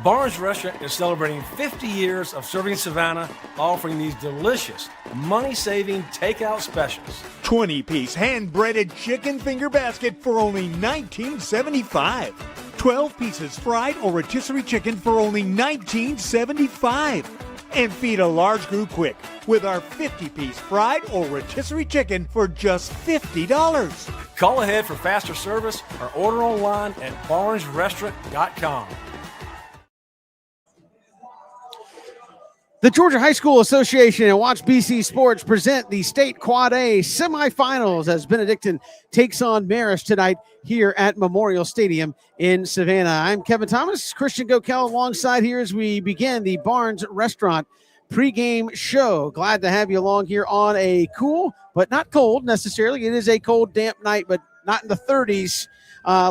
Barnes Restaurant is celebrating 50 years of serving Savannah, offering these delicious, money-saving takeout specials. 20-piece hand-breaded chicken finger basket for only $19.75. 12 pieces fried or rotisserie chicken for only $19.75. And feed a large group quick with our 50-piece fried or rotisserie chicken for just $50. Call ahead for faster service or order online at barnesrestaurant.com. The Georgia High School Association and Watch BC Sports present the State Quad A semifinals as Benedictine takes on Marist tonight here at Memorial Stadium in Savannah. I'm Kevin Thomas, Christian Gokel alongside here as we begin the Barnes Restaurant pregame show. Glad to have you along here on a cool, but not cold necessarily. It is a cold, damp night, but not in the 30s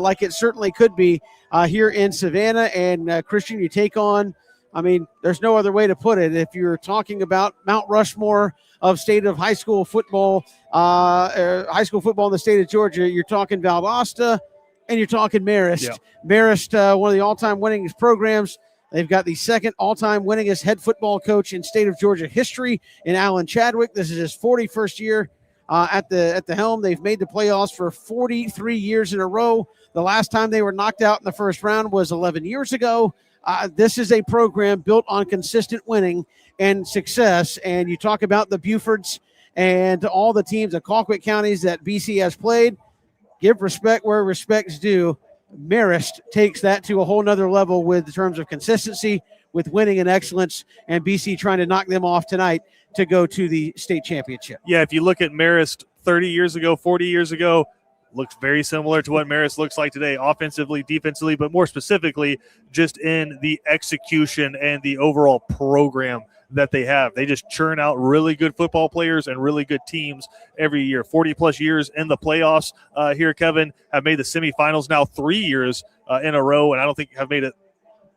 like it certainly could be here in Savannah. And Christian, you take on, I mean, there's no other way to put it. If you're talking about Mount Rushmore of state of high school football in the state of Georgia, you're talking Valdosta and you're talking Marist. Yeah. Marist, one of the all-time winningest programs. They've got the second all-time winningest head football coach in state of Georgia history in Alan Chadwick. This is his 41st year at the helm. They've made the playoffs for 43 years in a row. The last time they were knocked out in the first round was 11 years ago. This is a program built on consistent winning and success. And you talk about the Bufords and all the teams of Colquitt counties that BC has played. Give respect where respect's due. Marist takes that to a whole nother level with terms of consistency, with winning and excellence, and BC trying to knock them off tonight to go to the state championship. Yeah, if you look at Marist 30 years ago, 40 years ago, looks very similar to what Marist looks like today, offensively, defensively, but more specifically just in the execution and the overall program that they have. They just churn out really good football players and really good teams every year. 40-plus years in the playoffs here, Kevin, have made the semifinals now 3 years in a row, and I don't think have made it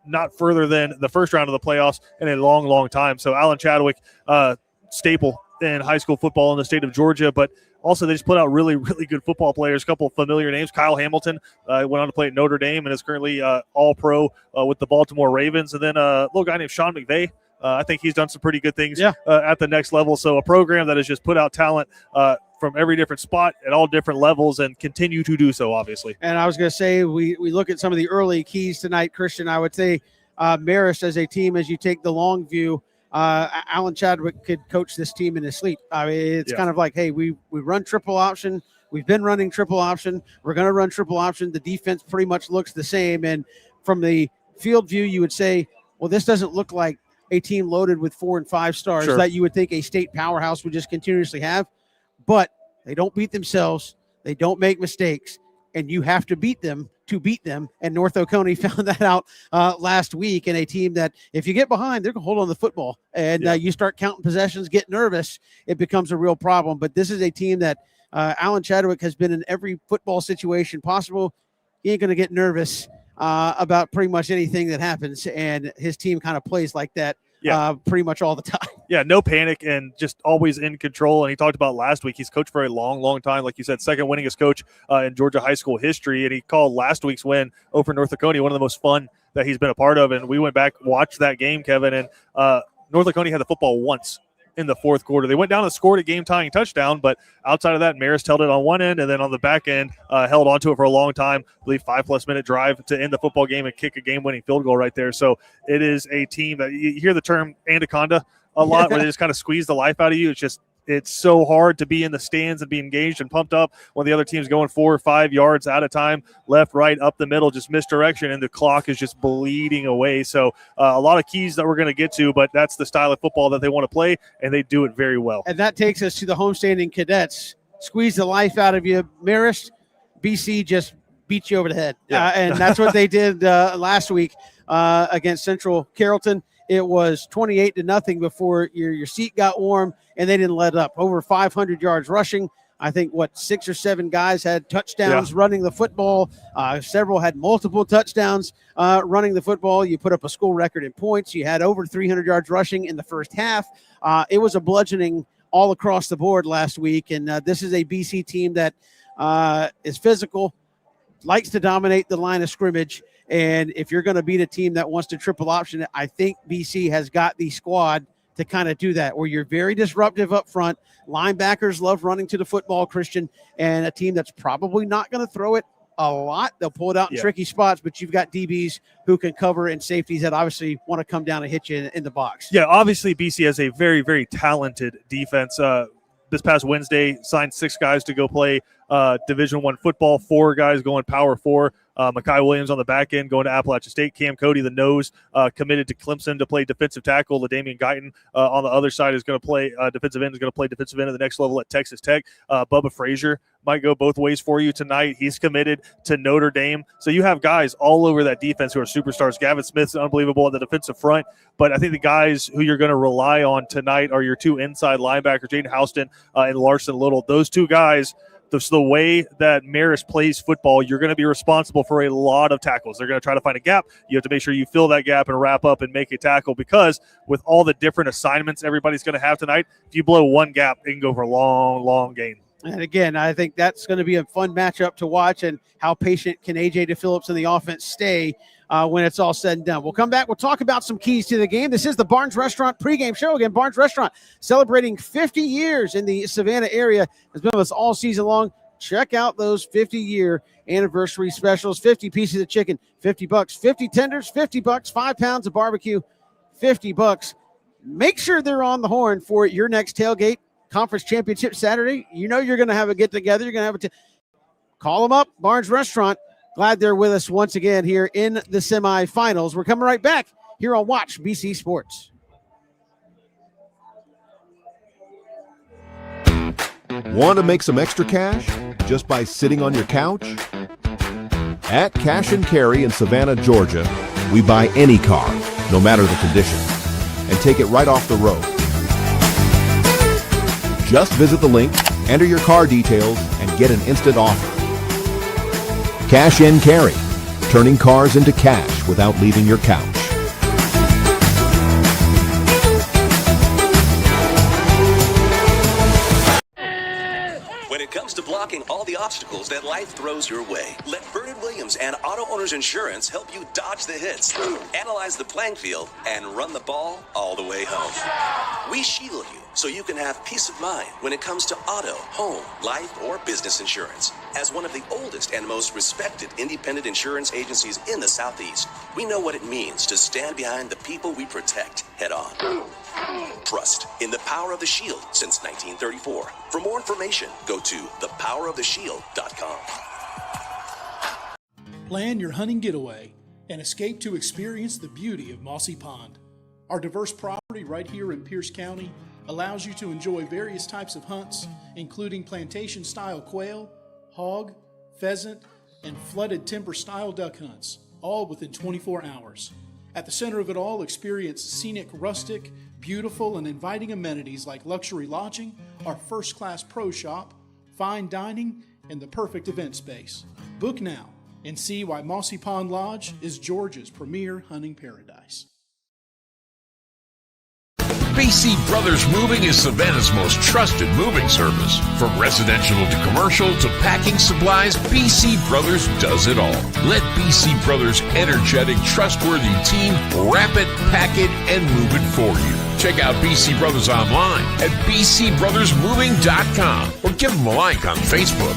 not further than the first round of the playoffs in a long, long time. So Alan Chadwick, staple in high school football in the state of Georgia, but also they just put out really, really good football players, a couple of familiar names. Kyle Hamilton went on to play at Notre Dame and is currently all-pro with the Baltimore Ravens. And then a little guy named Sean McVay. I think he's done some pretty good things at the next level. So a program that has just put out talent from every different spot at all different levels and continue to do so, obviously. And I was going to say, we look at some of the early keys tonight, Christian. I would say Marist as a team, as you take the long view, Alan Chadwick could coach this team in his sleep. I mean, it's kind of like, hey, we run triple option. We've been running triple option. We're going to run triple option. The defense pretty much looks the same. And from the field view, you would say, well, this doesn't look like a team loaded with 4 and 5 stars that you would think a state powerhouse would just continuously have. But they don't beat themselves. They don't make mistakes. And you have to beat them to beat them. And North Oconee found that out last week, in a team that if you get behind, they're going to hold on to the football. And you start counting possessions, get nervous, it becomes a real problem. But this is a team that Alan Chadwick has been in every football situation possible. He ain't going to get nervous about pretty much anything that happens. And his team kind of plays like that pretty much all the time. Yeah, no panic and just always in control. And he talked about last week, he's coached for a long, long time. Like you said, second winningest coach in Georgia high school history. And he called last week's win over North Oconee one of the most fun that he's been a part of. And we went back, watched that game, Kevin, and North Oconee had the football once in the fourth quarter. They went down and scored a game-tying touchdown, but outside of that, Marist held it on one end, and then on the back end, held onto it for a long time. I believe 5+ minute drive to end the football game and kick a game-winning field goal right there. So it is a team that you hear the term anaconda a lot, where they just kind of squeeze the life out of you. It's so hard to be in the stands and be engaged and pumped up when the other team's going 4 or 5 yards at a time, left, right, up the middle, just misdirection, and the clock is just bleeding away. So a lot of keys that we're going to get to, but that's the style of football that they want to play, and they do it very well. And that takes us to the homestanding Cadets. Squeeze the life out of you. Marist, BC just beat you over the head. And that's what they did last week against Central Carrollton. It was 28-0 before your seat got warm, and they didn't let up. Over 500 yards rushing. I think, 6 or 7 guys had touchdowns running the football. Several had multiple touchdowns running the football. You put up a school record in points. You had over 300 yards rushing in the first half. It was a bludgeoning all across the board last week, and this is a BC team that is physical, likes to dominate the line of scrimmage, And if you're going to beat a team that wants to triple option it, I think BC has got the squad to kind of do that, where you're very disruptive up front. Linebackers love running to the football, Christian, and a team that's probably not going to throw it a lot. They'll pull it out in tricky spots, but you've got DBs who can cover and safeties that obviously want to come down and hit you in the box. Yeah, obviously BC has a very, very talented defense. This past Wednesday, signed 6 guys to go play Division I football, 4 guys going Power 4. Mekhi Williams on the back end going to Appalachian State. Cam Cody, the nose, committed to Clemson to play defensive tackle. LaDamian Guyton on the other side is going to play defensive end, at the next level at Texas Tech. Bubba Frazier might go both ways for you tonight. He's committed to Notre Dame. So you have guys all over that defense who are superstars. Gavin Smith's unbelievable at the defensive front. But I think the guys who you're going to rely on tonight are your 2 inside linebackers, Jaden Houston and Larson Little. Those 2 guys, the way that Marist plays football, you're going to be responsible for a lot of tackles. They're going to try to find a gap. You have to make sure you fill that gap and wrap up and make a tackle, because with all the different assignments everybody's going to have tonight, if you blow one gap, it can go for a long, long game. And again, I think that's going to be a fun matchup to watch, and how patient can A.J. DePhillips and the offense stay when it's all said and done. We'll come back. We'll talk about some keys to the game. This is the Barnes Restaurant pregame show. Again, Barnes Restaurant celebrating 50 years in the Savannah area. Has been with us all season long. Check out those 50-year anniversary specials. 50 pieces of chicken, $50. 50 tenders, $50. 5 pounds of barbecue, $50. Make sure they're on the horn for your next tailgate. Conference Championship Saturday. You know you're going to have a get-together. You're going to have call them up, Barnes Restaurant. Glad they're with us once again here in the semifinals. We're coming right back here on Watch BC Sports. Want to make some extra cash just by sitting on your couch? At Cash and Carry in Savannah, Georgia, we buy any car, no matter the condition, and take it right off the road. Just visit the link, enter your car details, and get an instant offer. Cash and Carry, turning cars into cash without leaving your couch. When it comes to blocking all the obstacles that life throws your way, let Vernon Williams and Auto Owners Insurance help you dodge the hits, analyze the playing field, and run the ball all the way home. We shield you so you can have peace of mind when it comes to auto, home, life, or business insurance. As one of the oldest and most respected independent insurance agencies in the Southeast, we know what it means to stand behind the people we protect head on. Trust in the power of the shield since 1934. For more information, go to thepoweroftheshield.com. Plan your hunting getaway and escape to experience the beauty of Mossy Pond. Our diverse property right here in Pierce County allows you to enjoy various types of hunts, including plantation-style quail, hog, pheasant, and flooded timber-style duck hunts, all within 24 hours. At the center of it all, experience scenic, rustic, beautiful, and inviting amenities like luxury lodging, our first-class pro shop, fine dining, and the perfect event space. Book now and see why Mossy Pond Lodge is Georgia's premier hunting paradise. BC Brothers Moving is Savannah's most trusted moving service. From residential to commercial to packing supplies, BC Brothers does it all. Let BC Brothers' energetic, trustworthy team wrap it, pack it, and move it for you. Check out BC Brothers online at bcbrothersmoving.com or give them a like on Facebook.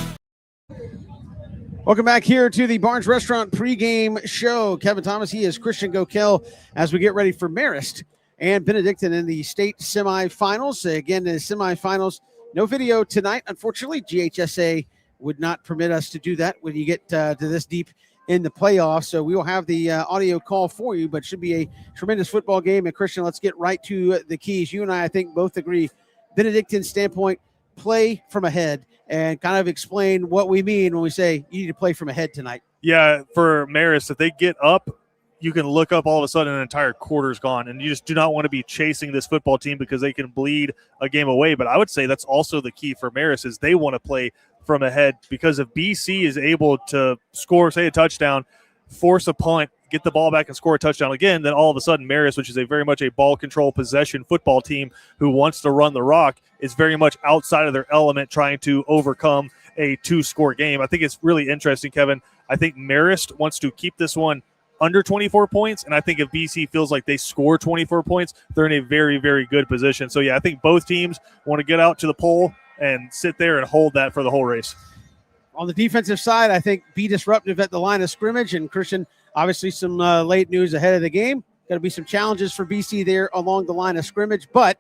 Welcome back here to the Barnes Restaurant pregame show. Kevin Thomas, he is Christian Gokel as we get ready for Marist and Benedictine in the state semifinals. Again, the semifinals, no video tonight. Unfortunately, GHSA would not permit us to do that when you get to this deep in the playoffs. So we will have the audio call for you, but should be a tremendous football game. And Christian, let's get right to the keys. You and I think, both agree, Benedictine standpoint, play from ahead, and kind of explain what we mean when we say you need to play from ahead tonight. Yeah, for Marist, if they get up, you can look up all of a sudden an entire quarter's gone, and you just do not want to be chasing this football team because they can bleed a game away. But I would say that's also the key for Marist, is they want to play from ahead, because if BC is able to score, say, a touchdown, force a punt, get the ball back and score a touchdown again, then all of a sudden Marist, which is a very much a ball control possession football team who wants to run the rock, is very much outside of their element trying to overcome a 2-score game. I think it's really interesting, Kevin. I think Marist wants to keep this one under 24 points, and I think if BC feels like they score 24 points, they're in a very, very good position. So, yeah, I think both teams want to get out to the pole and sit there and hold that for the whole race. On the defensive side, I think be disruptive at the line of scrimmage. And, Christian, obviously some late news ahead of the game. Got to be some challenges for BC there along the line of scrimmage, but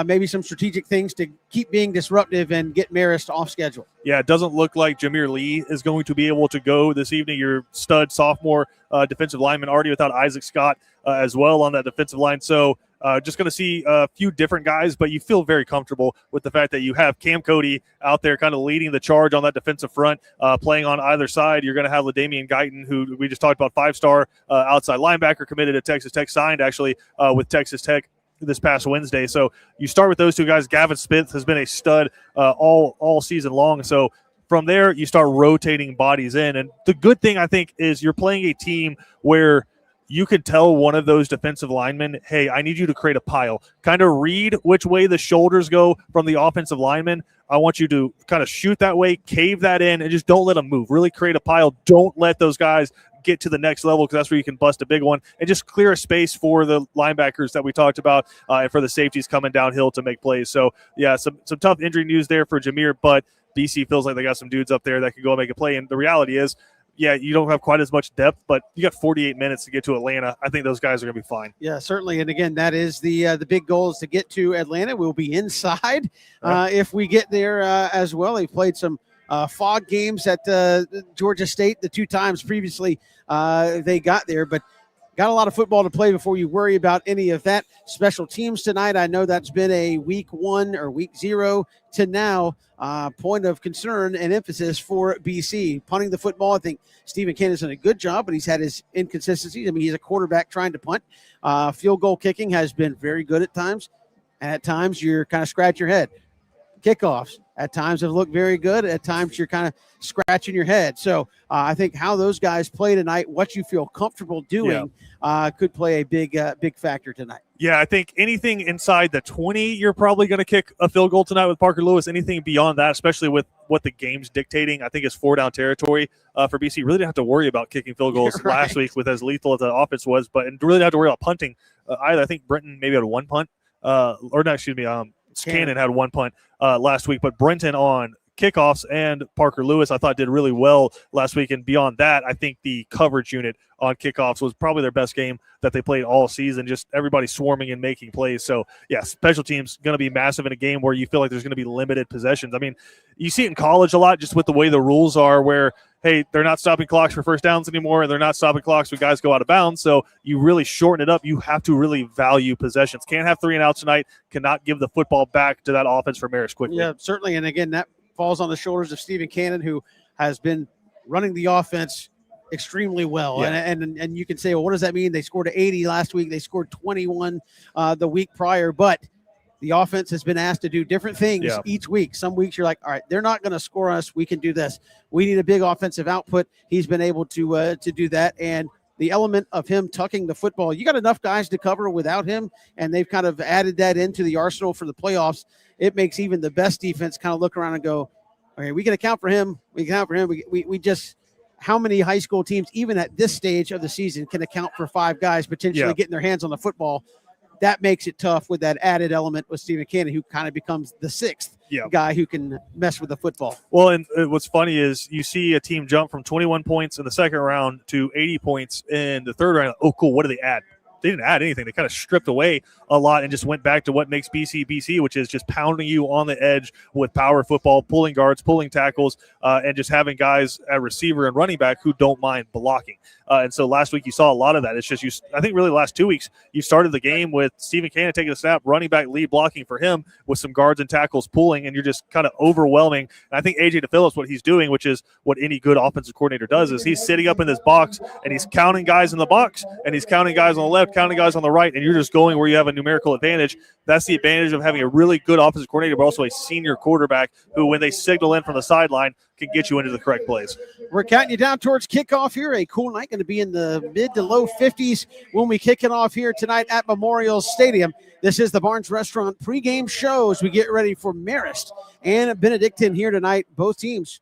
maybe some strategic things to keep being disruptive and get Marist off schedule. Yeah, it doesn't look like Jameer Lee is going to be able to go this evening. Your stud sophomore defensive lineman already without Isaac Scott as well on that defensive line. So just going to see a few different guys, but you feel very comfortable with the fact that you have Cam Cody out there kind of leading the charge on that defensive front, playing on either side. You're going to have LaDamian Guyton, who we just talked about, 5-star outside linebacker, committed to Texas Tech, signed actually with Texas Tech this past Wednesday. So you start with those two guys. Gavin Smith has been a stud all season long. So from there, you start rotating bodies in. And the good thing, I think, is you're playing a team where you could tell one of those defensive linemen, hey, I need you to create a pile. Kind of read which way the shoulders go from the offensive lineman. I want you to kind of shoot that way, cave that in, and just don't let them move. Really create a pile. Don't let those guys get to the next level, because that's where you can bust a big one, and just clear a space for the linebackers that we talked about and for the safeties coming downhill to make plays. So, yeah, some tough injury news there for Jameer, but BC feels like they got some dudes up there that can go and make a play. And the reality is, yeah, you don't have quite as much depth, but you got 48 minutes to get to Atlanta. I think those guys are going to be fine. Yeah, certainly. And again, that is the big goal, is to get to Atlanta. We'll be inside if we get there as well. They played some fog games at Georgia State the 2 times previously they got there, but got a lot of football to play before you worry about any of that. Special teams tonight, I know that's been a week 1 or week 0 to now point of concern and emphasis for BC. Punting the football, I think Stephen Cannon's done a good job, but he's had his inconsistencies. I mean, he's a quarterback trying to punt. Field goal kicking has been very good at times, and at times you're kind of scratch your head. Kickoffs at times have looked very good. At times you're kind of scratching your head. So I think how those guys play tonight, what you feel comfortable doing, could play a big factor tonight. Yeah, I think anything inside the 20, you're probably going to kick a field goal tonight with Parker Lewis. Anything beyond that, especially with what the game's dictating, I think is 4-down territory for BC. Really didn't have to worry about kicking field goals last week with as lethal as the offense was, but really didn't have to worry about punting either. I think Brenton maybe had 1 punt, Cannon had 1 punt last week, but Brenton on kickoffs and Parker Lewis I thought did really well last week. And beyond that, I think the coverage unit on kickoffs was probably their best game that they played all season, just everybody swarming and making plays. So, yeah, special teams going to be massive in a game where you feel like there's going to be limited possessions. I mean, you see it in college a lot just with the way the rules are where, hey, they're not stopping clocks for first downs anymore, and they're not stopping clocks when guys go out of bounds. So you really shorten it up. You have to really value possessions. Can't have 3 and outs tonight. Cannot give the football back to that offense for Marist quickly. Yeah, certainly. And again, that falls on the shoulders of Stephen Cannon, who has been running the offense extremely well. Yeah. And you can say, well, what does that mean? They scored 80 last week. They scored 21 the week prior, but the offense has been asked to do different things each week. Some weeks you're like, all right, they're not going to score us. We can do this. We need a big offensive output. He's been able to do that. And the element of him tucking the football, you got enough guys to cover without him, and they've kind of added that into the arsenal for the playoffs. It makes even the best defense kind of look around and go, okay, we can account for him. We can account for him. We just, how many high school teams, even at this stage of the season, can account for 5 guys potentially getting their hands on the football? That makes it tough with that added element with Stephen Cannon, who kind of becomes the 6th guy who can mess with the football. Well, and what's funny is you see a team jump from 21 points in the second round to 80 points in the third round. Oh, cool. What do they add? They didn't add anything. They kind of stripped away a lot and just went back to what makes BC, which is just pounding you on the edge with power football, pulling guards, pulling tackles, and just having guys at receiver and running back who don't mind blocking. And so last week you saw a lot of that. It's just I think really the last 2 weeks you started the game with Stephen Cannon taking a snap, running back lead blocking for him with some guards and tackles pulling, and you're just kind of overwhelming. And I think A.J. DePhillips, what he's doing, which is what any good offensive coordinator does, is he's sitting up in this box and he's counting guys in the box and he's counting guys on the left, counting guys on the right, and you're just going where you have a numerical advantage. That's the advantage of having a really good offensive coordinator, but also a senior quarterback who, when they signal in from the sideline, can get you into the correct plays. We're counting you down towards kickoff here. A cool night, going to be in the mid to low 50s when we kick it off here tonight at Memorial Stadium. This is the Barnes Restaurant pregame show as we get ready for Marist and Benedictine here tonight. Both teams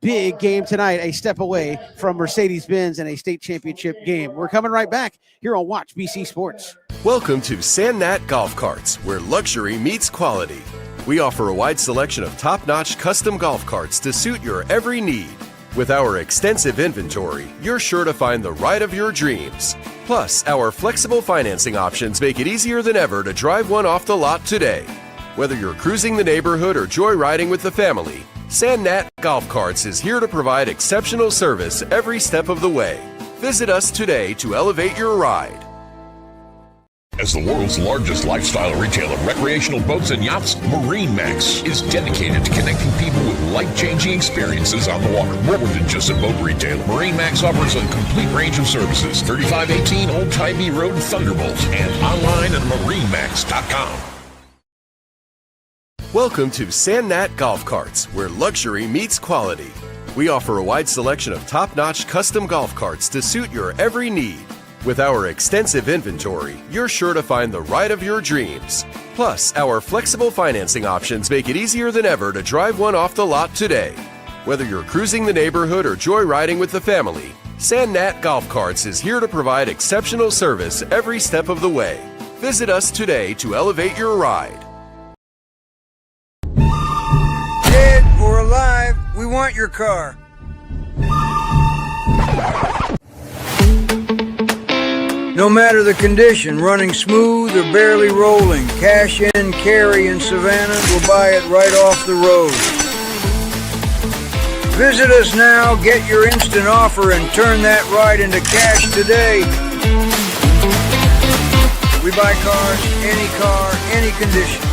big game tonight, a step away from Mercedes-Benz and a state championship game. We're coming right back here on Watch BC Sports. Welcome to Sandnat Golf Carts, where luxury meets quality. We offer a wide selection of top-notch custom golf carts to suit your every need. With our extensive inventory, you're sure to find the ride of your dreams. Plus, our flexible financing options make it easier than ever to drive one off the lot today. Whether you're cruising the neighborhood or joyriding with the family, Sandnat Golf Carts is here to provide exceptional service every step of the way. Visit us today to elevate your ride. As the world's largest lifestyle retailer of recreational boats and yachts, MarineMax is dedicated to connecting people with life-changing experiences on the water. More than just a boat retailer, MarineMax offers a complete range of services. 3518 Old Tybee Road, Thunderbolt, and online at marinemax.com. Welcome to Sandnat Golf Carts, where luxury meets quality. We offer a wide selection of top-notch custom golf carts to suit your every need. With our extensive inventory, you're sure to find the ride of your dreams. Plus, our flexible financing options make it easier than ever to drive one off the lot today. Whether you're cruising the neighborhood or joyriding with the family, Sandnat Golf Carts is here to provide exceptional service every step of the way. Visit us today to elevate your ride. Dead or alive, we want your car. No matter the condition, running smooth or barely rolling, Cash and Carry in Savannah will buy it right off the road. Visit us now, get your instant offer, and turn that ride into cash today. We buy cars, any condition.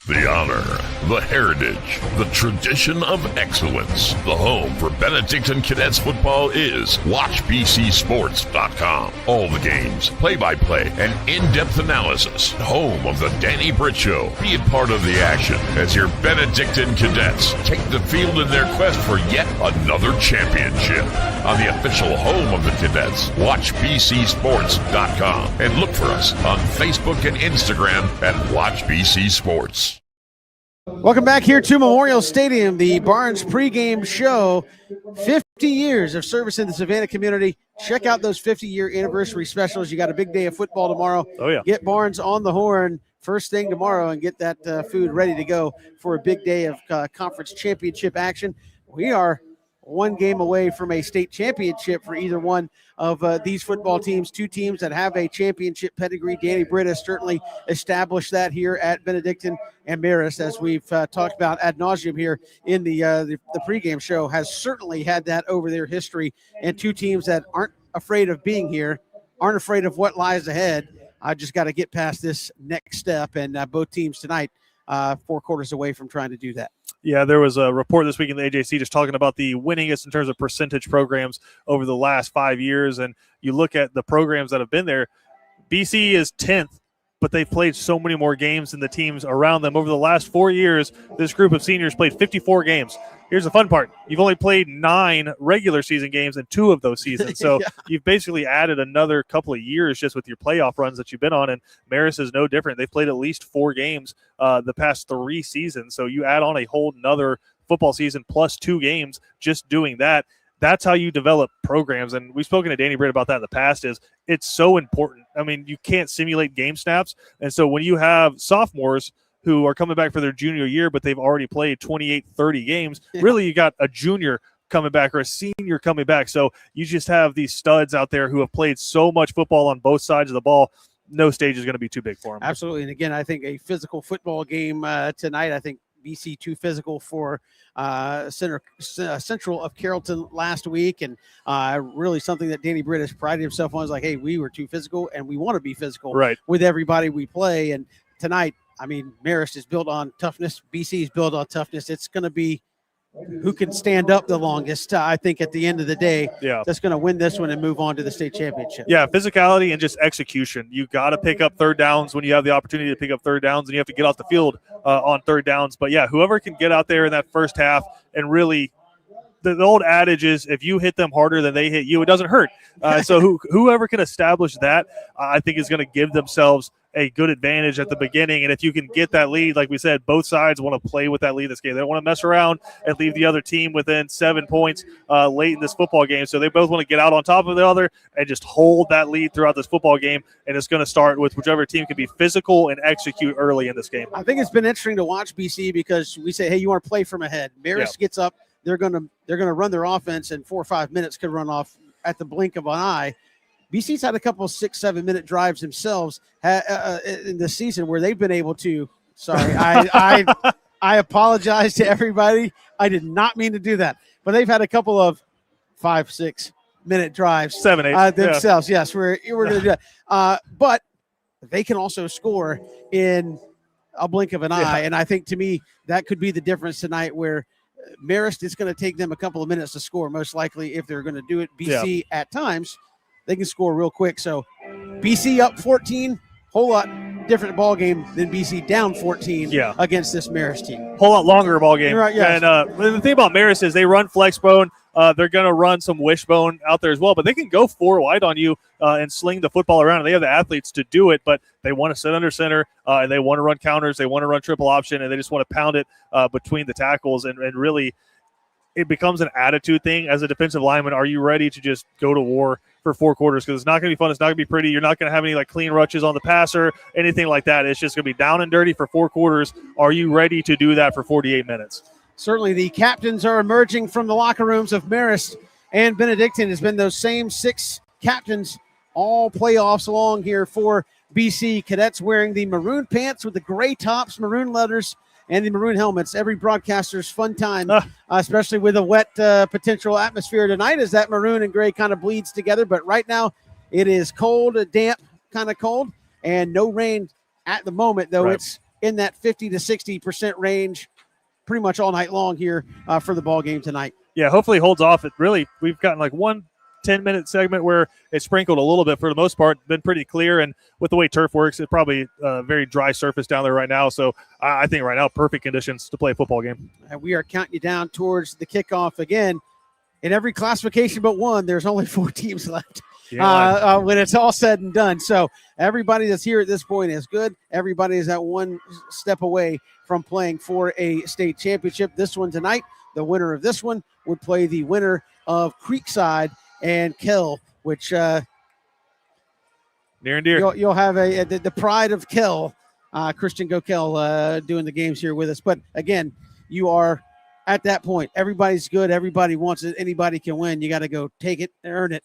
The honor, the heritage, the tradition of excellence. The home for Benedictine Cadets football is WatchBCSports.com. All the games, play-by-play, and in-depth analysis. Home of the Danny Britt Show. Be a part of the action as your Benedictine Cadets take the field in their quest for yet another championship. On the official home of the Cadets, WatchBCSports.com. And look for us on Facebook and Instagram at WatchBCSports. Welcome back here to Memorial Stadium, the Barnes pregame show. 50 years of service in the Savannah community. Check out those 50-year anniversary specials. You got a big day of football tomorrow. Oh, yeah. Get Barnes on the horn first thing tomorrow and get that food ready to go for a big day of conference championship action. We are one game away from a state championship for either one of these football teams, two teams that have a championship pedigree. Danny Britt has certainly established that here at Benedictine, and Marist, as we've talked about ad nauseum here in the pregame show, has certainly had that over their history, and two teams that aren't afraid of being here, aren't afraid of what lies ahead. I just got to get past this next step, and both teams tonight 4 quarters away from trying to do that. Yeah, there was a report this week in the AJC just talking about the winningest in terms of percentage programs over the last 5 years. And you look at the programs that have been there, BC is 10th, but they've played so many more games than the teams around them. Over the last 4 years, this group of seniors played 54 games. Here's the fun part. You've only played 9 regular season games in 2 of those seasons. So You've basically added another couple of years just with your playoff runs that you've been on. And Marist is no different. They've played at least 4 games the past 3 seasons. So you add on a whole nother football season plus 2 games just doing that. That's how you develop programs. And we've spoken to Danny Britt about that in the past. It's so important. I mean, you can't simulate game snaps. And so when you have sophomores who are coming back for their junior year, but they've already played 28, 30 games. Yeah. Really, you got a junior coming back or a senior coming back. So you just have these studs out there who have played so much football on both sides of the ball. No stage is going to be too big for them. Absolutely. And again, I think a physical football game tonight. I think BC too physical for Central of Carrollton last week. And really something that Danny Britt has prided himself on is like, hey, we were too physical and we want to be physical with everybody we play. And tonight, I mean, Marist is built on toughness. BC is built on toughness. It's going to be who can stand up the longest, I think, at the end of the day. Yeah. That's going to win this one and move on to the state championship. Yeah, physicality and just execution. You got to pick up third downs when you have the opportunity to pick up third downs, and you have to get off the field on third downs. But, yeah, whoever can get out there in that first half and really – the old adage is if you hit them harder than they hit you, it doesn't hurt. So whoever can establish that, I think is going to give themselves a good advantage at the beginning. And if you can get that lead, like we said, both sides want to play with that lead this game. They don't want to mess around and leave the other team within 7 points late in this football game. So they both want to get out on top of the other and just hold that lead throughout this football game. And it's going to start with whichever team can be physical and execute early in this game. I think it's been interesting to watch BC because we say, hey, you want to play from ahead. Marist gets up. They're going to run their offense in 4 or 5 minutes, could run off at the blink of an eye. BC's had a couple of 6-7 minute drives themselves in the season where they've been able to. Sorry, I apologize to everybody. I did not mean to do that, but they've had a couple of 5-6 minute drives, 7-8 themselves. Yes, we're going to do that. But they can also score in a blink of an eye, and I think to me that could be the difference tonight, where Marist is going to take them a couple of minutes to score, most likely, if they're going to do it. BC at times, they can score real quick. So BC up 14, whole lot different ball game than BC down 14 against this Marist team. Whole lot longer ball game. Right, yes. And the thing about Marist is they run flex bone. They're going to run some wishbone out there as well, but they can go 4 wide on you and sling the football around. And they have the athletes to do it, but they want to sit under center and they want to run counters. They want to run triple option, and they just want to pound it between the tackles. And really, it becomes an attitude thing as a defensive lineman. Are you ready to just go to war for 4 quarters? Because it's not going to be fun. It's not going to be pretty. You're not going to have any clean rushes on the passer, anything like that. It's just going to be down and dirty for 4 quarters. Are you ready to do that for 48 minutes? Certainly the captains are emerging from the locker rooms of Marist and Benedictine. Has been those same 6 captains all playoffs long here for BC. Cadets wearing the maroon pants with the gray tops, maroon letters, and the maroon helmets. Every broadcaster's fun time, especially with a wet potential atmosphere tonight, as that maroon and gray kind of bleeds together. But right now it is cold, damp, kind of cold, and no rain at the moment, though. It's in that 50 to 60% range pretty much all night long here for the ball game tonight. Yeah, hopefully it holds off. We've gotten one 10-minute segment where it sprinkled a little bit. For the most part, been pretty clear, and with the way turf works, it's probably a very dry surface down there right now. So I think right now, perfect conditions to play a football game. And we are counting you down towards the kickoff again. In every classification but one, there's only 4 teams left when it's all said and done. So everybody that's here at this point is good. Everybody is at one step away from playing for a state championship. This one tonight, the winner of this one would play the winner of Creekside and Kell, which near and dear. You'll have the pride of Kell, Christian Gokel, doing the games here with us. But again, you are at that point. Everybody's good. Everybody wants it. Anybody can win. You got to go take it, earn it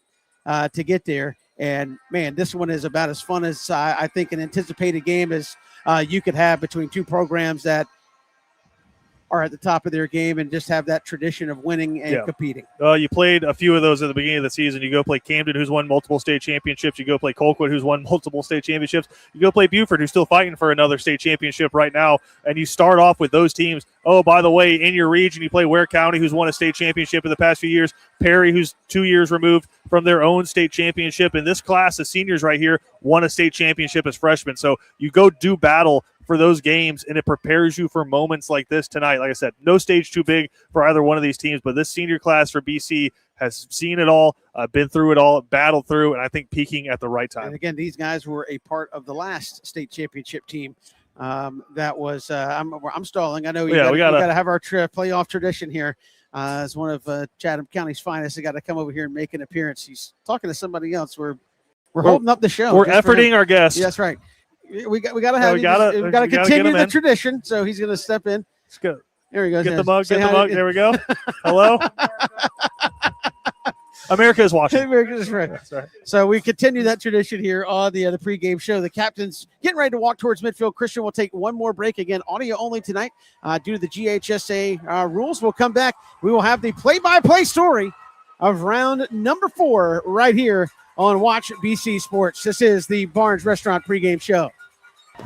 to get there. And man, this one is about as fun as I think an anticipated game as you could have between 2 programs that are at the top of their game and just have that tradition of winning and competing. You played a few of those at the beginning of the season. You go play Camden, who's won multiple state championships. You go play Colquitt, who's won multiple state championships. You go play Buford, who's still fighting for another state championship right now. And you start off with those teams. Oh, by the way, in your region, you play Ware County, who's won a state championship in the past few years. Perry, who's 2 years removed from their own state championship. In this class, the seniors right here won a state championship as freshmen. So you go do battle for those games, and it prepares you for moments like this tonight. Like I said, no stage too big for either one of these teams, but this senior class for BC has seen it all, been through it all, battled through, and I think peaking at the right time. And again, these guys were a part of the last state championship team. That was I'm stalling. I know we got to have our playoff tradition here. As one of Chatham County's finest, I got to come over here and make an appearance. He's talking to somebody else. We're holding up the show. We're efforting our guests. Yes, right. We got to have. We got to continue the tradition. So he's going to step in. Let's go. There he goes. Get the mug. Get the mug. There we go. Hello. America is watching. America is right. That's right. So we continue that tradition here on the pregame show. The captain's getting ready to walk towards midfield. Christian will take one more break. Again, audio only tonight due to the GHSA rules. We'll come back. We will have the play-by-play story of round number 4 right here on Watch BC Sports. This is the Barnes Restaurant pregame show.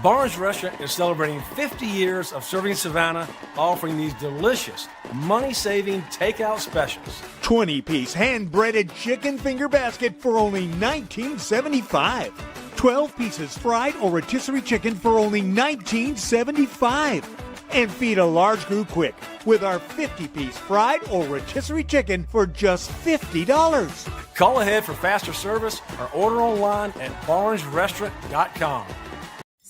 Barnes Restaurant is celebrating 50 years of serving Savannah, offering these delicious, money-saving takeout specials. 20-piece hand-breaded chicken finger basket for only $19.75. 12 pieces fried or rotisserie chicken for only $19.75. And feed a large group quick with our 50-piece fried or rotisserie chicken for just $50. Call ahead for faster service or order online at barnesrestaurant.com.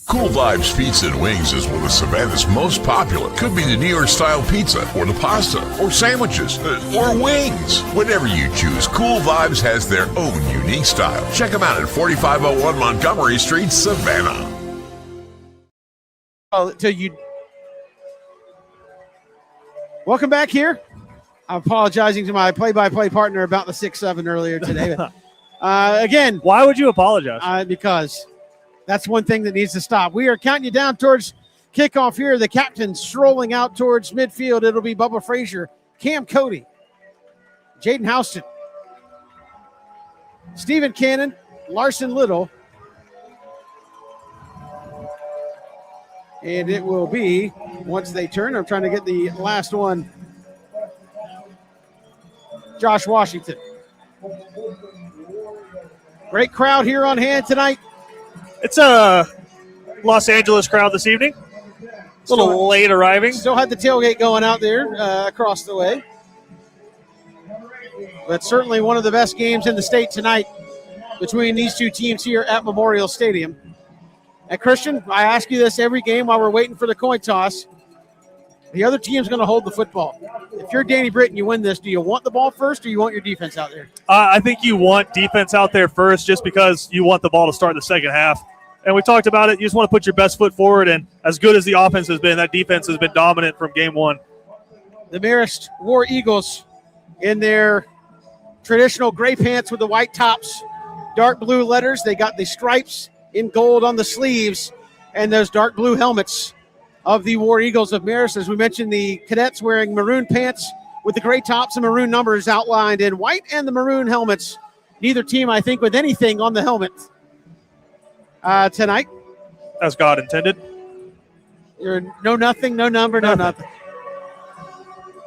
Cool Vibes Pizza and Wings is one of Savannah's most popular. Could be the New York style pizza, or the pasta, or sandwiches, or wings. Whatever you choose, Cool Vibes has their own unique style. Check them out at 4501 Montgomery Street, Savannah. Welcome back here. I'm apologizing to my play-by-play partner about the 6-7 earlier today. Again, why would you apologize? Because that's one thing that needs to stop. We are counting you down towards kickoff here. The captain strolling out towards midfield. It'll be Bubba Frazier, Cam Cody, Jaden Houston, Stephen Cannon, Larson Little. And it will be, once they turn, I'm trying to get the last one, Josh Washington. Great crowd here on hand tonight. It's a Los Angeles crowd this evening. A little late arriving. Still had the tailgate going out there across the way. But certainly one of the best games in the state tonight between these two teams here at Memorial Stadium. And Christian, I ask you this every game while we're waiting for the coin toss. The other team's going to hold the football. If you're Danny Britt and you win this, do you want the ball first or you want your defense out there? I think you want defense out there first just because you want the ball to start the second half. And we talked about it. You just want to put your best foot forward. And as good as the offense has been, that defense has been dominant from game one. The Marist War Eagles in their traditional gray pants with the white tops, dark blue letters. They got the stripes in gold on the sleeves and those dark blue helmets of the War Eagles of Marist. As we mentioned, the Cadets wearing maroon pants with the gray tops and maroon numbers outlined in white and the maroon helmets. Neither team, I think, with anything on the helmet tonight. As God intended. You're no nothing, no number, no nothing.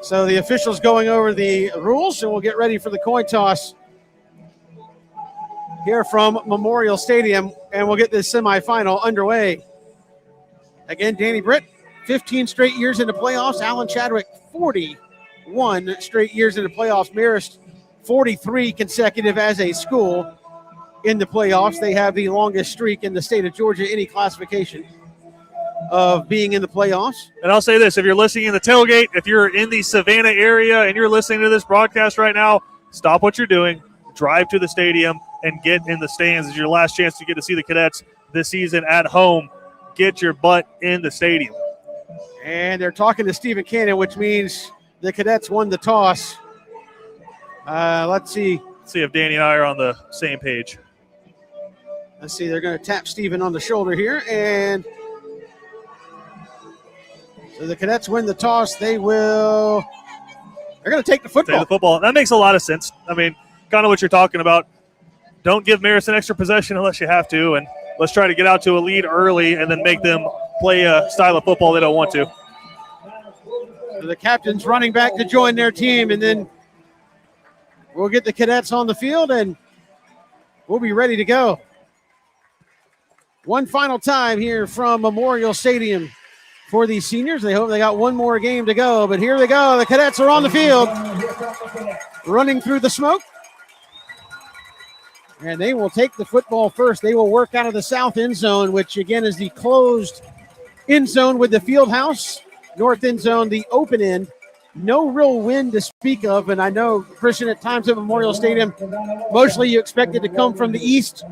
So the officials going over the rules, and we'll get ready for the coin toss here from Memorial Stadium, and we'll get this semifinal underway. Again, Danny Britt, 15 straight years in the playoffs. Alan Chadwick, 41 straight years in the playoffs. Marist, 43 consecutive as a school in the playoffs. They have the longest streak in the state of Georgia, any classification of being in the playoffs. And I'll say this, if you're listening in the tailgate, if you're in the Savannah area and you're listening to this broadcast right now, stop what you're doing, drive to the stadium, and get in the stands. It's your last chance to get to see the Cadets this season at home. Get your butt in the stadium. And they're talking to Stephen Cannon, which means the Cadets won the toss. Let's see. Let's see if Danny and I are on the same page. Let's see. They're going to tap Stephen on the shoulder here. And so the Cadets win the toss. They're going to take the football. Take the football. That makes a lot of sense. I mean, kind of what you're talking about. Don't give Marist an extra possession unless you have to, and let's try to get out to a lead early and then make them play a style of football they don't want to. So the captain's running back to join their team, and then we'll get the Cadets on the field, and we'll be ready to go. One final time here from Memorial Stadium for these seniors. They hope they got one more game to go, but here they go. The Cadets are on the field, running through the smoke. And they will take the football first. They will work out of the south end zone, which, again, is the closed end zone with the field house. North end zone, the open end. No real wind to speak of. And I know, Christian, at times at Memorial Stadium, mostly you expect it to come from the east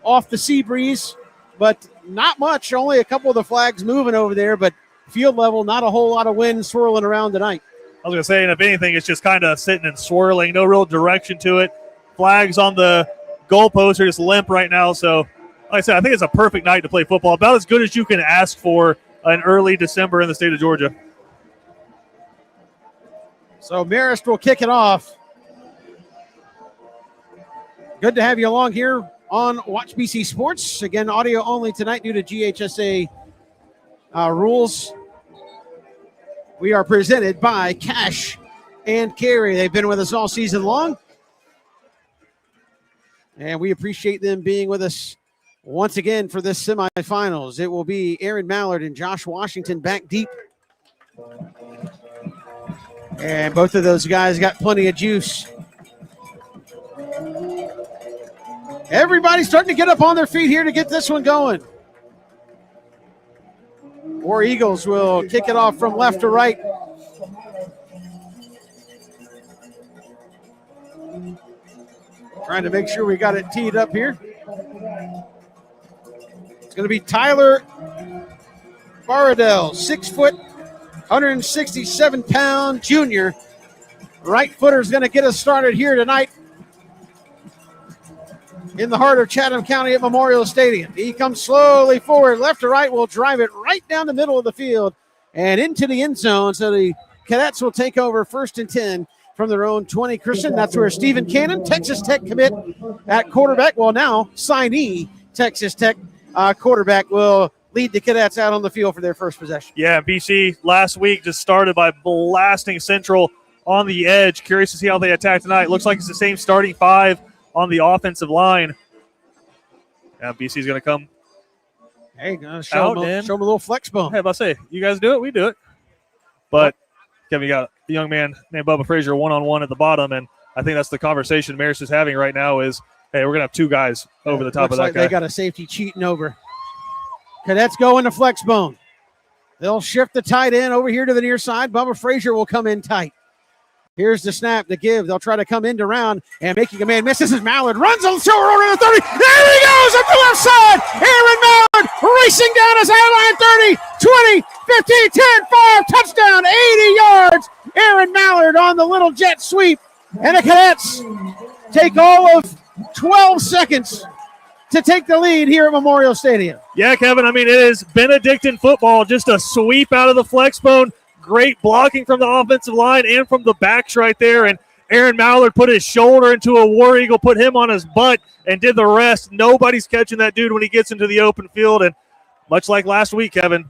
off the sea breeze, but not much. Only a couple of the flags moving over there, but field level, not a whole lot of wind swirling around tonight. I was going to say, and if anything, it's just kind of sitting and swirling. No real direction to it. Flags on the goalposts are just limp right now. So, like I said, I think it's a perfect night to play football. About as good as you can ask for in early December in the state of Georgia. So Marist will kick it off. Good to have you along here on Watch BC Sports. Again, audio only tonight due to GHSA rules. We are presented by Cash and Carry. They've been with us all season long. And we appreciate them being with us once again for this semifinals. It will be Aaron Mallard and Josh Washington back deep. And both of those guys got plenty of juice. Everybody's starting to get up on their feet here to get this one going. War Eagles will kick it off from left to right. Trying to make sure we got it teed up here. It's going to be Tyler Baradell, 6 foot, 167-pound junior. Right footer is going to get us started here tonight in the heart of Chatham County at Memorial Stadium. He comes slowly forward, left to right, will drive it right down the middle of the field and into the end zone. So the Cadets will take over 1st and 10 from their own 20. Christian, that's where Stephen Cannon, Texas Tech commit at quarterback. Well, now signee Texas Tech quarterback will lead the Cadets out on the field for their first possession. Yeah, BC last week just started by blasting Central on the edge. Curious to see how they attack tonight. Looks like it's the same starting 5 on the offensive line. Yeah, BC's going to come. Hey, show him a little flex bone. Hey, about to say, you guys do it, we do it. But Kevin, you got a young man named Bubba Frazier one-on-one at the bottom, and I think that's the conversation Marist is having right now is, hey, we're going to have 2 guys over the top of that guy. They got a safety cheating over. Cadets go into flex bone. They'll shift the tight end over here to the near side. Bubba Frazier will come in tight. Here's the snap, the give. They'll try to come into round and making a man miss. This is Mallard. Runs on the shoulder over the 30. There he goes up the left side. Aaron Mallard racing down his sideline. 30, 20, 15, 10, 5. Touchdown, 80 yards. Aaron Mallard on the little jet sweep. And the Cadets take all of 12 seconds to take the lead here at Memorial Stadium. Yeah, Kevin, I mean, it is Benedictine football. Just a sweep out of the flex bone. Great blocking from the offensive line and from the backs right there. And Aaron Mallard put his shoulder into a War Eagle, put him on his butt, and did the rest. Nobody's catching that dude when he gets into the open field. And much like last week, Kevin,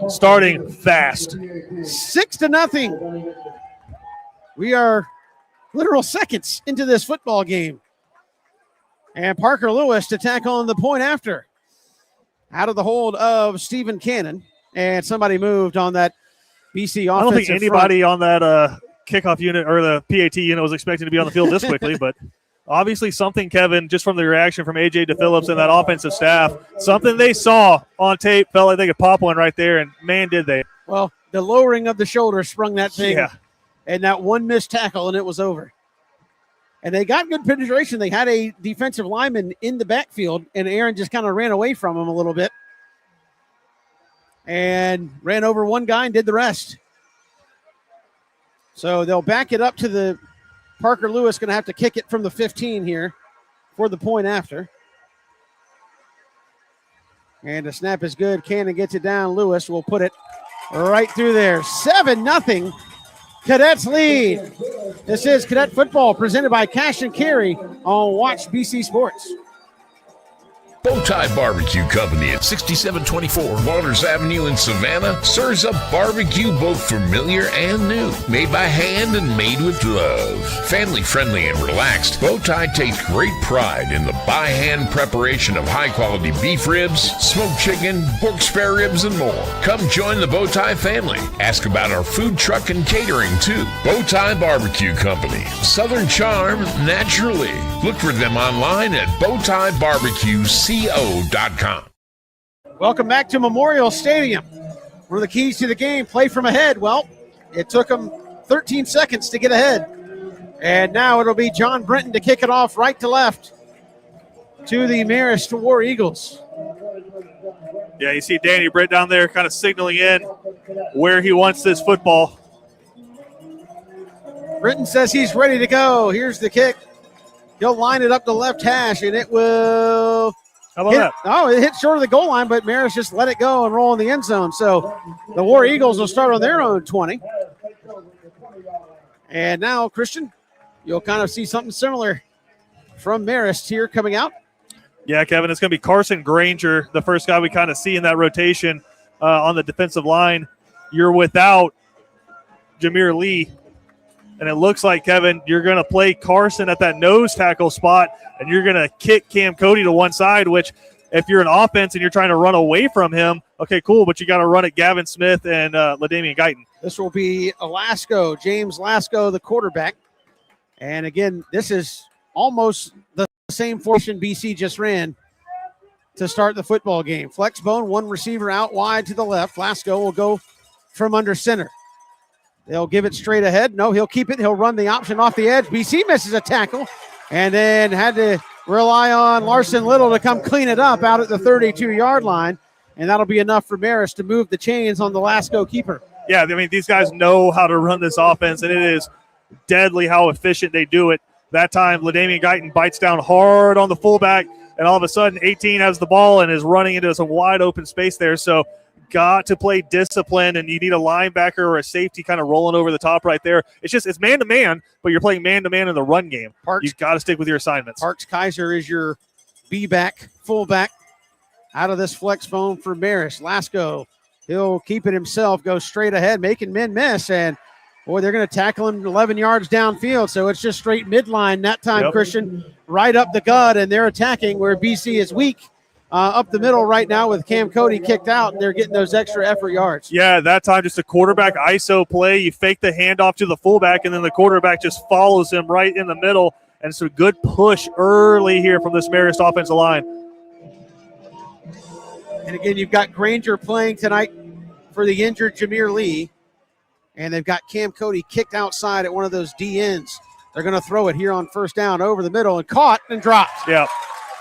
starting fast. 6-0. We are literal seconds into this football game. And Parker Lewis to tack on the point after. Out of the hold of Stephen Cannon. And somebody moved on that BC offensive I don't think anybody front. on that kickoff unit or the PAT unit was expecting to be on the field this quickly, but obviously something, Kevin, just from the reaction from A.J. DePhillips and that offensive staff, something they saw on tape, felt like they could pop one right there, and man, did they. Well, the lowering of the shoulder sprung that thing, and that one missed tackle, and it was over. And they got good penetration. They had a defensive lineman in the backfield, and Aaron just kind of ran away from him a little bit. And ran over one guy and did the rest. So they'll back it up to the Parker Lewis, going to have to kick it from the 15 here for the point after. And the snap is good. Cannon gets it down. Lewis will put it right through there. 7-0. Cadets lead. This is Cadet football presented by Cash and Carry on Watch BC Sports. Bowtie Barbecue Company at 6724 Waters Avenue in Savannah serves up barbecue both familiar and new, made by hand and made with love. Family friendly and relaxed, Bowtie takes great pride in the by hand preparation of high quality beef ribs, smoked chicken, pork spare ribs, and more. Come join the Bowtie family. Ask about our food truck and catering too. Bowtie Barbecue Company, Southern charm naturally. Look for them online at bowtiebarbecueco.com. Welcome back to Memorial Stadium. One of the keys to the game, play from ahead. Well, it took them 13 seconds to get ahead. And now it'll be John Brenton to kick it off right to left to the Marist War Eagles. Yeah, you see Danny Britt down there kind of signaling in where he wants this football. Britton says he's ready to go. Here's the kick. He'll line it up the left hash, and it will How about that? Oh, it hit short of the goal line, but Marist just let it go and roll in the end zone. So the War Eagles will start on their own 20. And now, Christian, you'll kind of see something similar from Marist here coming out. Yeah, Kevin, it's going to be Carson Granger, the first guy we kind of see in that rotation on the defensive line. You're without Jameer Lee. And it looks like, Kevin, you're going to play Carson at that nose tackle spot, and you're going to kick Cam Cody to one side, which if you're an offense and you're trying to run away from him, okay, cool, but you got to run at Gavin Smith and LaDamian Guyton. This will be Lasco, James Lasco, the quarterback. And, again, this is almost the same formation BC just ran. to start the football game. Flex bone, one receiver out wide to the left. Lasco will go from under center. They'll give it straight ahead. No, he'll keep it. He'll run the option off the edge. BC misses a tackle and then had to rely on Larson Little to come clean it up out at the 32-yard line, and that'll be enough for Marist to move the chains on the Lasco keeper. Yeah, I mean, these guys know how to run this offense, and it is deadly how efficient they do it. That time, LaDamian Guyton bites down hard on the fullback, and all of a sudden 18 has the ball and is running into some wide open space there. So got to play discipline, and you need a linebacker or a safety kind of rolling over the top right there. It's man-to-man, but you're playing man-to-man in the run game. You've got to stick with your assignments. Parks Kaiser is your B-back, fullback out of this flex bone for Marist. Lasco, he'll keep it himself, go straight ahead, making men miss, and boy, they're going to tackle him 11 yards downfield, so it's just straight midline that time, Christian, right up the gut, and they're attacking where BC is weak. Up the middle right now with Cam Cody kicked out, and they're getting those extra effort yards. Yeah, that time just a quarterback ISO play. You fake the handoff to the fullback, and then the quarterback just follows him right in the middle. And it's a good push early here from this Marist offensive line. And again, you've got Granger playing tonight for the injured Jameer Lee. And they've got Cam Cody kicked outside at one of those DNs. They're going to throw it here on first down over the middle and caught and dropped. Yeah.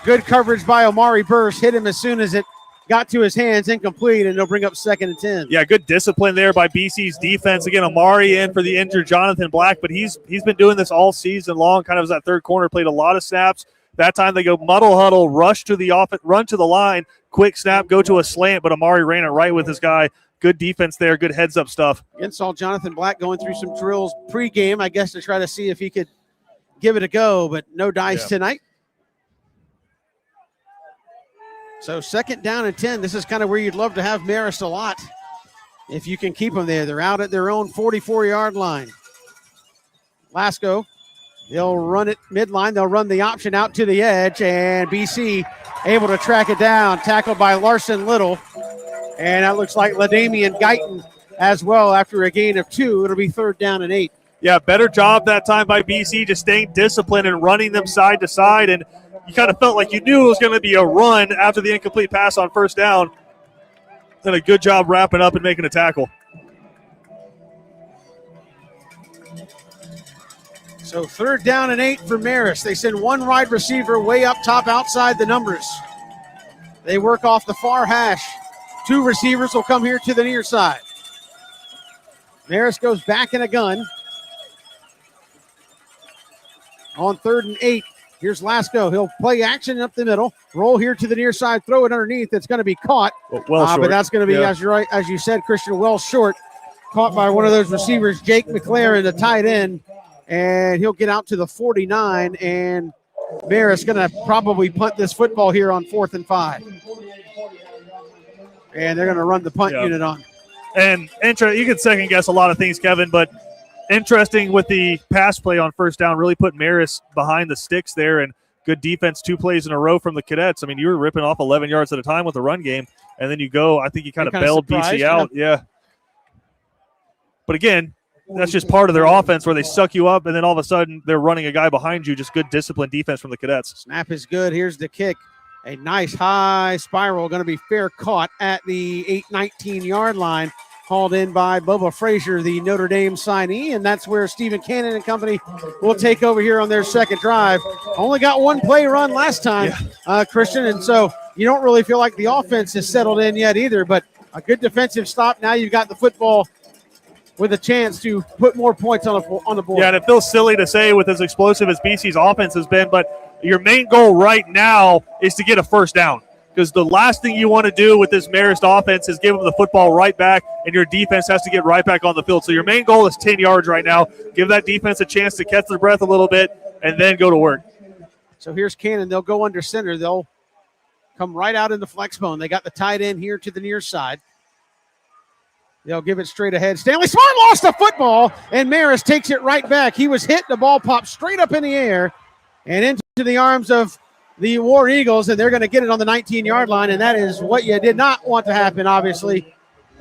Good coverage by Omari Burst. Hit him as soon as it got to his hands, incomplete, and they'll bring up 2nd and 10. Yeah, good discipline there by BC's defense. Again, Omari in for the injured Jonathan Black, but he's been doing this all season long, kind of as that third corner, played a lot of snaps. That time they go muddle huddle, rush to the offense, run to the line, quick snap, go to a slant, but Omari ran it right with his guy. Good defense there, good heads-up stuff. Again, saw Jonathan Black going through some drills pregame, I guess, to try to see if he could give it a go, but no dice tonight. So 2nd down and 10. This is kind of where you'd love to have Marist a lot if you can keep them there. They're out at their own 44-yard line. Lasco, they'll run it midline. They'll run the option out to the edge, and BC able to track it down. Tackled by Larson Little. And that looks like LaDamian Guyton as well after a gain of 2. It'll be 3rd down and 8. Yeah, better job that time by BC, just staying disciplined and running them side to side. And you kind of felt like you knew it was going to be a run after the incomplete pass on first down. Done a good job wrapping up and making a tackle. So 3rd down and 8 for Marist. They send one wide receiver way up top outside the numbers. They work off the far hash. 2 receivers will come here to the near side. Marist goes back in a gun. On 3rd and 8, here's Lasco. He'll play action up the middle, roll here to the near side, throw it underneath. It's going to be caught. But that's going to be, as you said, Christian, well short. Caught by one of those receivers, Jake McLaren, the tight end. And he'll get out to the 49, and Marist going to probably punt this football here on 4th and 5. And they're going to run the punt unit on. And you can second guess a lot of things, Kevin, but interesting with the pass play on first down, really put Marist behind the sticks there, and good defense 2 plays in a row from the Cadets. I mean, you were ripping off 11 yards at a time with the run game, and then you go, I think you kind of bailed BC out. Yeah. But again, that's just part of their offense where they suck you up, and then all of a sudden they're running a guy behind you. Just good disciplined defense from the Cadets. Snap is good. Here's the kick. A nice high spiral, going to be fair caught at the 8-19-yard line. Hauled in by Bubba Frazier, the Notre Dame signee, and that's where Stephen Cannon and company will take over here on their 2nd drive. Only got 1 play run last time, Christian, and so you don't really feel like the offense is settled in yet either, but a good defensive stop. Now you've got the football with a chance to put more points on the board. Yeah, and it feels silly to say with as explosive as BC's offense has been, but your main goal right now is to get a first down, because the last thing you want to do with this Marist offense is give them the football right back, and your defense has to get right back on the field. So your main goal is 10 yards right now. Give that defense a chance to catch their breath a little bit and then go to work. So here's Cannon. They'll go under center. They'll come right out in the flex bone. They got the tight end here to the near side. They'll give it straight ahead. Stanley Smart lost the football, and Marist takes it right back. He was hit. The ball popped straight up in the air and into the arms of the War Eagles, and they're going to get it on the 19-yard line, and that is what you did not want to happen, obviously,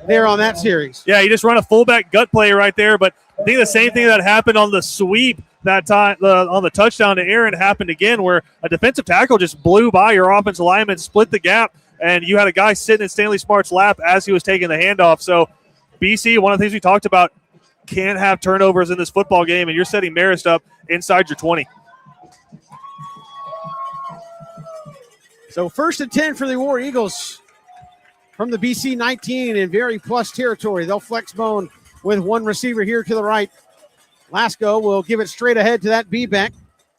there on that series. Yeah, you just run a fullback gut play right there, but I think the same thing that happened on the sweep that time on the touchdown to Aaron happened again, where a defensive tackle just blew by your offensive lineman, split the gap, and you had a guy sitting in Stanley Smart's lap as he was taking the handoff. So BC, one of the things we talked about, can't have turnovers in this football game, and you're setting Marist up inside your 20. So 1st and 10 for the War Eagles from the BC 19 in very plus territory. They'll flex bone with one receiver here to the right. Lasco will give it straight ahead to that B-back.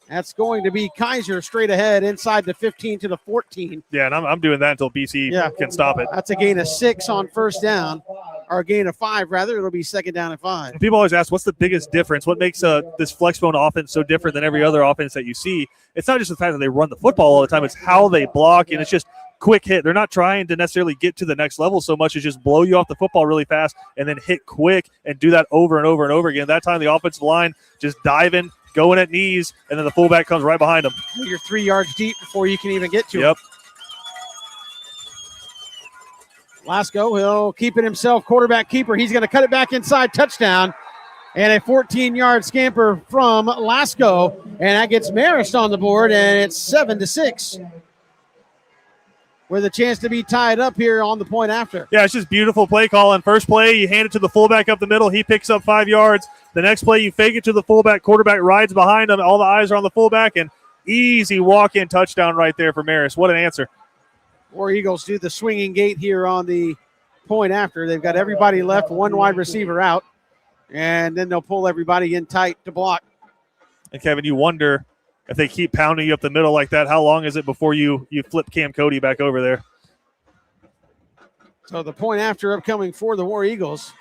That's going to be Kaiser straight ahead inside the 15 to the 14. Yeah, and I'm doing that until BC can stop it. That's a gain of 6 on first down, or a gain of 5, rather. It'll be 2nd down and 5. People always ask, what's the biggest difference? What makes this flex bone offense so different than every other offense that you see? It's not just the fact that they run the football all the time. It's how they block, and it's just quick hit. They're not trying to necessarily get to the next level so much as just blow you off the football really fast and then hit quick and do that over and over and over again. That time the offensive line just diving, going at knees, and then the fullback comes right behind them. You're 3 yards deep before you can even get to him. Lasco, he'll keep it himself, quarterback keeper. He's going to cut it back inside, touchdown. And a 14-yard scamper from Lasco. And that gets Marist on the board, and it's 7-6. With a chance to be tied up here on the point after. Yeah, it's just beautiful play calling. First play, you hand it to the fullback up the middle. He picks up 5 yards. The next play, you fake it to the fullback. Quarterback rides behind him. All the eyes are on the fullback, and easy walk-in touchdown right there for Marist. What an answer. War Eagles do the swinging gate here on the point after. They've got everybody left, one wide receiver out, and then they'll pull everybody in tight to block. And, Kevin, you wonder if they keep pounding you up the middle like that, how long is it before you flip Cam Cody back over there? So the point after upcoming for the War Eagles.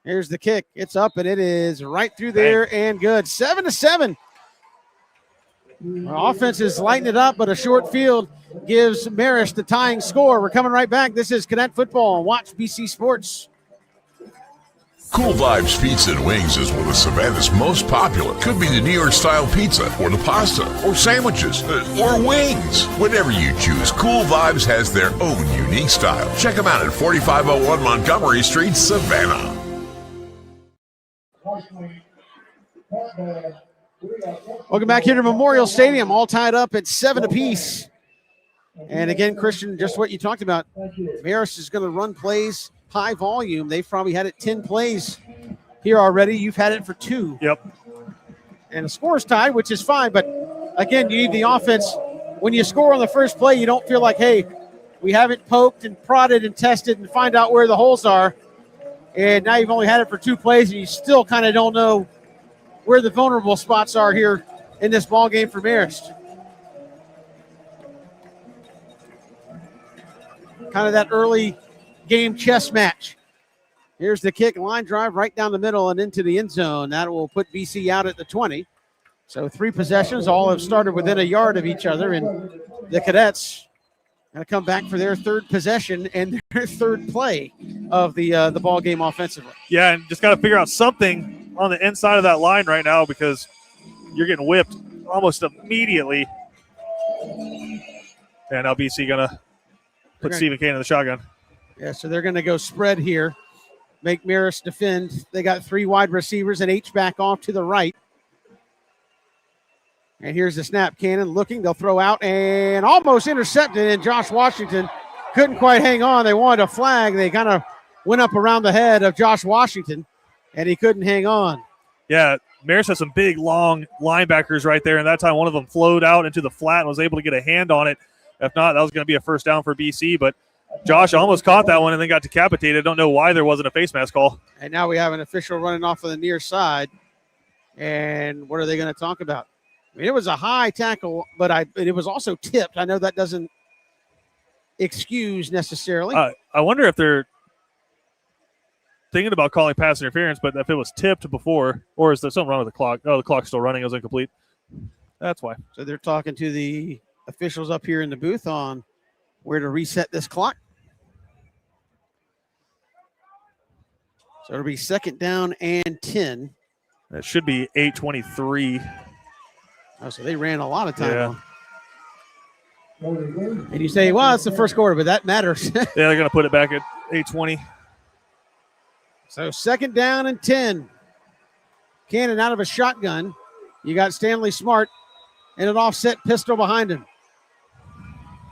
Here's the kick. It's up, and it is right through there and good. 7-7. Our offense is lighting it up, but a short field gives Marist the tying score. We're coming right back. This is Cadet Football. Watch BC Sports. Cool Vibes Pizza and Wings is one of Savannah's most popular. Could be the New York style pizza, or the pasta, or sandwiches, or wings. Whatever you choose, Cool Vibes has their own unique style. Check them out at 4501 Montgomery Street, Savannah. Welcome back here to Memorial Stadium, all tied up at 7 apiece. And again, Christian, just what you talked about, Marist is going to run plays, high volume. They've probably had it 10 plays here already. You've had it for 2. Yep. And the score's tied, which is fine. But again, you need the offense. When you score on the first play, you don't feel like, hey, we haven't poked and prodded and tested and find out where the holes are. And now you've only had it for 2 plays, and you still kind of don't know where the vulnerable spots are here in this ball game for Marist. Kind of that early game chess match. Here's the kick, line drive right down the middle and into the end zone. That will put BC out at the 20. So 3 possessions, all have started within a yard of each other, and the Cadets going to come back for their 3rd possession and their 3rd play of the ball game offensively. Yeah, and just got to figure out something on the inside of that line right now because you're getting whipped almost immediately. And now BC going to put Stephen Kane in the shotgun. Yeah, so they're going to go spread here, make Marist defend. They got 3 wide receivers and H-back off to the right. And here's the snap. Cannon looking. They'll throw out and almost intercepted. And Josh Washington couldn't quite hang on. They wanted a flag. They kind of went up around the head of Josh Washington, and he couldn't hang on. Yeah, Marist has some big, long linebackers right there. And that time one of them flowed out into the flat and was able to get a hand on it. If not, that was going to be a first down for BC. But Josh almost caught that one and then got decapitated. Don't know why there wasn't a face mask call. And now we have an official running off of the near side. And what are they going to talk about? I mean, it was a high tackle, but it was also tipped. I know that doesn't excuse necessarily. I wonder if they're thinking about calling pass interference, but if it was tipped before, or is there something wrong with the clock? Oh, the clock's still running. It was incomplete. That's why. So they're talking to the officials up here in the booth on where to reset this clock. So it'll be 2nd down and 10. That should be 8:23. Oh, so they ran a lot of time. Yeah. And you say, well, it's the first quarter, but that matters. Yeah, they're going to put it back at 8:20. So 2nd down and 10. Cannon out of a shotgun. You got Stanley Smart and an offset pistol behind him.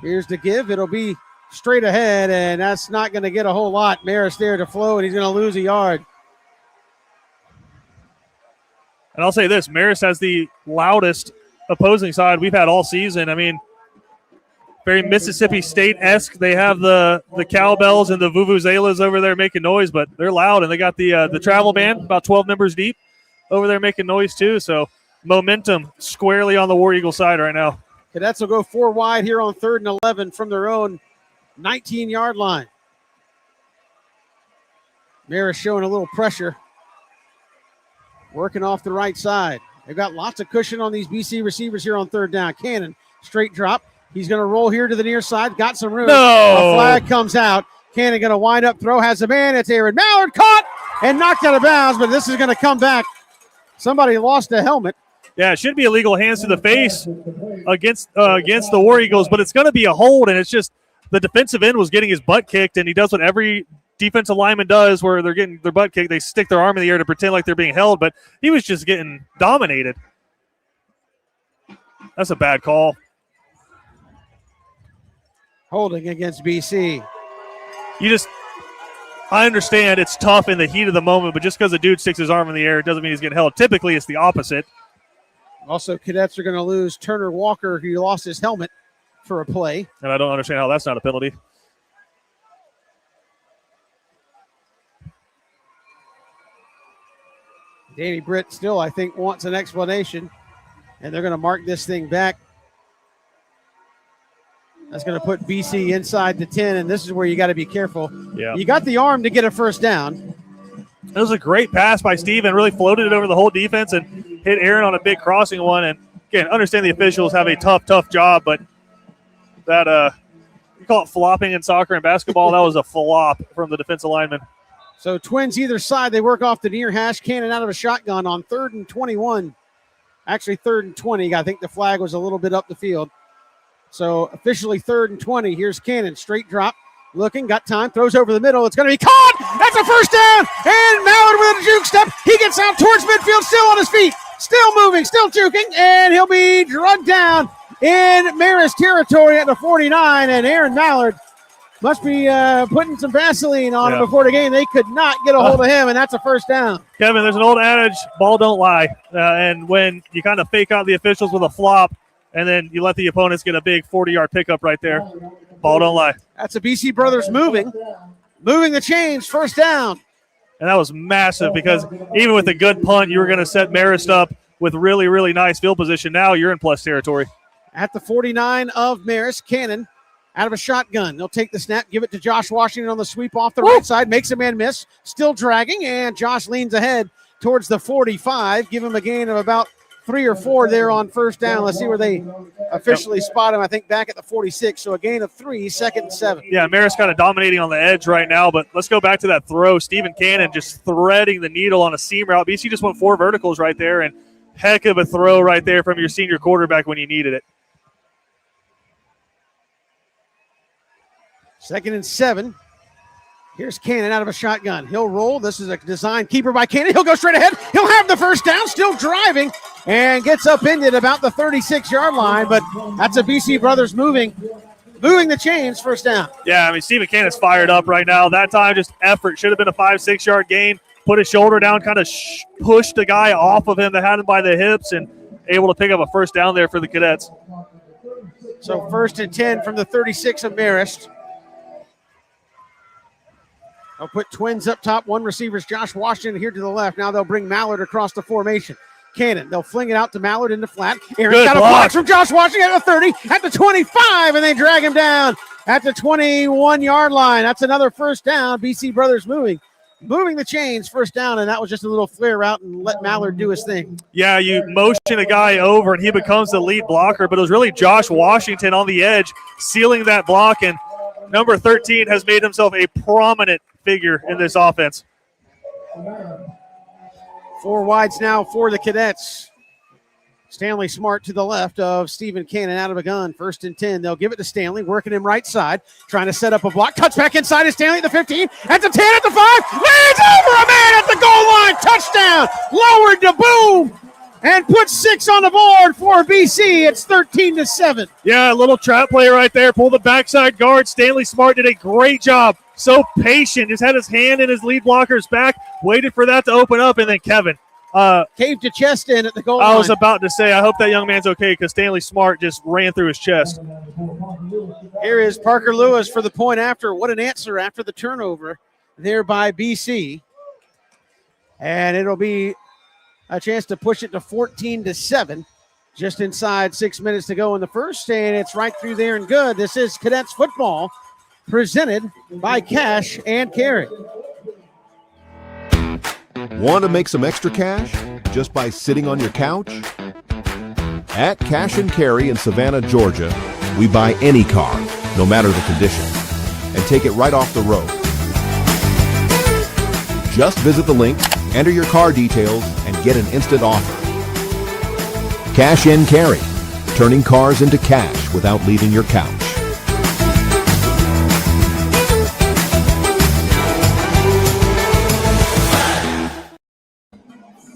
Here's the give. It'll be straight ahead, and that's not going to get a whole lot. Marist there to flow, and he's going to lose a yard. And I'll say this, Marist has the loudest opposing side we've had all season. I mean, very Mississippi State-esque. They have the cowbells and the vuvuzelas over there making noise, but they're loud, and they got the travel band, about 12 members deep, over there making noise too. So momentum squarely on the War Eagle side right now. Cadets will go 4 wide here on 3rd and 11 from their own 19-yard line. Marist showing a little pressure. Working off the right side. They've got lots of cushion on these BC receivers here on 3rd down. Cannon, straight drop. He's going to roll here to the near side. Got some room. No! A flag comes out. Cannon going to wind up, throw, has a man. It's Aaron Mallard, caught and knocked out of bounds, but this is going to come back. Somebody lost a helmet. Yeah, it should be illegal, hands to the face against the War Eagles, but it's going to be a hold, and it's just the defensive end was getting his butt kicked, and he does what every defensive lineman does where they're getting their butt kicked. They stick their arm in the air to pretend like they're being held, but he was just getting dominated. That's a bad call. Holding against BC. I understand it's tough in the heat of the moment, but just because a dude sticks his arm in the air, it doesn't mean he's getting held. Typically, it's the opposite. Also, Cadets are going to lose Turner Walker, who lost his helmet for a play. And I don't understand how that's not a penalty. Danny Britt still, I think, wants an explanation, and they're going to mark this thing back. That's going to put BC inside the 10, and this is where you got to be careful. Yeah. You got the arm to get a first down. It was a great pass by Steven, really floated it over the whole defense and hit Aaron on a big crossing one. And, again, understand the officials have a tough job, but that you call it flopping in soccer and basketball, that was a flop from the defensive lineman. So Twins either side, they work off the near hash. Cannon out of a shotgun on 3rd and 21. Actually, 3rd and 20. I think the flag was a little bit up the field. So officially 3rd and 20. Here's Cannon, straight drop. Looking, got time, throws over the middle. It's going to be caught. That's a first down. And Mallard with a juke step. He gets out towards midfield, still on his feet. Still moving, still juking. And he'll be drugged down in Marist territory at the 49. And Aaron Mallard must be putting some Vaseline on him before the game. They could not get a hold of him, and that's a first down. Kevin, there's an old adage, ball don't lie. And when you kind of fake out the officials with a flop, and then you let the opponents get a big 40-yard pickup right there, ball don't lie. That's a BC Brothers moving the chains, first down. And that was massive because even with a good punt, you were going to set Marist up with really, really nice field position. Now you're in plus territory. At the 49 of Marist, Cannon out of a shotgun. They'll take the snap, give it to Josh Washington on the sweep off the right side, makes a man miss, still dragging, and Josh leans ahead towards the 45. Give him a gain of about 3 or 4 there on first down. Let's see where they officially spot him. I think back at the 46, so a gain of 3, 2nd and 7. Yeah, Marist kind of dominating on the edge right now, but let's go back to that throw. Stephen Cannon just threading the needle on a seam route. BC just went 4 verticals right there, and heck of a throw right there from your senior quarterback when you needed it. 2nd and 7. Here's Cannon out of a shotgun. He'll roll. This is a design keeper by Cannon. He'll go straight ahead. He'll have the first down, still driving, and gets upended about the 36-yard line, but that's a BC Brothers moving the chains, first down. Yeah, I mean, Stephen Cannon's fired up right now. That time, just effort. Should have been a 5-6 yard gain. Put his shoulder down, kind of pushed the guy off of him that had him by the hips, and able to pick up a first down there for the Cadets. So 1st and 10 from the 36 of Marist. I'll put Twins up top. One receiver's Josh Washington here to the left. Now they'll bring Mallard across the formation. Cannon, they'll fling it out to Mallard in the flat. Aaron's got a block from Josh Washington at the 30, at the 25, and they drag him down at the 21-yard line. That's another first down. BC Brothers moving the chains, first down, and that was just a little flare route and let Mallard do his thing. Yeah, you motion a guy over, and he becomes the lead blocker, but it was really Josh Washington on the edge sealing that block, and number 13 has made himself a prominent figure in this offense. 4 wides now for the Cadets. Stanley Smart to the left of Stephen Cannon out of a gun. 1st and 10. They'll give it to Stanley, working him right side, trying to set up a block. Cuts back inside to Stanley at the 15, at the 10, at the 5. Leads over a man at the goal line. Touchdown. Lowered to Boom. And puts 6 on the board for BC. It's 13-7. Yeah, a little trap play right there. Pull the backside guard. Stanley Smart did a great job. So patient. Just had his hand in his lead blocker's back. Waited for that to open up. And then Kevin. Caved to chest in at the goal line. I was about to say, I hope that young man's okay because Stanley Smart just ran through his chest. Here is Parker Lewis for the point after. What an answer after the turnover there by BC. And it'll be a chance to push it to 14-7. Just inside 6 minutes to go in the first, and it's right through there and good. This is Cadets football presented by Cash and Carry. Want to make some extra cash just by sitting on your couch? At Cash and Carry in Savannah, Georgia, we buy any car, no matter the condition, and take it right off the road. Just visit the link, enter your car details, and get an instant offer. Cash and Carry, turning cars into cash without leaving your couch.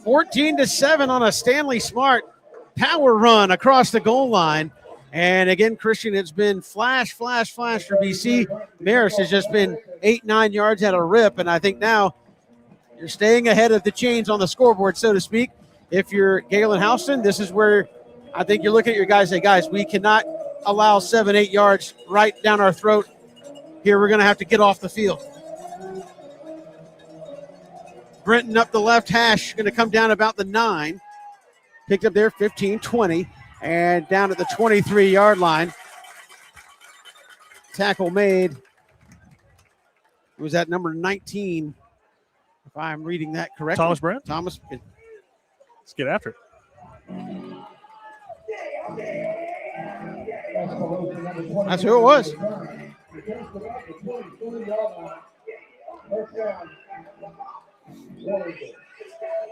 14-7 on a Stanley Smart power run across the goal line. And again, Christian, it's been flash for BC. Marist has just been 8-9 yards at a rip, and I think now you're staying ahead of the chains on the scoreboard, so to speak. If you're Galen Houston, this is where I think you're looking at your guys and say, guys, we cannot allow 7-8 yards right down our throat. Here we're going to have to get off the field. Brenton up the left hash, going to come down about the 9. Picked up there 15, 20, and down at the 23-yard line. Tackle made. It was at number 19, if I'm reading that correctly. Thomas Brent? Thomas. Let's get after it. That's who it was.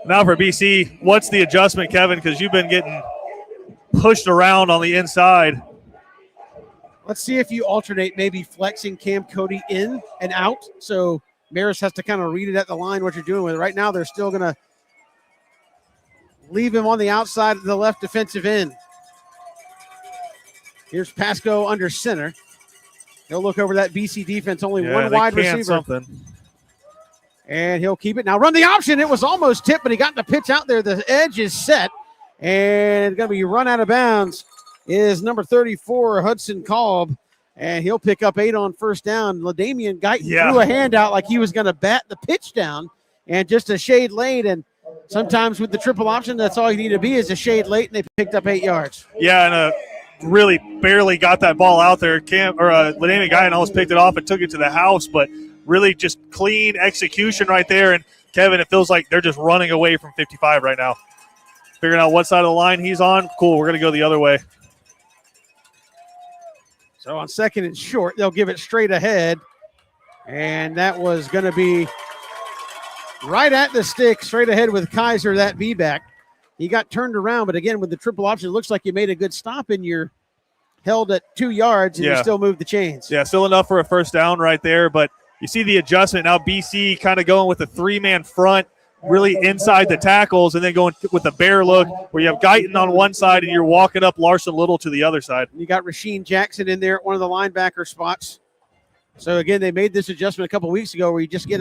Now for BC, what's the adjustment, Kevin? Because you've been getting pushed around on the inside. Let's see if you alternate, maybe flexing Cam Cody in and out. So Marist has to kind of read it at the line what you're doing with it. Right now, they're still going to leave him on the outside of the left defensive end. Here's Pasco under center. He'll look over that BC defense, only one wide receiver. And he'll keep it. Now run the option. It was almost tipped, but he got the pitch out there. The edge is set. And going to be run out of bounds is number 34, Hudson Kolb. And he'll pick up 8 on first down. LaDamian Guyton threw a hand out like he was going to bat the pitch down. And just a shade late. And sometimes with the triple option, that's all you need to be is a shade late. And they picked up 8 yards. Yeah, and really barely got that ball out there. LaDamian Guyton almost picked it off and took it to the house, but really just clean execution right there. And, Kevin, it feels like they're just running away from 55 right now. Figuring out what side of the line he's on. Cool, we're going to go the other way. So on second and short, they'll give it straight ahead. And that was going to be right at the stick, straight ahead with Kaiser, that B-back. He got turned around, but again, with the triple option, it looks like you made a good stop and you're held at 2 yards and you still mmoved the chains. Yeah, still enough for a first down right there, but you see the adjustment. Now BC kind of going with a 3-man front, really inside the tackles, and then going with a bear look where you have Guyton on one side and you're walking up Larson Little to the other side. You got Rasheem Jackson in there at one of the linebacker spots. So, again, they made this adjustment a couple weeks ago where you just get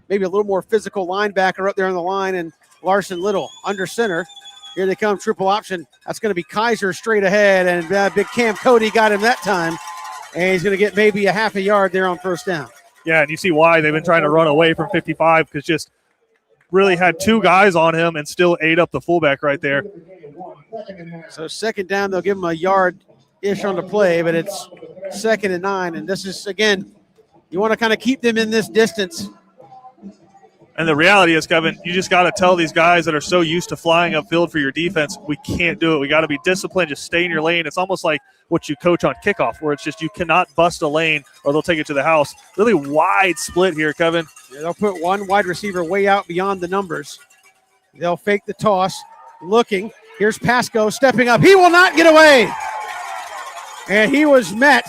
maybe a little more physical linebacker up there on the line, and Larson Little under center. Here they come, triple option. That's going to be Kaiser straight ahead, and big Cam Cody got him that time, and he's going to get maybe a half a yard there on first down. Yeah, and you see why they've been trying to run away from 55 because just really had 2 guys on him and still ate up the fullback right there. So second down, they'll give him a yard-ish on the play, but it's 2nd and 9. And this is, again, you want to kind of keep them in this distance. And the reality is, Kevin, you just got to tell these guys that are so used to flying upfield for your defense, we can't do it. We got to be disciplined, just stay in your lane. It's almost like what you coach on kickoff, where it's just you cannot bust a lane or they'll take it to the house. Really wide split here, Kevin. Yeah, they'll put one wide receiver way out beyond the numbers. They'll fake the toss, looking, Here's Pasco stepping up. He will not get away. And he was met.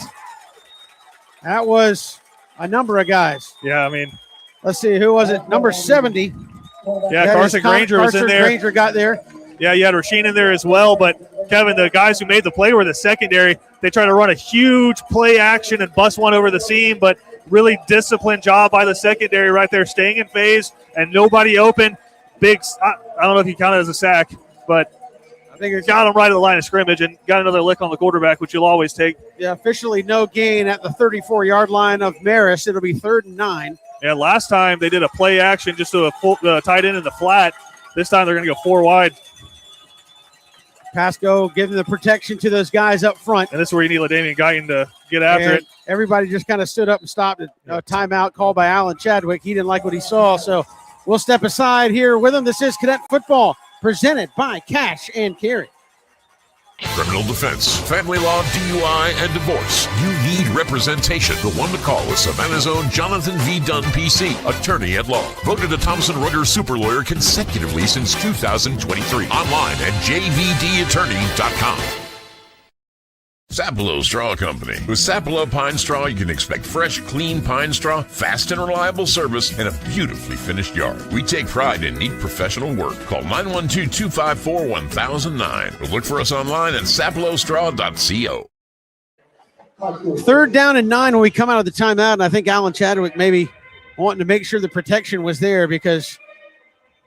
That was a number of guys. Yeah, I mean. Let's see, who was it? Number 70. Yeah, Carson Granger was in there. Granger got there. Yeah, you had Rasheen in there as well. But, Kevin, the guys who made the play were the secondary. They tried to run a huge play action and bust one over the seam, but really disciplined job by the secondary right there, staying in phase and nobody open. I don't know if he counted as a sack, but I think it got him right at the line of scrimmage and got another lick on the quarterback, which you'll always take. Yeah, officially no gain at the 34-yard line of Marist. It'll be 3rd and 9. Yeah, last time they did a play action just to a tight end in the flat. This time they're going to go 4 wide. Pasco giving the protection to those guys up front. And this is where you need LaDamian Guyton to get after it. Everybody just kind of stood up and stopped it. A timeout called by Alan Chadwick. He didn't like what he saw, so we'll step aside here with him. This is Cadet Football presented by Cash and Carry. Criminal defense, family law, DUI, and divorce. You need representation. The one to call is Savannah's own Jonathan V. Dunn, PC, attorney at law. Voted a Thomson Reuters super lawyer consecutively since 2023. Online at jvdattorney.com. Sapelo Straw Company. With Sapelo Pine Straw, you can expect fresh, clean pine straw, fast and reliable service, and a beautifully finished yard. We take pride in neat professional work. Call 912-254-1009 or look for us online at sapelostraw.co. 3rd down and 9 when we come out of the timeout, and I think Alan Chadwick maybe wanting to make sure the protection was there because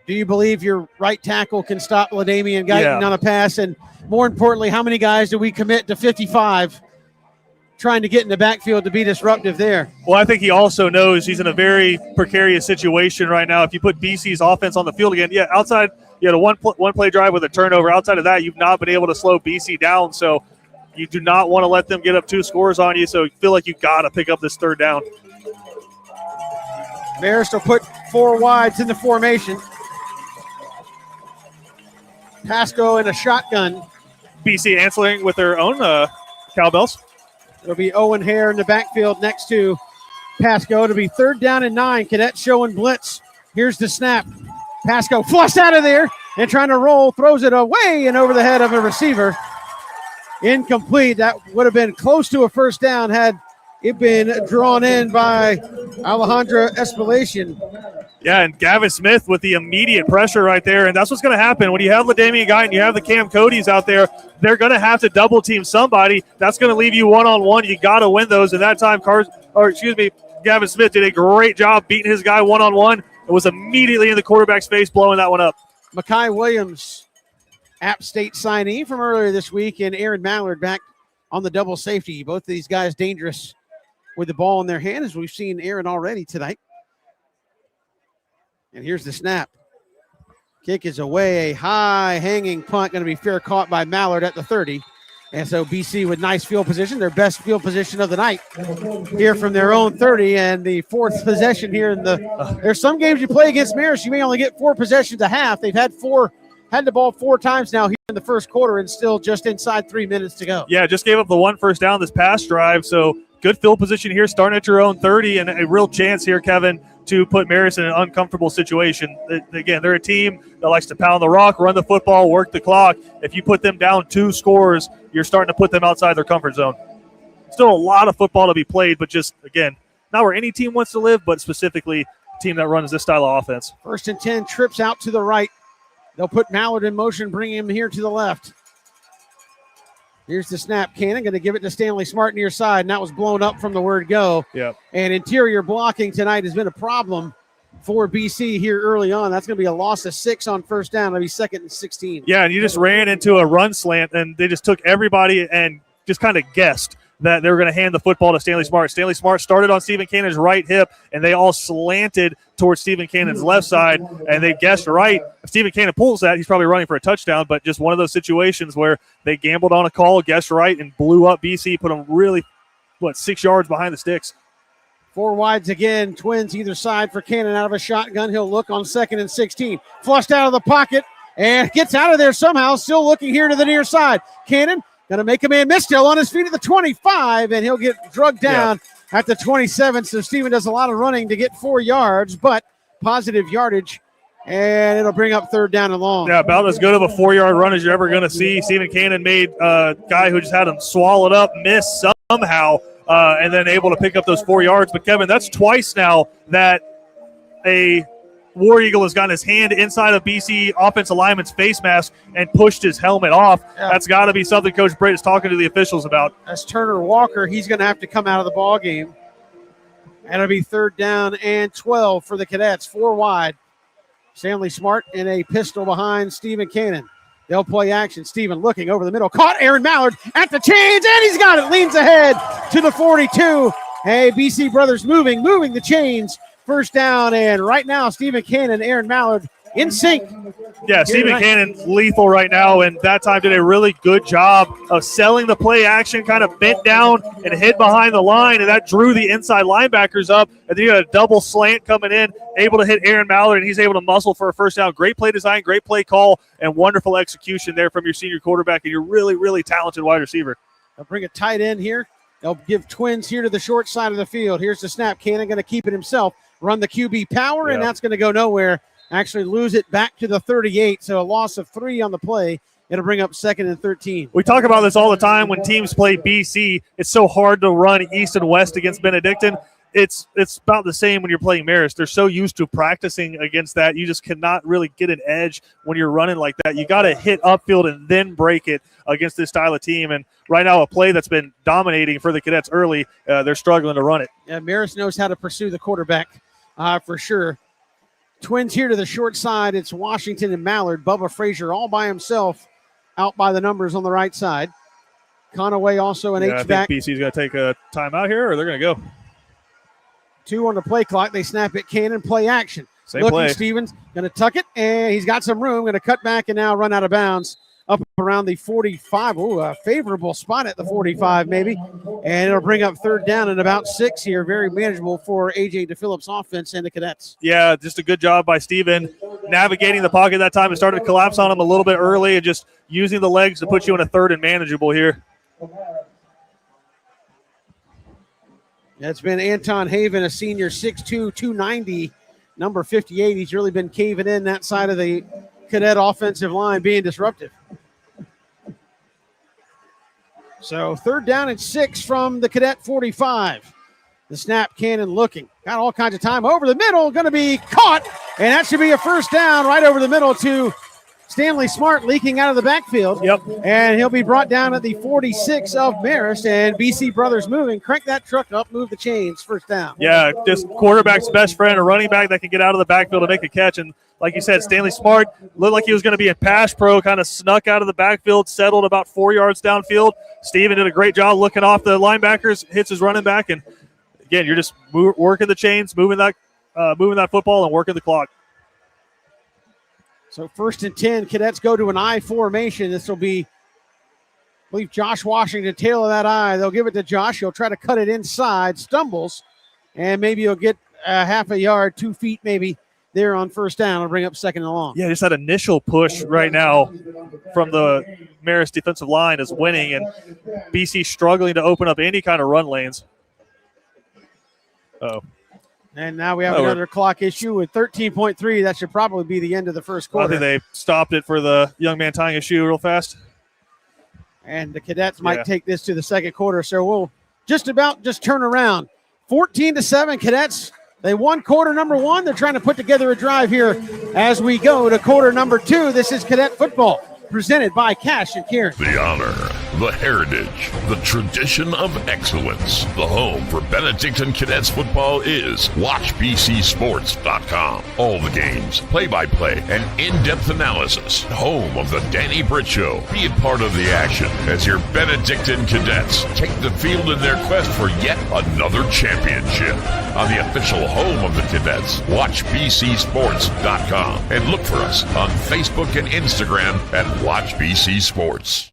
do you believe your right tackle can stop LaDamian Guyton on a pass? And more importantly, how many guys do we commit to 55 trying to get in the backfield to be disruptive there? Well, I think he also knows he's in a very precarious situation right now. If you put BC's offense on the field again, outside you had a one play drive with a turnover. Outside of that, you've not been able to slow BC down. So you do not want to let them get up 2 scores on you. So you feel like you got to pick up this 3rd down. Marist will put 4 wides in the formation. Pasco in a shotgun. BC answering with their own cowbells. It'll be Owen Hare in the backfield next to Pasco. It'll be 3rd down and 9. Cadets showing blitz. Here's the snap. Pasco flushed out of there and trying to roll, throws it away and over the head of a receiver. Incomplete. That would have been close to a 1st down had it been drawn in by Alejandra Espelation. Yeah, and Gavin Smith with the immediate pressure right there, and that's what's going to happen. When you have LaDamian Guyton, you have the Cam Codys out there, they're going to have to double-team somebody. That's going to leave you one-on-one. You got to win those, and that time Gavin Smith did a great job beating his guy one-on-one. It was immediately in the quarterback's face, blowing that one up. Makai Williams, App State signee from earlier this week, and Aaron Mallard back on the double safety. Both of these guys dangerous with the ball in their hand, as we've seen Aaron already tonight. And here's the snap. Kick is away. A high hanging punt going to be fair caught by Mallard at the 30. And so BC with nice field position, their best field position of the night here from their own 30. And the 4th possession here in there's some games you play against Marist, you may only get 4 possessions a half. They've had the ball 4 times now here in the 1st quarter and still just inside 3 minutes to go. Yeah, just gave up the 1 first down this past drive. So good field position here, starting at your own 30, and a real chance here, Kevin, to put Marist in an uncomfortable situation. Again, they're a team that likes to pound the rock, run the football, work the clock. If you put them down 2 scores, you're starting to put them outside their comfort zone. Still a lot of football to be played, but just, again, not where any team wants to live, but specifically a team that runs this style of offense. 1st and 10, trips out to the right. They'll put Mallard in motion, bring him here to the left. Here's the snap. Cannon going to give it to Stanley Smart near side, and that was blown up from the word go. Yep. And interior blocking tonight has been a problem for BC here early on. That's going to be a loss of 6 on 1st down. It'll be 2nd and 16. Yeah, and you just ran into a run slant, and they just took everybody and just kind of guessed that they were going to hand the football to Stanley Smart. Stanley Smart started on Stephen Cannon's right hip, and they all slanted towards Stephen Cannon's left side, and they guessed right. If Stephen Cannon pulls that, he's probably running for a touchdown, but just one of those situations where they gambled on a call, guessed right, and blew up BC, put them really, 6 yards behind the sticks. 4 wides again, twins either side for Cannon out of a shotgun. He'll look on 2nd and 16. Flushed out of the pocket and gets out of there somehow, still looking here to the near side. Cannon going to make a man miss, still on his feet at the 25, and he'll get drugged down at the 27. So Stephen does a lot of running to get 4 yards, but positive yardage And it'll bring up third down and long. Yeah, about as good of a 4-yard run as you're ever going to see. Stephen Cannon made a guy who just had him swallowed up miss somehow, and then able to pick up those 4 yards. But, Kevin, that's twice now that a War Eagle has gotten his hand inside of BC offensive lineman's face mask and pushed his helmet off. Yeah. That's got to be something Coach Britt is talking to the officials about. That's Turner Walker. He's going to have to come out of the ball game. And it'll be third down and 12 for the Cadets, 4 wide. Stanley Smart in a pistol behind Stephen Cannon. They'll play action. Stephen looking over the middle. Caught Aaron Mallard at the chains, and he's got it. Leans ahead to the 42. Hey, BC Brothers moving the chains. First down, and right now, Stephen Cannon, Aaron Mallard in sync. Yeah, Stephen Cannon lethal right now, and that time did a really good job of selling the play action, kind of bent down and hid behind the line, and that drew the inside linebackers up. And then you got a double slant coming in, able to hit Aaron Mallard, and he's able to muscle for a first down. Great play design, great play call, and wonderful execution there from your senior quarterback and your really, really talented wide receiver. They'll bring a tight end here. They'll give twins here to the short side of the field. Here's the snap. Cannon going to keep it himself. Run the QB power, and that's going to go nowhere. Actually lose it back to the 38, so a loss of 3 on the play. It'll bring up 2nd and 13. We talk about this all the time when teams play BC. It's so hard to run east and west against Benedictine. It's about the same when you're playing Marist. They're so used to practicing against that. You just cannot really get an edge when you're running like that. You got to hit upfield and then break it against this style of team. And right now, a play that's been dominating for the Cadets early, they're struggling to run it. Yeah, Marist knows how to pursue the quarterback for sure. Twins here to the short side. It's Washington and Mallard. Bubba Frazier all by himself out by the numbers on the right side. Conaway also an H-back. I think BC's going to take a timeout here, or they're going to go. 2 on the play clock. They snap it. Cannon play action. Same play. Stevens going to tuck it, and he's got some room. Going to cut back and now run out of bounds up around the 45. Ooh, a favorable spot at the 45 maybe. And it'll bring up third down and about 6 here. Very manageable for A.J. DePhillips' offense and the Cadets. Yeah, just a good job by Steven navigating the pocket that time. It started to collapse on him a little bit early and just using the legs to put you in a third and manageable here. That's been Anton Haven, a senior, 6'2", 290, number 58. He's really been caving in that side of the Cadet offensive line, being disruptive. So third down and 6 from the Cadet 45. The snap, Cannon looking. Got all kinds of time over the middle. Going to be caught, and that should be a first down right over the middle to Stanley Smart, leaking out of the backfield. Yep. And he'll be brought down at the 46 of Marist, and BC Brothers moving. Crank that truck up, move the chains, first down. Yeah, just quarterback's best friend, a running back that can get out of the backfield and make a catch. And like you said, Stanley Smart looked like he was going to be in pass pro, kind of snuck out of the backfield, settled about 4 yards downfield. Steven did a great job looking off the linebackers, hits his running back. And, again, you're just working the chains, moving that football and working the clock. So 1st and 10, Cadets go to an I formation. This will be, I believe, Josh Washington, tail of that I. They'll give it to Josh. He'll try to cut it inside, stumbles, and maybe he'll get half a yard, 2 feet maybe there on first down. It'll bring up 2nd and long. Yeah, just that initial push right now from the Marist defensive line is winning, and BC struggling to open up any kind of run lanes. Uh-oh. And now we have another clock issue with 13.3. That should probably be the end of the first quarter. I think they stopped it for the young man tying his shoe real fast. And the Cadets might take this to the second quarter. So we'll just turn around. 14-7, Cadets. They won quarter number 1. They're trying to put together a drive here as we go to quarter number 2. This is Cadet football presented by Cash and Carry. The honor, the heritage, the tradition of excellence. The home for Benedictine Cadets football is WatchBCSports.com. All the games, play-by-play, and in-depth analysis. Home of the Danny Britt Show. Be a part of the action as your Benedictine Cadets take the field in their quest for yet another championship. On the official home of the Cadets, WatchBCSports.com. And look for us on Facebook and Instagram at WatchBC Sports.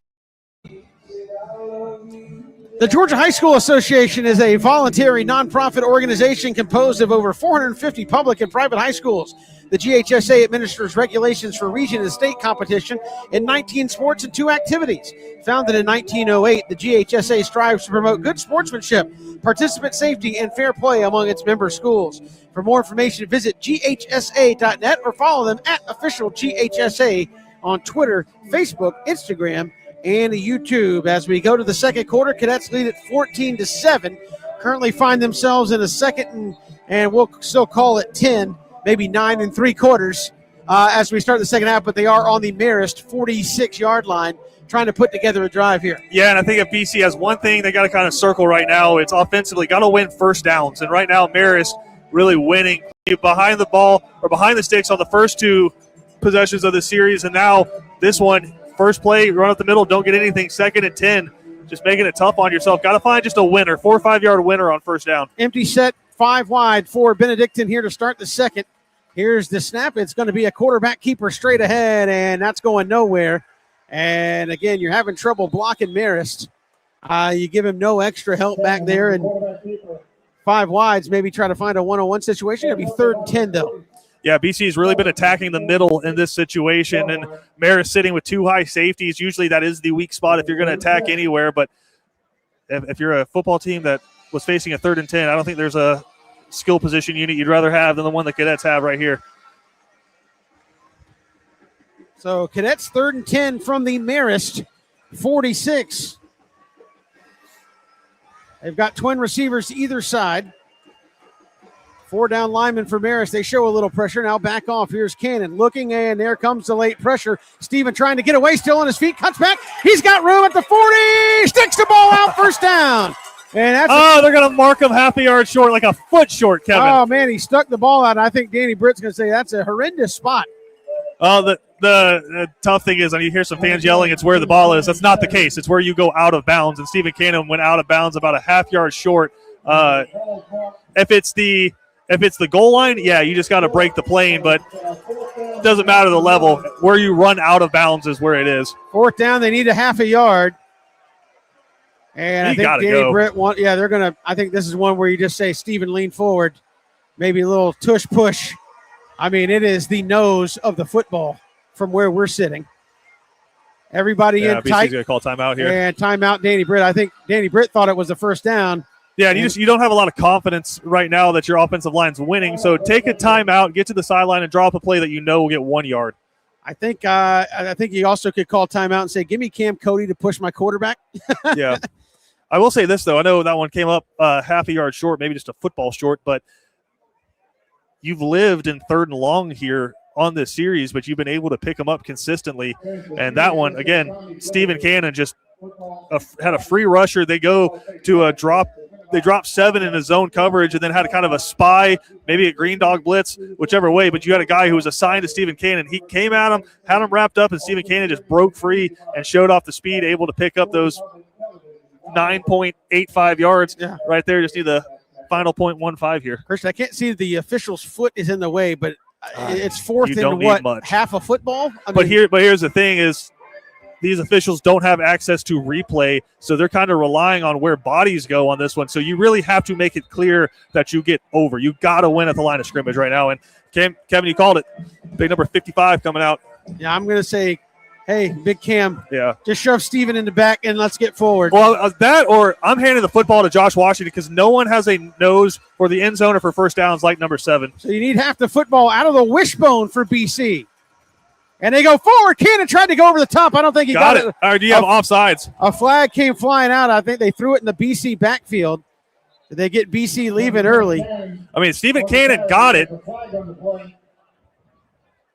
The Georgia High School Association is a voluntary nonprofit organization composed of over 450 public and private high schools. The GHSA administers regulations for region and state competition in 19 sports and 2 activities. Founded in 1908, the GHSA strives to promote good sportsmanship, participant safety, and fair play among its member schools. For more information, visit ghsa.net or follow them at official GHSA on Twitter, Facebook, Instagram, and YouTube. As we go to the second quarter, Cadets lead at 14-7. Currently find themselves in a second and we'll still call it 10, maybe 9 3/4 as we start the second half, but they are on the Marist 46-yard line trying to put together a drive here. Yeah, and I think if BC has one thing they got to kind of circle right now, it's offensively got to win first downs. And right now, Marist really winning behind the ball or behind the sticks on the first 2 possessions of the series, and now this one, first play, run up the middle, don't get anything. 2nd and 10, just making it tough on yourself. Got to find just a winner, 4 or 5 yard winner on first down. Empty set, 5 wide for Benedictine here to start the second. Here's the snap. It's going to be a quarterback keeper straight ahead, and that's going nowhere. And again, you're having trouble blocking Marist. You give him no extra help back there, and 5 wides, maybe try to find a one-on-one situation. It'll be 3rd and 10 though. Yeah, BC's really been attacking the middle in this situation, and Marist sitting with 2 high safeties. Usually that is the weak spot if you're going to attack anywhere, but if you're a football team that was facing a 3rd and 10, I don't think there's a skill position unit you'd rather have than the one the Cadets have right here. So Cadets 3rd and 10 from the Marist 46. They've got twin receivers either side. 4 down linemen for Marist. They show a little pressure. Now back off. Here's Cannon looking, and there comes the late pressure. Steven trying to get away, still on his feet. Cuts back. He's got room at the 40. Sticks the ball out, first down. And that's they're going to mark him half a yard short, like a foot short, Kevin. Oh, man, he stuck the ball out. And I think Danny Britt's going to say that's a horrendous spot. The tough thing is, and you hear some fans yelling, it's where the ball is. That's not the case. It's where you go out of bounds. And Steven Cannon went out of bounds about a half yard short. If it's the goal line, yeah, you just got to break the plane, but it doesn't matter the level. Where you run out of bounds is where it is. 4th down, they need a half a yard. And I think Danny Britt they're going to – I think this is one where you just say, Steven, lean forward. Maybe a little tush push. I mean, it is the nose of the football from where we're sitting. Everybody in BC's tight. Going to call timeout here. And timeout Danny Britt. I think Danny Britt thought it was the first down. Yeah, and you don't have a lot of confidence right now that your offensive line's winning. So take a timeout, get to the sideline, and draw up a play that you know will get 1 yard. I think you also could call timeout and say, give me Cam Cody to push my quarterback. Yeah. I will say this, though. I know that one came up half a yard short, maybe just a football short, but you've lived in 3rd and long here on this series, but you've been able to pick them up consistently. And that one, again, Steven Cannon just had a free rusher. They go to a drop. They dropped 7 in a zone coverage and then had a kind of a spy, maybe a green dog blitz, whichever way. But you had a guy who was assigned to Steven Cannon. He came at him, had him wrapped up, and Steven Cannon just broke free and showed off the speed, able to pick up those 9.85 yards right there. Just need the final 0.15 here. Christian, I can't see the official's foot is in the way, but it's 4th and what, half a football? But here's the thing is, these officials don't have access to replay, so they're kind of relying on where bodies go on this one. So you really have to make it clear that you get over. You got to win at the line of scrimmage right now. And Kevin, you called it. Big number 55 coming out. Yeah, I'm going to say, hey, Big Cam, just shove Steven in the back and let's get forward. Well, that or I'm handing the football to Josh Washington because no one has a nose for the end zone or for first downs like number 7. So you need half the football out of the wishbone for BC. And they go forward. Cannon tried to go over the top. I don't think he got it. Or do you have offsides? A flag came flying out. I think they threw it in the BC backfield. Did they get BC leaving early? I mean, Steven Cannon got it.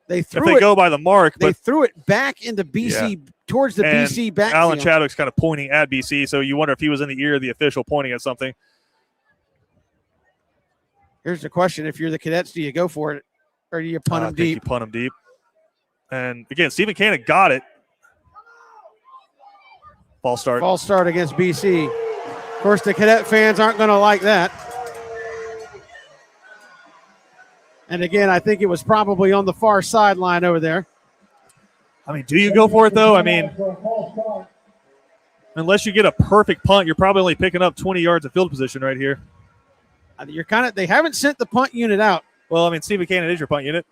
They go by the mark. They threw it back into BC, towards the BC backfield. Alan Chadwick's kind of pointing at BC, so you wonder if he was in the ear of the official pointing at something. Here's the question. If you're the Cadets, do you go for it or do you punt him deep? You punt him deep. And, again, Steven Cannon got it. False start. False start against BC. Of course, the Cadet fans aren't going to like that. And, again, I think it was probably on the far sideline over there. I mean, do you go for it, though? I mean, Unless you get a perfect punt, you're probably only picking up 20 yards of field position right here. They haven't sent the punt unit out. Well, I mean, Stephen Cannon is your punt unit.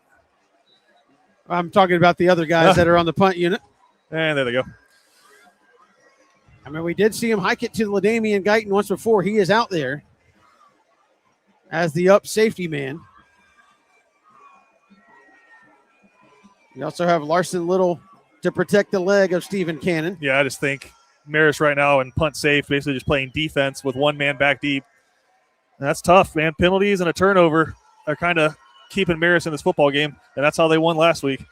I'm talking about the other guys that are on the punt unit. And there they go. I mean, we did see him hike it to LaDamian Guyton once before. He is out there as the up safety man. We also have Larson Little to protect the leg of Stephen Cannon. Yeah, I just think Marist right now and punt safe, basically just playing defense with one man back deep. And that's tough, man. Penalties and a turnover are kind of keeping Marist in this football game, and that's how they won last week.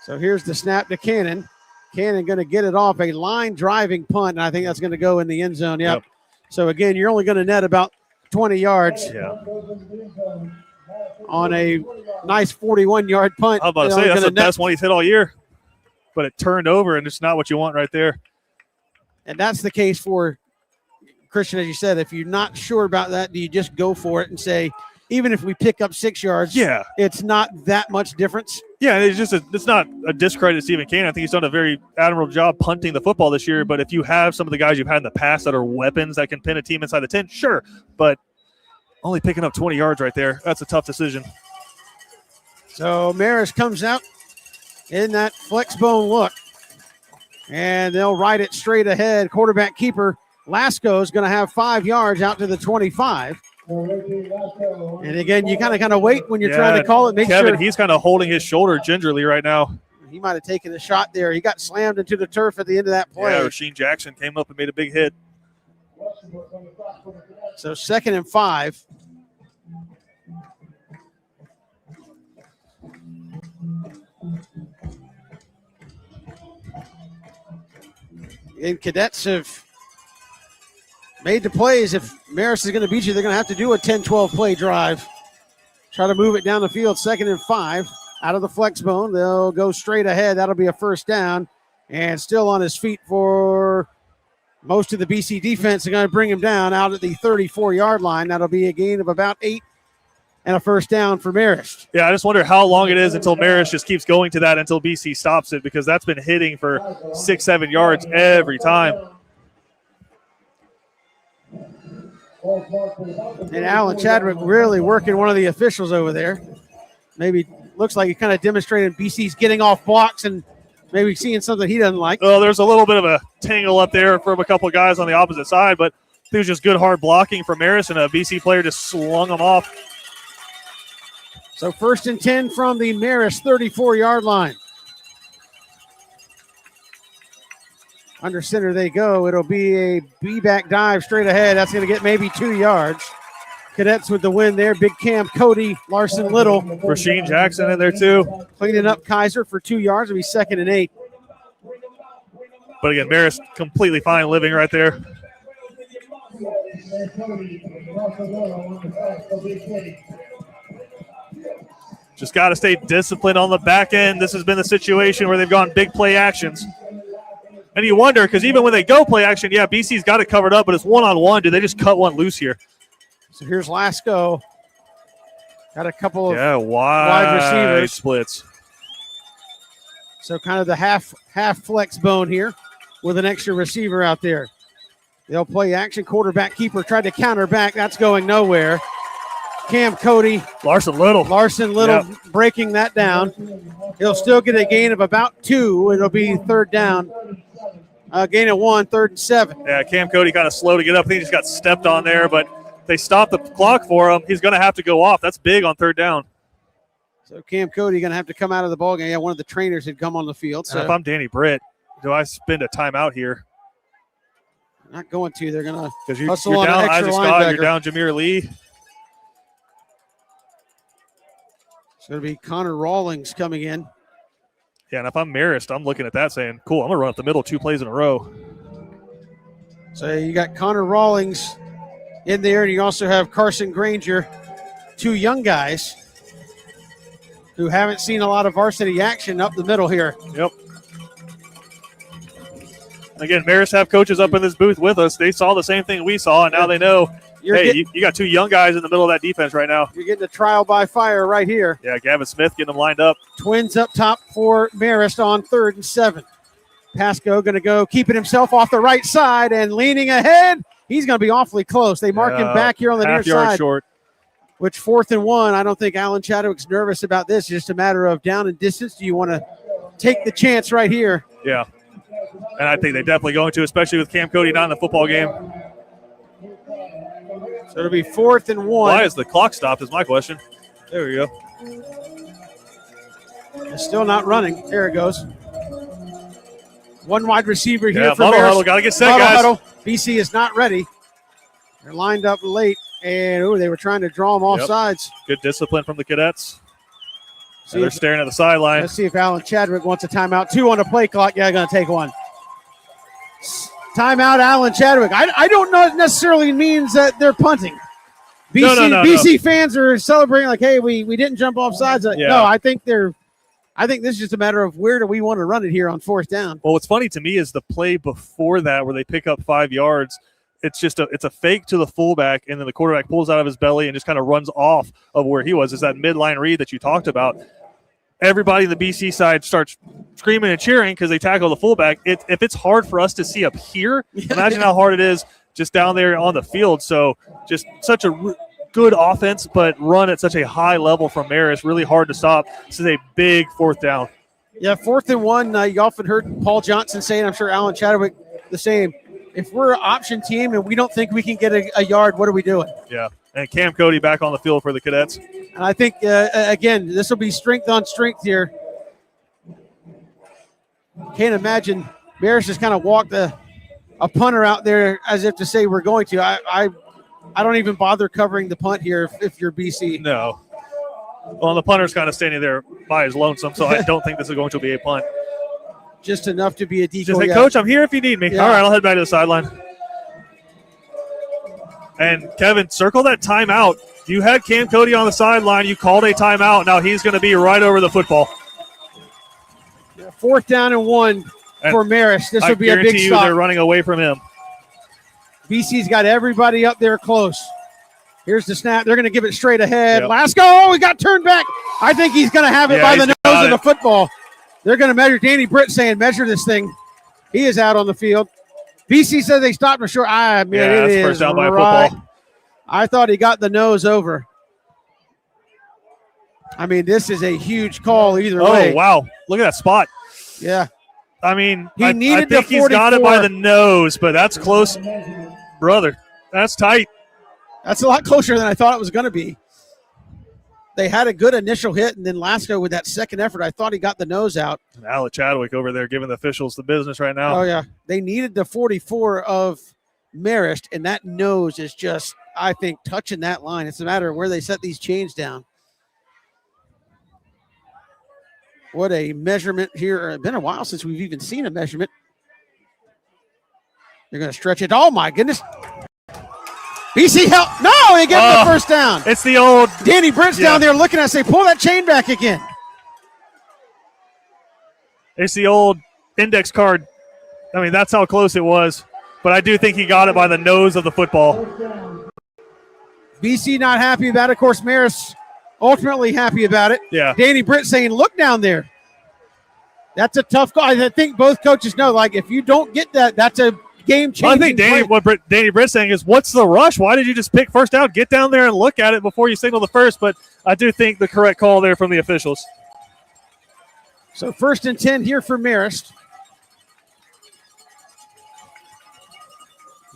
So here's the snap to Cannon. Cannon going to get it off a line driving punt, and I think that's going to go in the end zone. Yep. So again, you're only going to net about 20 yards. Yeah. On a nice 41-yard punt. I was about to say, that's the best one he's hit all year. But it turned over, and it's not what you want right there. And that's the case for Christian, as you said. If you're not sure about that, do you just go for it and say, even if we pick up 6 yards, it's not that much difference? Yeah, it's not a discredit to Stephen Cannon. I think he's done a very admirable job punting the football this year. But if you have some of the guys you've had in the past that are weapons that can pin a team inside the 10, sure. But only picking up 20 yards right there, that's a tough decision. So Marist comes out in that flex bone look. And they'll ride it straight ahead. Quarterback keeper Lasco is going to have 5 yards out to the 25. And again, you kind of wait when you're trying to call it. Kevin, he's kind of holding his shoulder gingerly right now. He might have taken a shot there. He got slammed into the turf at the end of that play. Yeah, Rasheem Jackson came up and made a big hit. So 2nd and 5. And Cadets have made the plays. If Marist is going to beat you, they're going to have to do a 10-12 play drive. Try to move it down the field. 2nd and 5. Out of the flex bone. They'll go straight ahead. That'll be a first down. And still on his feet for most of the BC defense. They're going to bring him down out at the 34-yard line. That'll be a gain of about 8 and a first down for Marist. Yeah, I just wonder how long it is until Marist just keeps going to that until BC stops it, because that's been hitting for 6-7 yards every time. And Alan Chadwick really working one of the officials over there. Maybe looks like he kind of demonstrated BC's getting off blocks and maybe seeing something he doesn't like. Well, there's a little bit of a tangle up there from a couple of guys on the opposite side, but it was just good hard blocking from Marist, and a BC player just slung him off. So 1st and 10 from the Marist 34-yard line. Under center they go. It'll be a B-back dive straight ahead. That's going to get maybe 2 yards. Cadets with the win there. Big Cam Cody, Larson Little. Rasheem Jackson in there too. Cleaning up Kaiser for 2 yards. It'll be 2nd and 8. But again, Marist completely fine living right there. Just got to stay disciplined on the back end. This has been the situation where they've gone big play actions. And you wonder, because even when they go play action, yeah, BC's got it covered up, but it's one-on-one. Do they just cut one loose here? So here's Lasco. Got a couple of wide receivers. Splits. So kind of the half flex bone here with an extra receiver out there. They'll play action. Quarterback keeper tried to counter back. That's going nowhere. Cam Cody. Larson Little breaking that down. He'll still get a gain of about 2. It'll be 3rd down. Gain of 1, 3rd and 7. Yeah, Cam Cody kind of slow to get up. I think he just got stepped on there, but they stopped the clock for him. He's going to have to go off. That's big on 3rd down. So Cam Cody going to have to come out of the ballgame. Yeah, one of the trainers had come on the field. So if I'm Danny Britt, do I spend a timeout here? Not going to. They're going to hustle you're down Isaac Scott, you're down Jameer Lee. It's going to be Connor Rawlings coming in. Yeah, and if I'm Marist, I'm looking at that saying, cool, I'm going to run up the middle 2 plays in a row. So you got Connor Rawlings in there, and you also have Carson Granger, 2 young guys who haven't seen a lot of varsity action up the middle here. Yep. Again, Marist have coaches up in this booth with us. They saw the same thing we saw, and now they know, you got 2 young guys in the middle of that defense right now. You're getting a trial by fire right here. Yeah, Gavin Smith getting them lined up. Twins up top for Marist on 3rd and 7. Pasco going to go keeping himself off the right side and leaning ahead. He's going to be awfully close. They mark him back here on the near half-yard side. short. Which 4th and 1, I don't think Alan Chadwick's nervous about this. It's just a matter of down and distance. Do you want to take the chance right here? Yeah. And I think they're definitely going to, especially with Cam Cody not in the football game. So it'll be 4th and 1. Why is the clock stopped is my question. There we go. It's still not running. There it goes. One wide receiver here for Muddle Marist. huddle. Got to get set, Muddle guys. huddle. BC is not ready. They're lined up late, and they were trying to draw them off sides. Good discipline from the Cadets. They're staring at the sideline. Let's see if Alan Chadwick wants a timeout. 2 on the play clock. Yeah, going to take one. Timeout, Alan Chadwick. I don't know it necessarily means that they're punting. BC fans are celebrating like, hey, we didn't jump off sides. No, I think this is just a matter of where do we want to run it here on 4th down. Well, what's funny to me is the play before that where they pick up 5 yards. It's a fake to the fullback, and then the quarterback pulls out of his belly and just kind of runs off of where he was. It's that midline read that you talked about. Everybody on the BC side starts screaming and cheering because they tackle the fullback. If it's hard for us to see up here, imagine how hard it is just down there on the field. So just such a good offense, but run at such a high level from Marist. Really hard to stop. This is a big 4th down. Yeah, 4th and 1. You often heard Paul Johnson saying, I'm sure Alan Chadwick the same. If we're an option team and we don't think we can get a yard, what are we doing? Yeah, and Cam Cody back on the field for the Cadets. And I think, again, this will be strength on strength here. Can't imagine Marist just kind of walked a punter out there as if to say we're going to. I don't even bother covering the punt here if you're BC. No. Well, the punter's kind of standing there by his lonesome, so I don't think this is going to be a punt. Just enough to be a decoy. Just say, Coach, I'm here if you need me. Yeah. All right, I'll head back to the sideline. And, Kevin, circle that timeout. You had Cam Cody on the sideline. You called a timeout. Now he's going to be right over the football. 4th down and 1 for Marist. This will be a big stop. I guarantee you they're running away from him. BC's got everybody up there close. Here's the snap. They're going to give it straight ahead. Lasco, he got turned back. I think he's going to have it by the nose of the football. They're going to measure. Danny Britt saying, measure this thing. He is out on the field. BC says they stopped him short. It that's is first down by a right. football. I thought he got the nose over. I mean, this is a huge call either way. Oh, wow. Look at that spot. Yeah. I mean, I think he's got it by the nose, but that's close. Brother, that's tight. That's a lot closer than I thought it was going to be. They had a good initial hit, and then Lasco with that second effort, I thought he got the nose out. And Alan Chadwick over there giving the officials the business right now. Oh, yeah. They needed the 44 of Marist, and that nose is just, I think, touching that line. It's a matter of where they set these chains down. What a measurement here. It's been a while since we've even seen a measurement. They're going to stretch it. Oh, my goodness. BC help. No, they get the first down. It's the old. Danny Britt's down there looking at us, say, pull that chain back again. It's the old index card. I mean, that's how close it was. But I do think he got it by the nose of the football. BC not happy about it. Of course, Marist ultimately happy about it. Yeah. Danny Britt saying, look down there. That's a tough call. I think both coaches know, like, if you don't get that, that's a game-changing I think what Danny Britt's saying is, what's the rush? Why did you just pick first down? Get down there and look at it before you signal the first. But I do think the correct call there from the officials. So 1st and 10 here for Marist.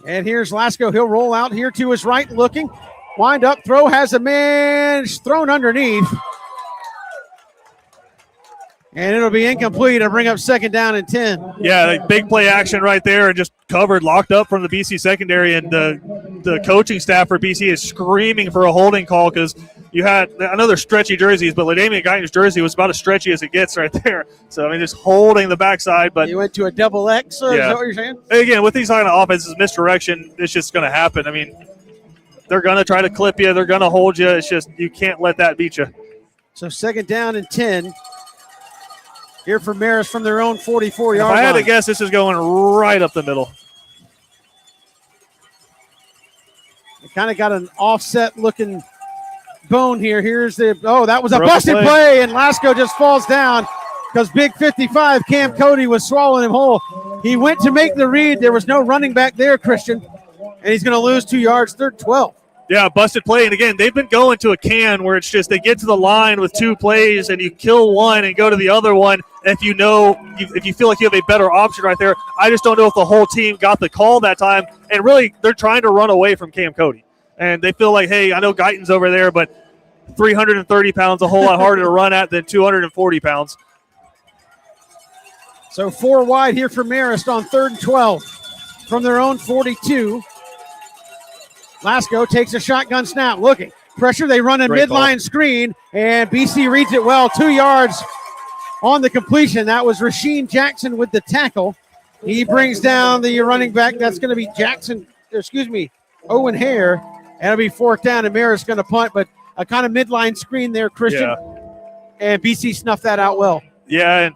And here's Lasco. He'll roll out here to his right, looking. Wind up, throw, has a man thrown underneath. And it'll be incomplete to bring up 2nd down and 10. Yeah, like big play action right there, and just covered, locked up from the BC secondary. And the coaching staff for BC is screaming for a holding call because you had another stretchy jerseys, but LaDamian Guyton's jersey was about as stretchy as it gets right there. So, I mean, just holding the backside. But you went to a double X, is that what you're saying? Again, with these kind of offenses, misdirection, it's just going to happen. I mean, they're going to try to clip you. They're going to hold you. It's just you can't let that beat you. So 2nd down and 10. Here for Marist from their own 44-yard line. If I had to guess, this is going right up the middle. They kind of got an offset-looking bone here. Here's that was a busted play, and Lasco just falls down. because Big 55, Cam Cody, was swallowing him whole. He went to make the read. There was no running back there, Christian, and he's going to lose 2 yards, 3rd 12. Yeah, busted play. And again, they've been going to a can where it's just they get to the line with 2 plays and you kill one and go to the other one. If you feel like you have a better option right there, I just don't know if the whole team got the call that time. And really, they're trying to run away from Cam Cody. And they feel like, hey, I know Guyton's over there, but 330 pounds, a whole lot harder to run at than 240 pounds. So 4 wide here for Marist on 3rd and 12 from their own 42. Lasco takes a shotgun snap, looking. Pressure, they run a midline screen, and BC reads it well. 2 yards on the completion. That was Rasheem Jackson with the tackle. He brings down the running back. That's going to be Owen Hare. And it'll be 4th down, and Marist going to punt, but a kind of midline screen there, Christian. Yeah. And BC snuffed that out well. Yeah,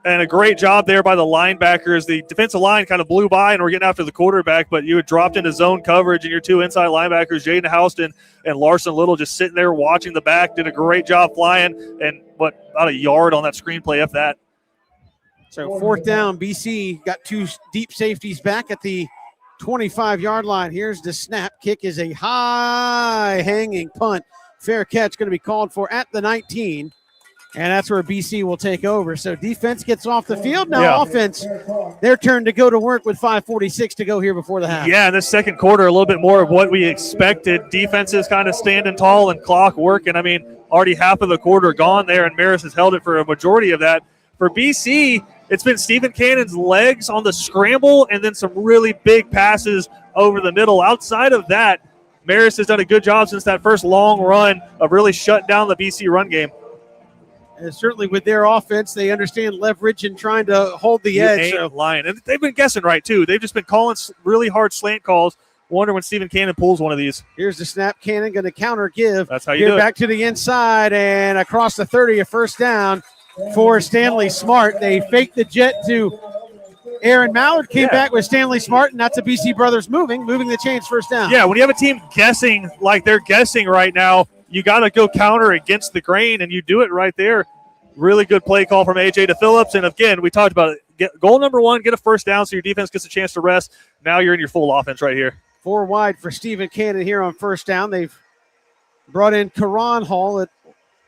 and a great job there by the linebackers. The defensive line kind of blew by and we're getting after the quarterback, but you had dropped into zone coverage, and your 2 inside linebackers, Jaden Houston and Larson Little, just sitting there watching the back, did a great job flying, and about a yard on that screenplay, if that. So 4th down, BC got 2 deep safeties back at the 25-yard line. Here's the snap. Kick is a high hanging punt. Fair catch going to be called for at the 19. And that's where BC will take over. So defense gets off the field. Now offense, their turn to go to work with 5:46 to go here before the half. Yeah, in this second quarter, a little bit more of what we expected. Defense is kind of standing tall and clock working. I mean, already half of the quarter gone there, and Marist has held it for a majority of that. For BC, it's been Stephen Cannon's legs on the scramble and then some really big passes over the middle. Outside of that, Marist has done a good job since that first long run of really shutting down the BC run game. And certainly with their offense, they understand leverage and trying to hold the edge. Lying. And they've been guessing right, too. They've just been calling really hard slant calls. Wonder when Stephen Cannon pulls one of these. Here's the snap. Cannon going to counter give. That's how you do it. Back to the inside and across the 30, a 1st down for Stanley Smart. They faked the jet to Aaron Mallard, came back with Stanley Smart, and that's a BC Brothers moving the chains, 1st down. Yeah, when you have a team guessing like they're guessing right now, you got to go counter against the grain, and you do it right there. Really good play call from A.J. DePhillips. And, again, we talked about it. Goal number 1, get a 1st down so your defense gets a chance to rest. Now you're in your full offense right here. 4 wide for Stephen Cannon here on 1st down. They've brought in Karan Hall at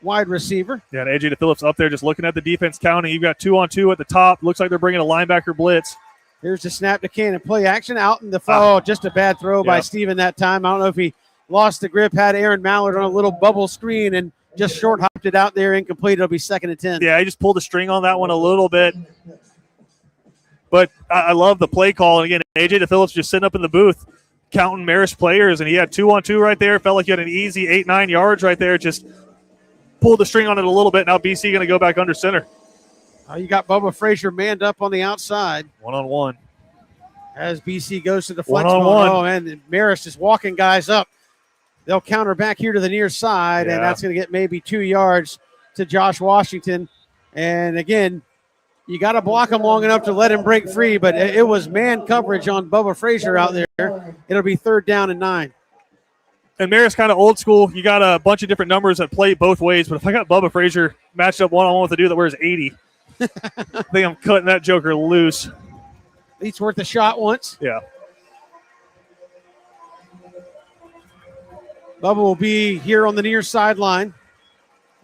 wide receiver. Yeah, and A.J. DePhillips up there just looking at the defense counting. You've got 2-on-2 at the top. Looks like they're bringing a linebacker blitz. Here's the snap to Cannon. Play action out in the just a bad throw by Stephen that time. I don't know if he lost the grip, had Aaron Mallard on a little bubble screen and just short hopped it out there, incomplete. It'll be 2nd and 10. Yeah, he just pulled the string on that one a little bit. But I love the play call. And again, A.J. DePhillips just sitting up in the booth counting Marist players, and he had 2-on-2 right there. Felt like he had an easy 8-9 yards right there. Just pulled the string on it a little bit. Now BC going to go back under center. You got Bubba Frazier manned up on the outside. 1-on-1. As BC goes to the flex. 1-on-1. Oh, and Marist is walking guys up. They'll counter back here to the near side, and that's going to get maybe 2 yards to Josh Washington. And, again, you got to block him long enough to let him break free, but it was man coverage on Bubba Frazier out there. It'll be 3rd down and 9. And Marist kind of old school. You got a bunch of different numbers that play both ways, but if I got Bubba Frazier matched up one-on-one with a dude that wears 80, I think I'm cutting that joker loose. Each worth a shot once. Yeah. Bubba will be here on the near sideline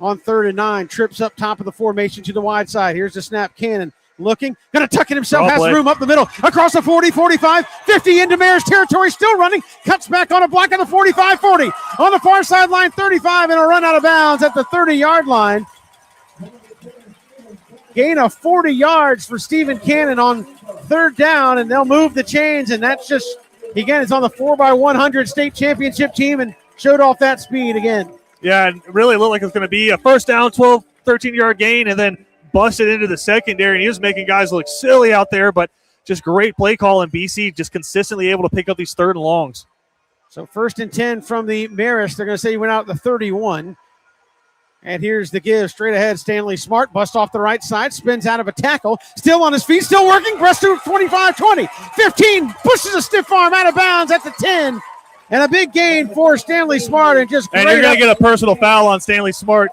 on 3rd and 9. Trips up top of the formation to the wide side. Here's the snap. Cannon looking. Going to tuck it himself. Has room up the middle. Across the 40, 45, 50 into Marist territory. Still running. Cuts back on a block on the 45, 40. On the far sideline, 35, and a run out of bounds at the 30-yard line. Gain of 40 yards for Stephen Cannon on 3rd down, and they'll move the chains, and that's just, again, it's on the 4x100 state championship team and showed off that speed again. Yeah, and really looked like it was going to be a 1st down, 12, 13-yard gain, and then busted into the secondary, and he was making guys look silly out there, but just great play call, and BC just consistently able to pick up these 3rd and longs. So 1st and 10 from the Marist. They're going to say he went out at the 31. And here's the give. Straight ahead, Stanley Smart. Bust off the right side. Spins out of a tackle. Still on his feet. Still working. Breast to 25, 20, 15. Pushes a stiff arm out of bounds at the 10. And a big gain for Stanley Smart. And you're going to get a personal foul on Stanley Smart.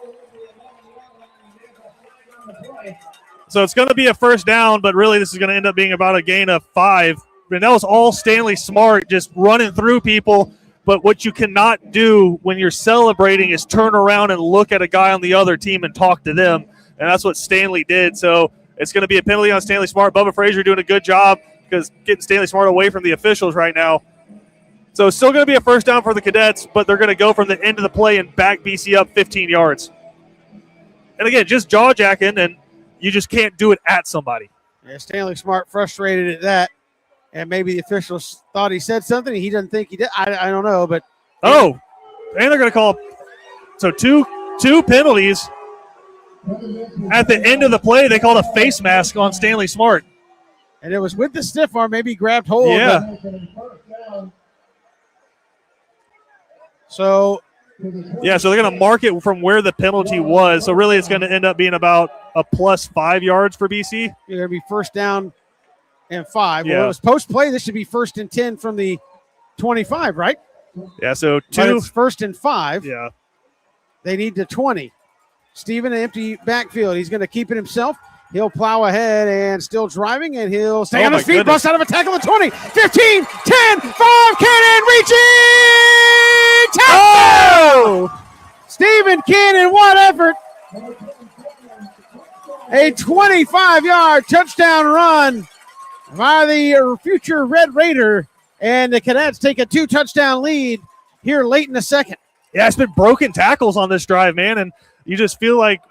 So it's going to be a first down, but really this is going to end up being about a gain of 5. And that was all Stanley Smart, just running through people. But what you cannot do when you're celebrating is turn around and look at a guy on the other team and talk to them. And that's what Stanley did. So it's going to be a penalty on Stanley Smart. Bubba Frazier doing a good job because getting Stanley Smart away from the officials right now. So it's still going to be a first down for the Cadets, but they're going to go from the end of the play and back BC up 15 yards. And again, just jaw-jacking, and you just can't do it at somebody. Yeah, Stanley Smart frustrated at that. And maybe the officials thought he said something. He doesn't think he did. I don't know, but and they're going to call two penalties at the end of the play. They called a face mask on Stanley Smart, and it was with the stiff arm. Maybe he grabbed hold. Yeah. So they're going to mark it from where the penalty was. So really, it's going to end up being about a plus 5 yards for BC. You're going to be first down and 5. Yeah. Well, it was post-play. This should be 1st and 10 from the 25, right? Yeah, so But it's 1st and 5. Yeah. They need the 20. Steven, an empty backfield. He's going to keep it himself. He'll plow ahead and still driving, and he'll stay on his feet, bust out of a tackle at 20, 15, 10, 5, Cannon reaching! Touchdown! Steven Cannon, what effort! A 25-yard touchdown run by the future Red Raider, and the Cadets take a 2-touchdown lead here late in the second. Yeah, it's been broken tackles on this drive, man, and you just feel like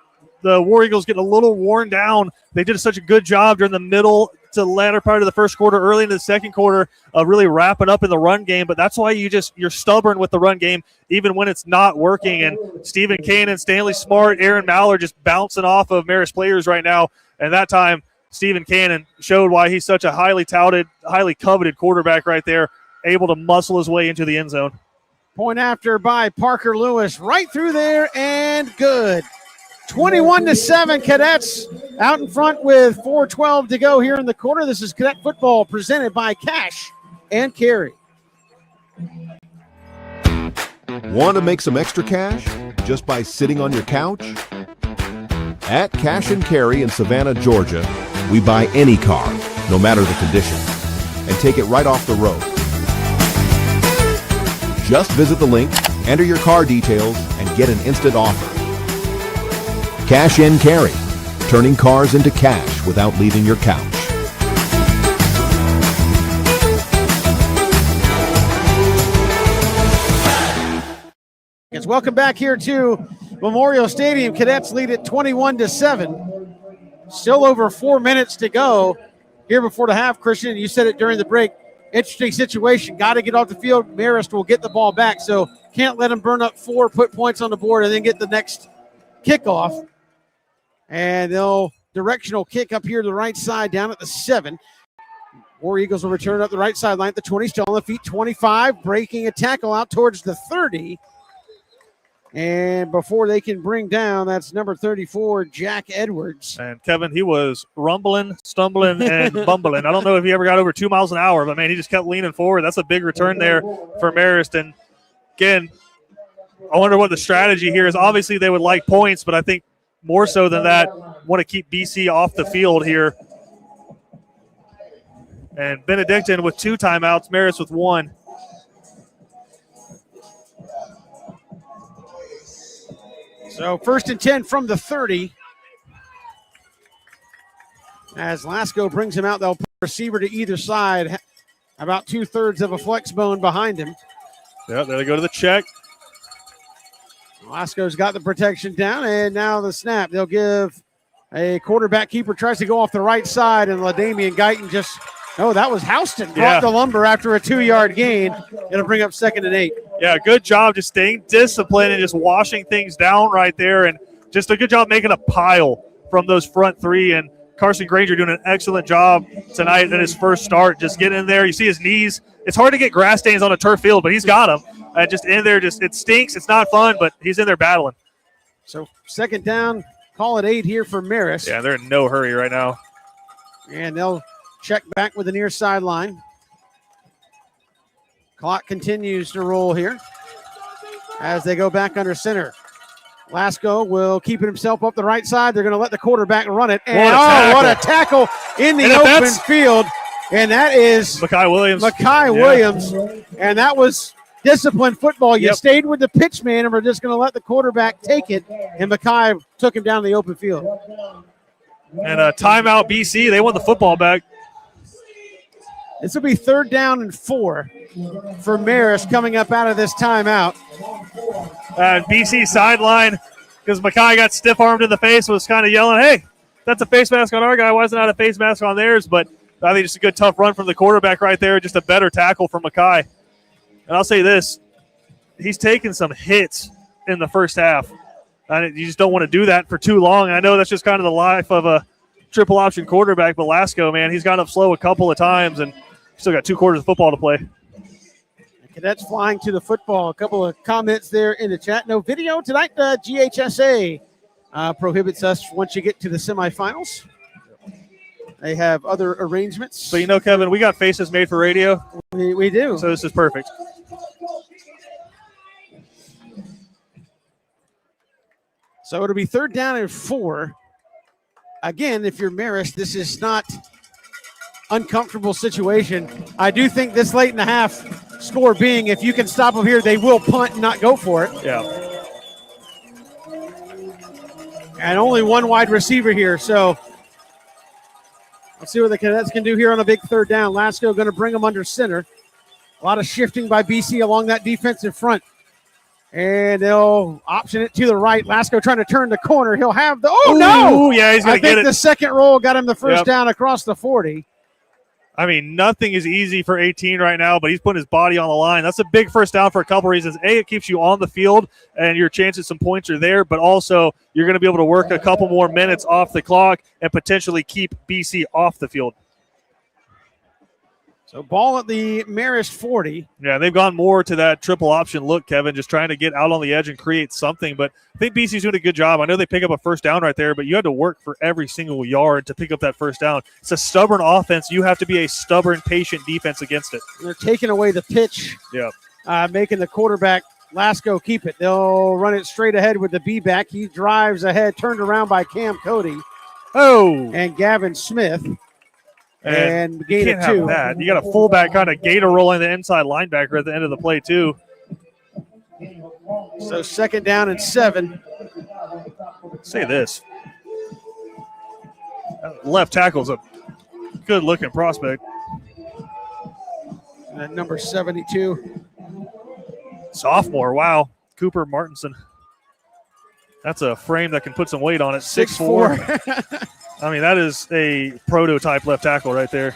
the War Eagles getting a little worn down. They did such a good job during the middle to latter part of the first quarter, early into the second quarter, of really wrapping up in the run game. But that's why you're stubborn with the run game, even when it's not working. And Stephen Cannon, Stanley Smart, Aaron Mallard just bouncing off of Marist players right now. And that time, Stephen Cannon showed why he's such a highly touted, highly coveted quarterback right there, able to muscle his way into the end zone. Point after by Parker Lewis, right through there, and good. 21-7, Cadets out in front with 4:12 to go here in the quarter. This is Cadet football presented by Cash and Carry. Want to make some extra cash just by sitting on your couch? At Cash and Carry in Savannah, Georgia, we buy any car, no matter the condition, and take it right off the road. Just visit the link, enter your car details, and get an instant offer. Cash and Carry, turning cars into cash without leaving your couch. Yes, welcome back here to Memorial Stadium. Cadets lead at 21-7. Still over 4 minutes to go here before the half. Christian, you said it during the break. Interesting situation. Got to get off the field. Marist will get the ball back, so can't let them burn up 4, put points on the board, and then get the next kickoff. And they'll directional kick up here to the right side down at the 7. War Eagles will return up the right sideline at the 20, still on the feet, 25, breaking a tackle out towards the 30. And before they can bring down, that's number 34, Jack Edwards. And Kevin, he was rumbling, stumbling, and bumbling. I don't know if he ever got over 2 miles an hour, but man, he just kept leaning forward. That's a big return there for Marist. And again, I wonder what the strategy here is. Obviously, they would like points, but I think more so than that, want to keep BC off the field here. And Benedictine with 2 timeouts, Marist with 1. So 1st and 10 from the 30. As Lasco brings him out, they'll put a receiver to either side, about 2/3 of a flex bone behind him. Yeah, there they go to the check. Lasco's got the protection down, and now the snap. They'll give a quarterback keeper, tries to go off the right side, and LaDamian Guyton just, that was Houston. Brought the lumber after a 2-yard gain. It'll bring up 2nd and 8. Yeah, good job just staying disciplined and just washing things down right there, and just a good job making a pile from those front 3. And Carson Granger doing an excellent job tonight in his first start. Just getting in there. You see his knees. It's hard to get grass stains on a turf field, but he's got them. Just in there, it stinks. It's not fun, but he's in there battling. So 2nd down, call it 8 here for Marist. Yeah, they're in no hurry right now. And they'll check back with the near sideline. Clock continues to roll here as they go back under center. Lasco will keep it himself up the right side. They're going to let the quarterback run it. And what a tackle in the open field. And that is Mekhi Williams. Williams. And that was disciplined football. You stayed with the pitch man and we're just going to let the quarterback take it. And Mekhi took him down the open field. And a timeout BC. They want the football back. This will be 3rd down and 4 for Marist coming up out of this timeout. BC sideline because Mekhi got stiff-armed in the face, was kind of yelling, hey, that's a face mask on our guy. Why isn't that a face mask on theirs? But I think just a good tough run from the quarterback right there. Just a better tackle from Mekhi. And I'll say this, he's taken some hits in the first half. And you just don't want to do that for too long. I know that's just kind of the life of a triple option quarterback, but Lasco, man, he's gone up slow a couple of times and still got 2 quarters of football to play. Cadets flying to the football. A couple of comments there in the chat. No video tonight. GHSA prohibits us once you get to the semifinals. They have other arrangements. So, you know, Kevin, we got faces made for radio. We do. So this is perfect. So it'll be 3rd down and 4. Again, if you're Marist, this is not uncomfortable situation. I do think this late in the half, score being, if you can stop them here, they will punt and not go for it. Yeah. And only one wide receiver here, so let's see what the Cadets can do here on a big 3rd down. Lasco going to bring them under center. A lot of shifting by BC along that defensive front. And they'll option it to the right. Lasco trying to turn the corner. He'll have the no! Yeah, he's going to get it. I think the second roll got him the first down across the 40. I mean, nothing is easy for 18 right now, but he's putting his body on the line. That's a big first down for a couple reasons. A, it keeps you on the field, and your chances some points are there, but also you're going to be able to work a couple more minutes off the clock and potentially keep BC off the field. So ball at the Marist 40. Yeah, they've gone more to that triple option look, Kevin, just trying to get out on the edge and create something. But I think BC's doing a good job. I know they pick up a first down right there, but you had to work for every single yard to pick up that first down. It's a stubborn offense. You have to be a stubborn, patient defense against it. They're taking away the pitch, making the quarterback Lasco keep it. They'll run it straight ahead with the B-back. He drives ahead, turned around by Cam Cody. And Gavin Smith. And gain of 2. That. You got a fullback kind of gator rolling the inside linebacker at the end of the play, too. So 2nd down and 7. Say this. Left tackle's a good-looking prospect. And number 72. Sophomore, wow. Cooper Martinson. That's a frame that can put some weight on it. 6'4". I mean, that is a prototype left tackle right there.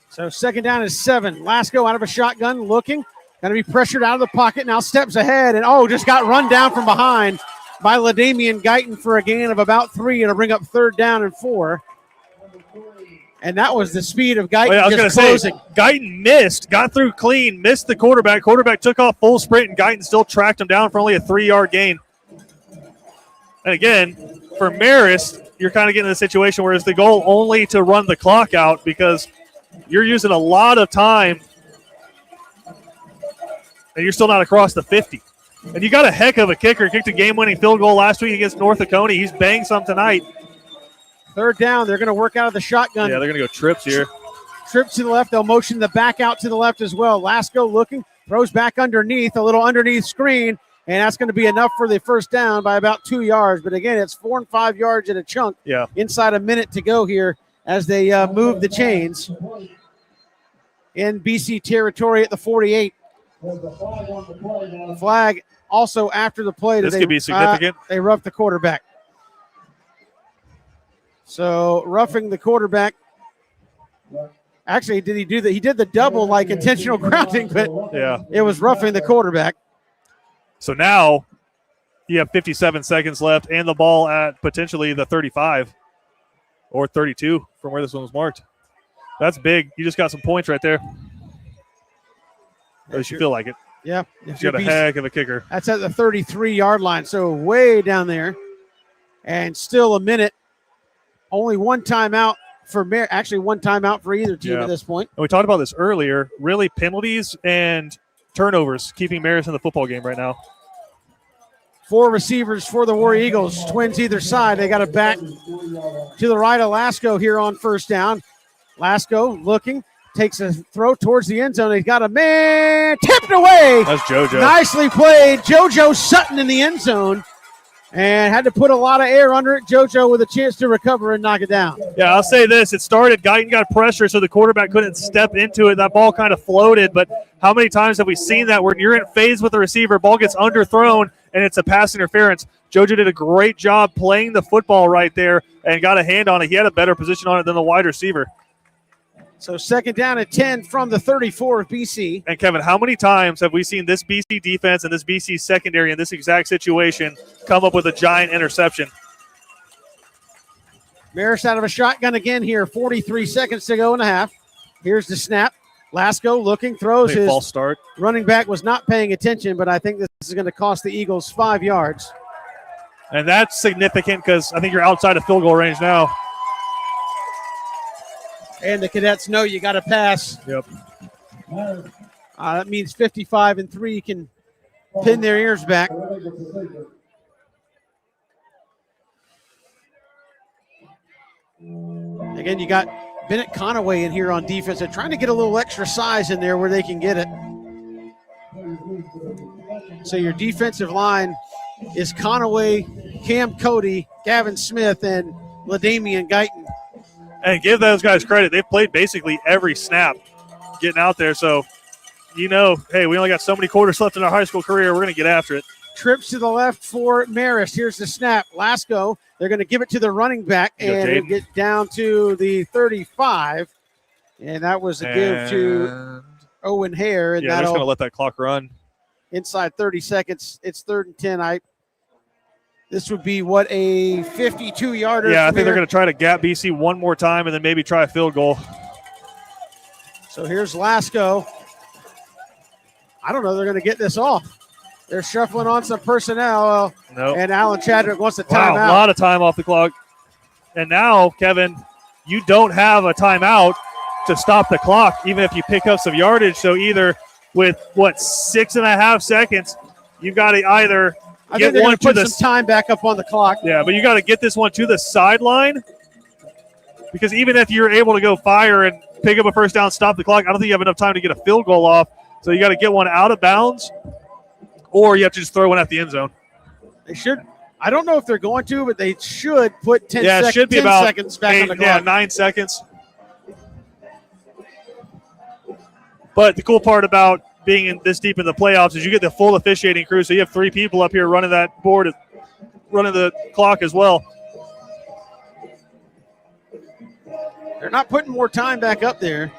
So 2nd down is 7. Lasco out of a shotgun, looking. Going to be pressured out of the pocket. Now steps ahead and, just got run down from behind by LaDamian Guyton for a gain of about 3. It'll bring up 3rd down and 4. And that was the speed of Guyton closing. Guyton missed, got through clean, missed the quarterback. Quarterback took off full sprint, and Guyton still tracked him down for only a 3-yard gain. And again, for Marist, you're kind of getting in a situation where it's the goal only to run the clock out because you're using a lot of time and you're still not across the 50. And you got a heck of a kicker. Kicked a game-winning field goal last week against North Oconee. He's banged some tonight. 3rd down. They're going to work out of the shotgun. Yeah, they're going to go trips here. Trips to the left. They'll motion the back out to the left as well. Lasco looking, throws back underneath, a little underneath screen. And that's going to be enough for the first down by about 2 yards. But again, it's 4 and 5 yards in a chunk. Yeah. Inside a minute to go here as they move the chains in BC territory at the 48. Flag also after the play. This could be significant. They roughed the quarterback. So roughing the quarterback. Actually, did he do that? He did the double like intentional grounding, but it was roughing the quarterback. So now you have 57 seconds left and the ball at potentially the 35 or 32 from where this one was marked. That's big. You just got some points right there. At least you feel like it. Yeah. You got a heck of a kicker. That's at the 33-yard line, so way down there. And still a minute. Only one timeout for one timeout for either team at this point. And we talked about this earlier. Really, penalties and turnovers keeping Marist in the football game right now. 4 receivers for the War Eagles. Twins either side. They got it back to the right of Lasco here on first down. Lasco looking, takes a throw towards the end zone. He's got a man tipped away. That's JoJo. Nicely played. JoJo Sutton in the end zone. And had to put a lot of air under it. JoJo with a chance to recover and knock it down. Yeah, I'll say this. It started, Guyton got pressure, so the quarterback couldn't step into it. That ball kind of floated, but how many times have we seen that when you're in phase with the receiver, ball gets underthrown, and it's a pass interference? JoJo did a great job playing the football right there and got a hand on it. He had a better position on it than the wide receiver. So second down at 10 from the 34 of BC. And, Kevin, how many times have we seen this BC defense and this BC secondary in this exact situation come up with a giant interception? Marist out of a shotgun again here. 43 seconds to go in the half. Here's the snap. Lasco looking, throws his false start. Running back was not paying attention, but I think this is going to cost the Eagles 5 yards. And that's significant because I think you're outside of field goal range now. And the Cadets know you got to pass. Yep. That means 55-3 can pin their ears back. Again, you got Bennett Conaway in here on defense. They're trying to get a little extra size in there where they can get it. So your defensive line is Conaway, Cam Cody, Gavin Smith, and LaDamian Guyton. And give those guys credit. They've played basically every snap getting out there. So, hey, we only got so many quarters left in our high school career. We're going to get after it. Trips to the left for Marist. Here's the snap. Lasco, they're going to give it to the running back and get down to the 35. And that was a give to Owen Hare. And they're just going to let that clock run. Inside 30 seconds. It's 3rd and 10. This would be, a 52-yarder? Yeah, I think they're going to try to gap BC one more time and then maybe try a field goal. So here's Lasco. I don't know. They're going to get this off. They're shuffling on some personnel. Nope. And Alan Chadwick wants a timeout. Wow, a lot of time off the clock. And now, Kevin, you don't have a timeout to stop the clock, even if you pick up some yardage. So either with, 6.5 seconds, you've got to either – I think they're going to put some time back up on the clock. Yeah, but you got to get this one to the sideline because even if you're able to go fire and pick up a first down, stop the clock, I don't think you have enough time to get a field goal off. So you got to get one out of bounds or you have to just throw one at the end zone. They should. I don't know if they're going to, but they should put 10 seconds back on the clock. Yeah, 9 seconds. But the cool part about being this deep in the playoffs is you get the full officiating crew, so you have 3 people up here running that board, running the clock as well. They're not putting more time back up there.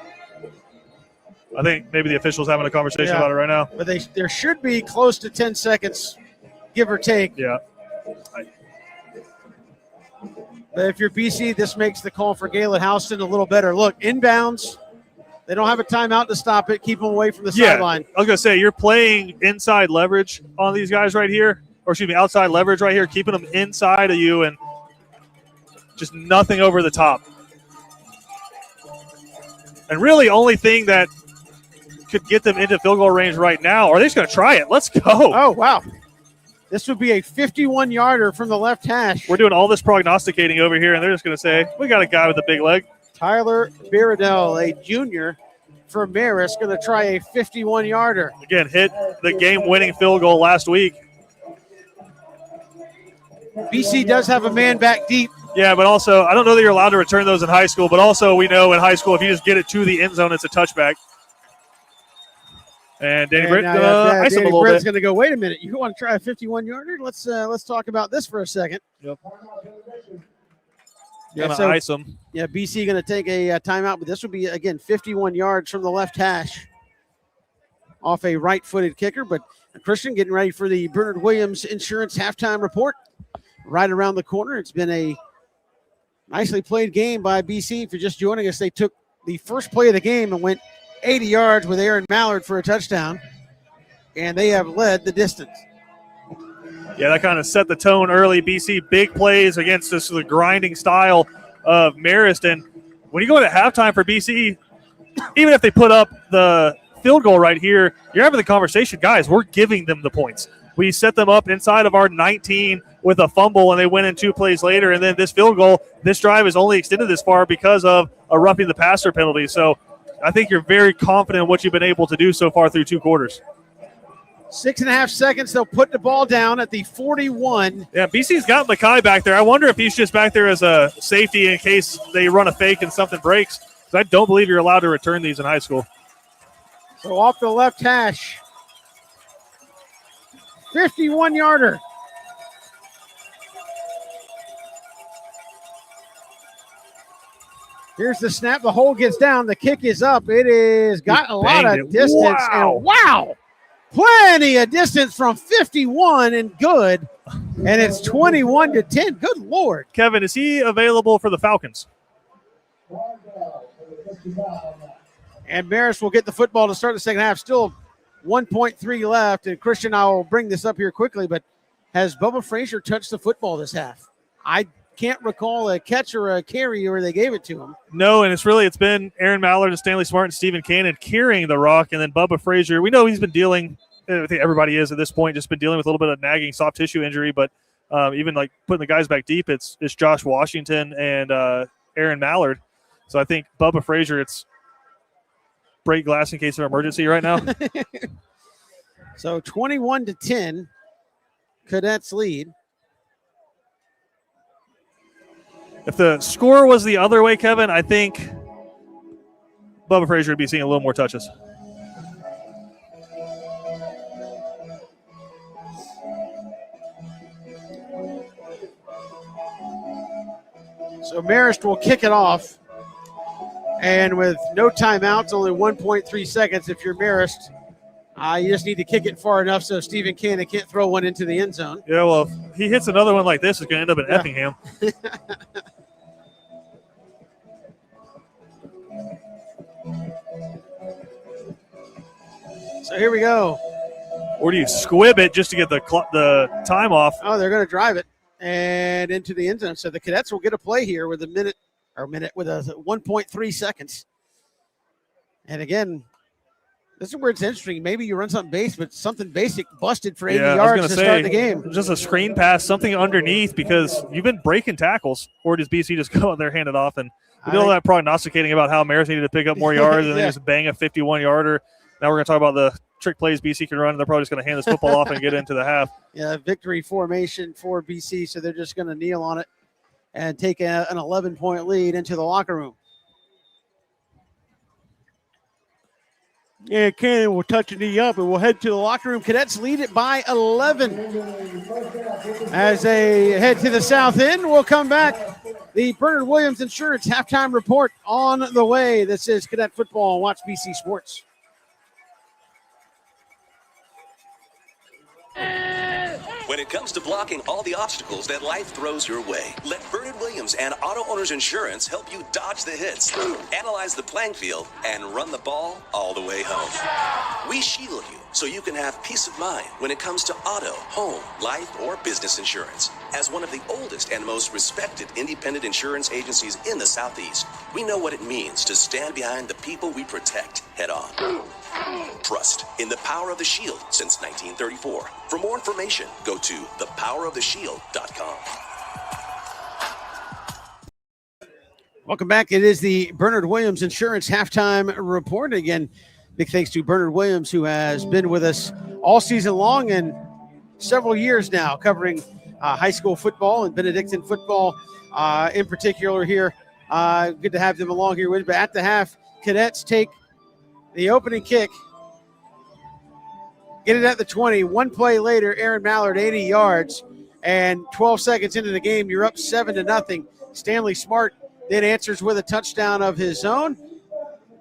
I think maybe the official's having a conversation about it right now. But there should be close to 10 seconds, give or take. Yeah. But if you're BC, this makes the call for Galen Houston a little better. Look, inbounds. They don't have a timeout to stop it. Keep them away from the sideline. I was going to say, you're playing inside leverage on these guys right here, or excuse me, outside leverage right here, keeping them inside of you and just nothing over the top. And really only thing that could get them into field goal range right now, or they're just going to try it. Let's go. Oh, wow. This would be a 51-yarder from the left hash. We're doing all this prognosticating over here, and they're just going to say, we got a guy with a big leg. Tyler Biradell, a junior for Marist, going to try a 51-yarder. Again, hit the game-winning field goal last week. BC does have a man back deep. Yeah, but also, I don't know that you're allowed to return those in high school, but also we know in high school if you just get it to the end zone, it's a touchback. And Danny Britt, ice him a little bit. Going to go, wait a minute, you want to try a 51-yarder? Let's talk about this for a second. Yep. Yeah, so, ice them. Yeah, BC going to take a timeout, but this would be, again, 51 yards from the left hash off a right-footed kicker. But Christian getting ready for the Bernard Williams Insurance halftime report right around the corner. It's been a nicely played game by BC. If you're just joining us, they took the first play of the game and went 80 yards with Aaron Mallard for a touchdown, and they have led the distance. Yeah, that kind of set the tone early. BC, big plays against this the grinding style of Marist. And when you go into halftime for BC, even if they put up the field goal right here, you're having the conversation, guys, we're giving them the points. We set them up inside of our 19 with a fumble, and they went in 2 plays later. And then this field goal, this drive is only extended this far because of a roughing the passer penalty. So I think you're very confident in what you've been able to do so far through 2 quarters. 6.5 seconds. They'll put the ball down at the 41. Yeah, BC's got Mackay back there. I wonder if he's just back there as a safety in case they run a fake and something breaks. Because I don't believe you're allowed to return these in high school. So off the left hash. 51-yarder. Here's the snap. The hold gets down. The kick is up. It is got a lot of distance. Wow. And wow, plenty of distance from 51 and good. And it's 21-10. Good Lord. Kevin, is he available for the Falcons? And Marist will get the football to start the second half. Still 1.3 left. And Christian, I will bring this up here quickly, but has Bubba Frazier touched the football this half? I can't recall a catch or a carry where they gave it to him. No, and it's been Aaron Mallard and Stanley Smart and Stephen Cannon carrying the rock, and then Bubba Frazier. We know he's been dealing, I think everybody is at this point, just been dealing with a little bit of nagging soft tissue injury, but even like putting the guys back deep, it's Josh Washington and Aaron Mallard. So I think Bubba Frazier, it's break glass in case of emergency right now. So 21-10, Cadets lead. If the score was the other way, Kevin, I think Bubba Frazier would be seeing a little more touches. So Marist will kick it off. And with no timeouts, only 1.3 seconds, if you're Marist, you just need to kick it far enough so Stephen Cannon can't throw one into the end zone. Yeah, well, if he hits another one like this, it's going to end up in Effingham. So here we go. Or do you squib it just to get the time off? Oh, they're going to drive it and into the end zone. So the Cadets will get a play here with a minute with a 1.3 seconds. And again, this is where it's interesting. Maybe you run something base, but something basic busted for 80 yards to start the game. Just a screen pass, something underneath, because you've been breaking tackles. Or does BC just go out there, hand it off? And we did all that prognosticating about how Marist needed to pick up more yards and then just bang a 51-yarder. Now we're going to talk about the trick plays BC can run, and they're probably just going to hand this football off and get into the half. Yeah, victory formation for BC, so they're just going to kneel on it and take an 11-point lead into the locker room. Yeah, Cannon will touch a knee up, and we'll head to the locker room. Cadets lead it by 11. As they head to the south end, we'll come back. The Bernard Williams Insurance halftime report on the way. This is Cadet Football on Watch BC Sports. When it comes to blocking all the obstacles that life throws your way, let Bernard Williams and Auto Owners Insurance help you dodge the hits, analyze the playing field, and run the ball all the way home. We shield you so you can have peace of mind when it comes to auto, home, life, or business insurance. As one of the oldest and most respected independent insurance agencies in the Southeast, we know what it means to stand behind the people we protect head on. Trust in the power of the shield since 1934. For more information, go to thepoweroftheshield.com. Welcome back. It is the Bernard Williams Insurance halftime report. Again, big thanks to Bernard Williams, who has been with us all season long and several years now, covering high school football and Benedictine football in particular here. Good to have them along here with us. But at the half, Cadets take the opening kick, get it at the 20. One play later, Aaron Mallard, 80 yards, and 12 seconds into the game, you're up 7-0. Stanley Smart then answers with a touchdown of his own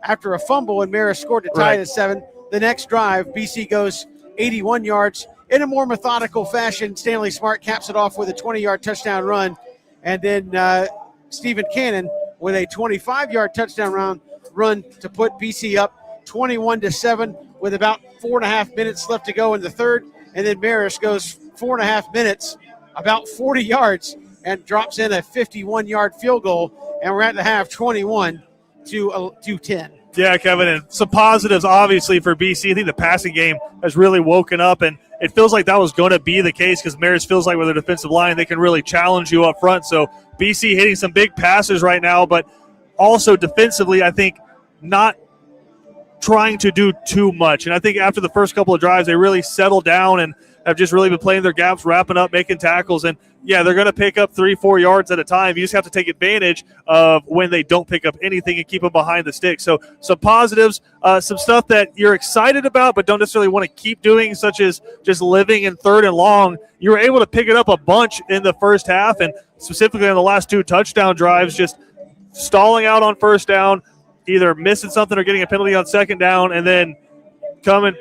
after a fumble, and Marist scored to tie it at 7. The next drive, BC goes 81 yards in a more methodical fashion. Stanley Smart caps it off with a 20-yard touchdown run, and then Stephen Cannon with a 25-yard touchdown run to put BC up 21-7 with about 4.5 minutes left to go in the third. And then Marist goes 4.5 minutes, about 40 yards, and drops in a 51-yard field goal. And we're at the half, 21-10. Yeah, Kevin, and some positives, obviously, for BC. I think the passing game has really woken up, and it feels like that was going to be the case because Marist feels like with their defensive line, they can really challenge you up front. So BC hitting some big passes right now, but also defensively, I think not trying to do too much. And I think after the first couple of drives, they really settled down and have just really been playing their gaps, wrapping up, making tackles. And, yeah, they're going to pick up 3-4 yards at a time. You just have to take advantage of when they don't pick up anything and keep them behind the stick. So some positives, some stuff that you're excited about but don't necessarily want to keep doing, such as just living in 3rd and long. You were able to pick it up a bunch in the first half, and specifically on the last 2 touchdown drives, just stalling out on 1st down, either missing something or getting a penalty on 2nd down, and then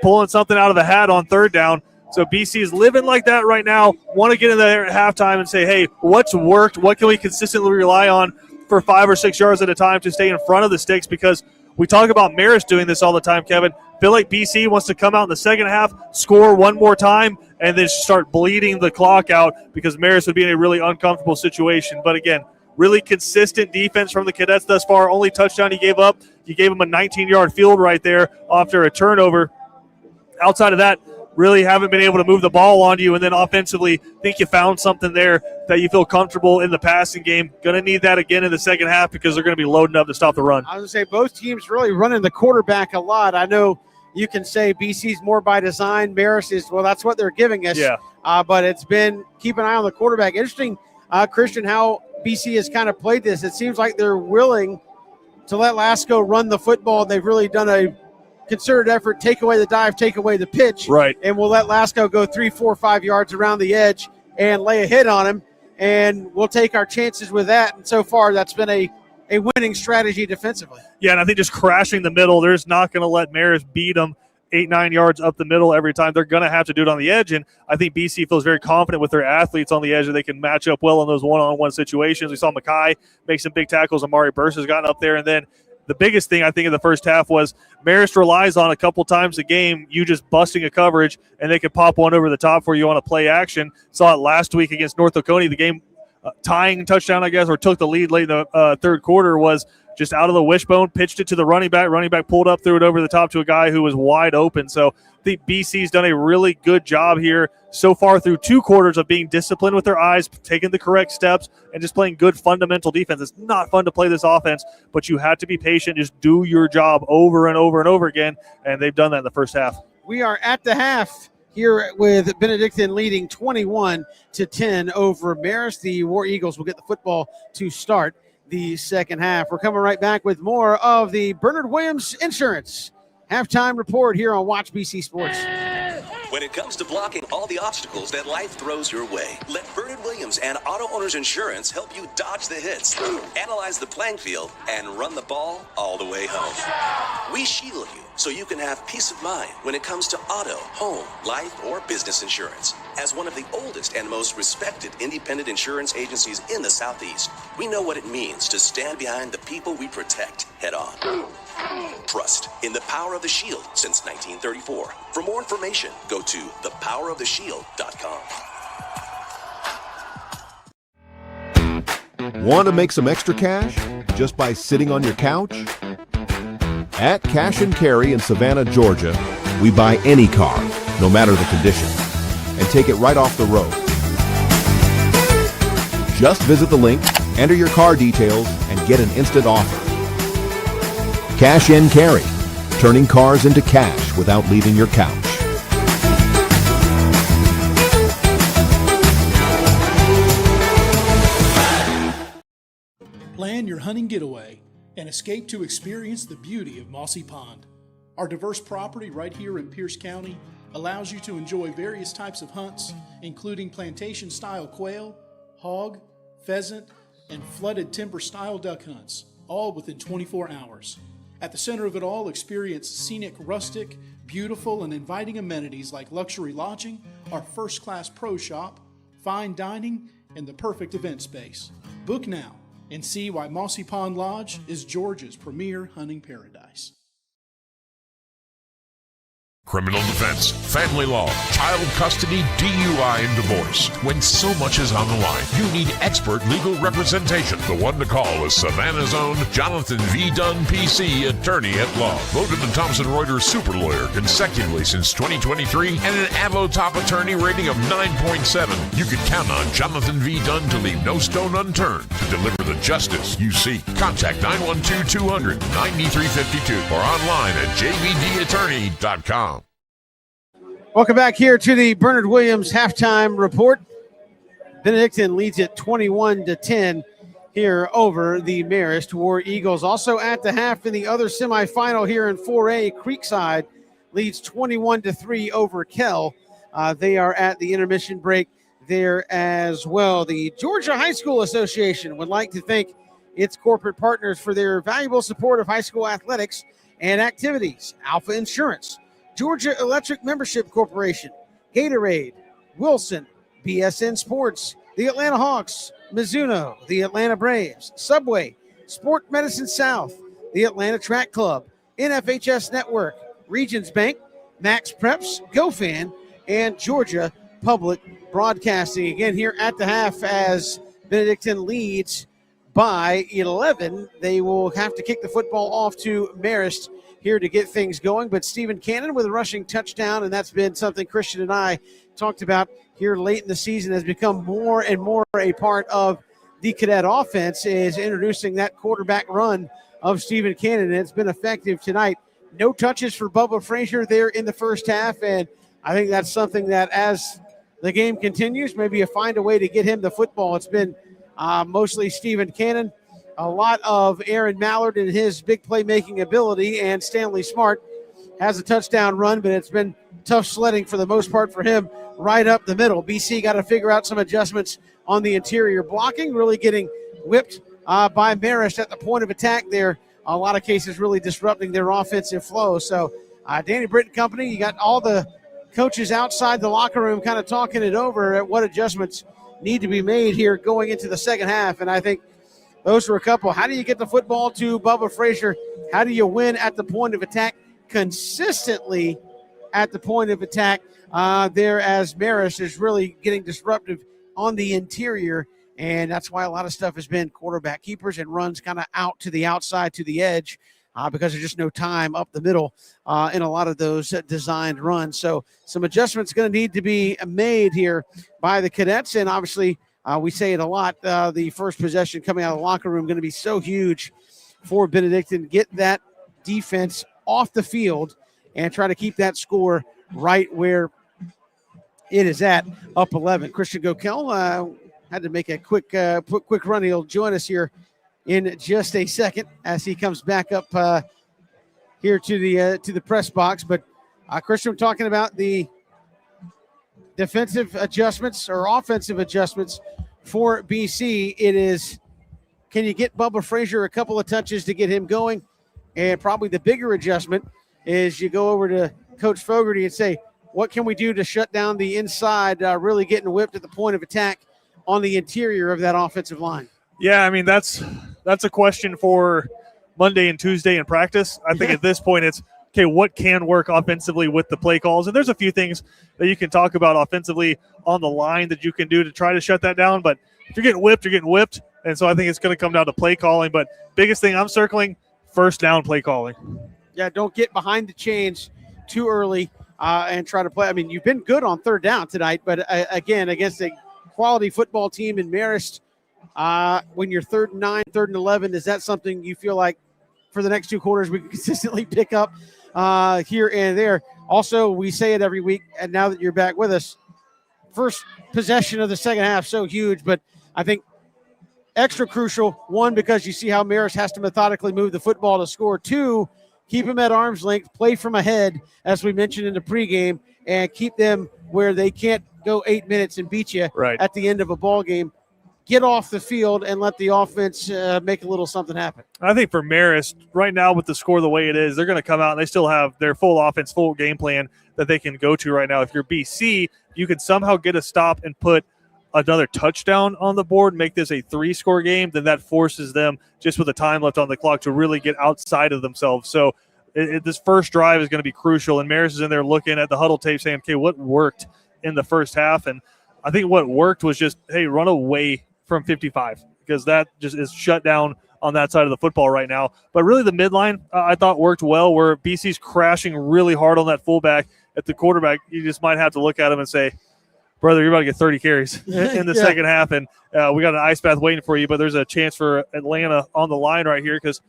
pulling something out of the hat on 3rd down. So BC is living like that right now. Want to get in there at halftime and say, hey, what's worked? What can we consistently rely on for 5 or 6 yards at a time to stay in front of the sticks? Because we talk about Marist doing this all the time, Kevin. Feel like BC wants to come out in the second half, score one more time, and then start bleeding the clock out because Marist would be in a really uncomfortable situation. But again, really consistent defense from the Cadets thus far. Only touchdown he gave up. You gave him a 19-yard field right there after a turnover. Outside of that, really haven't been able to move the ball on you, and then offensively think you found something there that you feel comfortable in the passing game. Going to need that again in the second half because they're going to be loading up to stop the run. I was going to say both teams really running the quarterback a lot. I know you can say BC's more by design. Marist is, well, that's what they're giving us. Yeah. But it's been keep an eye on the quarterback. Interesting, Christian, how BC has kind of played this. It seems like they're willing to let Lasco run the football. They've really done a concerted effort, take away the dive, take away the pitch. Right. And we'll let Lasco go 3, 4, 5 yards around the edge and lay a hit on him, and we'll take our chances with that. And so far, that's been a winning strategy defensively. Yeah, and I think just crashing the middle, they're just not going to let Marist beat them 8-9 yards up the middle every time. They're going to have to do it on the edge, and I think BC feels very confident with their athletes on the edge that they can match up well in those one-on-one situations. We saw Mackay make some big tackles. Amari Burst has gotten up there, and then the biggest thing I think in the first half was Marist relies on a couple times a game you just busting a coverage, and they could pop one over the top for you on a play action. Saw it last week against North Oconee. The game tying touchdown, I guess, or took the lead late in the third quarter was just out of the wishbone, pitched it to the running back. Running back pulled up, threw it over the top to a guy who was wide open. So I think BC's done a really good job here so far through 2 quarters of being disciplined with their eyes, taking the correct steps, and just playing good fundamental defense. It's not fun to play this offense, but you have to be patient. Just do your job over and over and over again, and they've done that in the first half. We are at the half here with Benedictine leading 21-10 over Marist. The War Eagles will get the football to start the second half. We're coming right back with more of the Bernard Williams Insurance halftime report here on Watch BC Sports. When it comes to blocking all the obstacles that life throws your way, let Bernard Williams and Auto Owners Insurance help you dodge the hits, analyze the playing field, and run the ball all the way home. We shield you so you can have peace of mind when it comes to auto, home, life, or business insurance. As one of the oldest and most respected independent insurance agencies in the Southeast, we know what it means to stand behind the people we protect head on. Trust in the power of the shield since 1934. For more information, go to thepoweroftheshield.com. Want to make some extra cash just by sitting on your couch? At Cash and Carry in Savannah, Georgia, we buy any car, no matter the condition, and take it right off the road. Just visit the link, enter your car details, and get an instant offer. Cash and Carry, turning cars into cash without leaving your couch. Plan your hunting getaway and escape to experience the beauty of Mossy Pond. Our diverse property right here in Pierce County allows you to enjoy various types of hunts, including plantation-style quail, hog, pheasant, and flooded timber-style duck hunts, all within 24 hours. At the center of it all, experience scenic, rustic, beautiful, and inviting amenities like luxury lodging, our first-class pro shop, fine dining, and the perfect event space. Book now and see why Mossy Pond Lodge is Georgia's premier hunting paradise. Criminal defense, family law, child custody, DUI, and divorce. When so much is on the line, you need expert legal representation. The one to call is Savannah's own Jonathan V. Dunn, PC, attorney at law. Voted the Thomson Reuters super lawyer consecutively since 2023 and an Avo top attorney rating of 9.7. You can count on Jonathan V. Dunn to leave no stone unturned to deliver the justice you seek. Contact 912-200-9352 or online at jvdattorney.com. Welcome back here to the Bernard Williams halftime report. Benedictine leads it 21-10 here over the Marist War Eagles. Also at the half in the other semifinal here in 4A, Creekside leads 21-3 over Kell. They are at the intermission break there as well. The Georgia High School Association would like to thank its corporate partners for their valuable support of high school athletics and activities. Alpha Insurance, Georgia Electric Membership Corporation, Gatorade, Wilson, BSN Sports, the Atlanta Hawks, Mizuno, the Atlanta Braves, Subway, Sport Medicine South, the Atlanta Track Club, NFHS Network, Regions Bank, Max Preps, GoFan, and Georgia Public Broadcasting. Again, here at the half as Benedictine leads by 11. They will have to kick the football off to Marist here to get things going, but Stephen Cannon with a rushing touchdown, and that's been something Christian and I talked about here late in the season, has become more and more a part of the Cadet offense, is introducing that quarterback run of Stephen Cannon, and it's been effective tonight. No touches for Bubba Frazier there in the first half, and I think that's something that as the game continues, maybe you find a way to get him the football. It's been mostly Stephen Cannon, a lot of Aaron Mallard and his big playmaking ability, and Stanley Smart has a touchdown run, but it's been tough sledding for the most part for him right up the middle. BC got to figure out some adjustments on the interior blocking, really getting whipped by Marist at the point of attack there. A lot of cases really disrupting their offensive flow. So Danny Britt and company, you got all the coaches outside the locker room kind of talking it over at what adjustments need to be made here going into the second half, and I think those were a couple. How do you get the football to Bubba Frazier? How do you win at the point of attack consistently at the point of attack there as Marist is really getting disruptive on the interior, and that's why a lot of stuff has been quarterback keepers and runs kind of out to the outside to the edge because there's just no time up the middle in a lot of those designed runs. So some adjustments going to need to be made here by the Cadets, and obviously we say it a lot. The first possession coming out of the locker room going to be so huge for Benedictine. Get that defense off the field and try to keep that score right where it is at, up 11. Christian Gokel had to make a quick run. He'll join us here in just a second as he comes back up here to the press box. But Christian, talking about the defensive adjustments or offensive adjustments for BC. It is, can you get Bubba Frazier a couple of touches to get him going? And probably the bigger adjustment is you go over to Coach Fogarty and say, what can we do to shut down the inside, really getting whipped at the point of attack on the interior of that offensive line? Yeah, I mean, that's a question for Monday and Tuesday in practice. I think at this point it's, okay, what can work offensively with the play calls? And there's a few things that you can talk about offensively on the line that you can do to try to shut that down. But if you're getting whipped, you're getting whipped. And so I think it's going to come down to play calling. But biggest thing I'm circling, first down play calling. Yeah, don't get behind the chains too early and try to play. I mean, you've been good on third down tonight, but again, against a quality football team in Marist, when you're 3rd and 9, 3rd and 11, is that something you feel like for the next 2 quarters we can consistently pick up here and there? Also, we say it every week, and now that you're back with us, first possession of the second half, so huge, but I think extra crucial, one, because you see how Marist has to methodically move the football to score. 2, keep them at arm's length, play from ahead, as we mentioned in the pregame, and keep them where they can't go 8 minutes and beat you at the end of a ball game. Get off the field and let the offense make a little something happen. I think for Marist, right now with the score the way it is, they're going to come out and they still have their full offense, full game plan that they can go to right now. If you're BC, you can somehow get a stop and put another touchdown on the board, make this a 3-score game, then that forces them, just with the time left on the clock, to really get outside of themselves. So this first drive is going to be crucial, and Marist is in there looking at the huddle tape saying, okay, what worked in the first half? And I think what worked was just, hey, run away from 55, because that just is shut down on that side of the football right now. But really the midline I thought worked well, where BC's crashing really hard on that fullback. At the quarterback, you just might have to look at him and say, brother, you're about to get 30 carries in the second half, and we got an ice bath waiting for you, but there's a chance for Atlanta on the line right here, because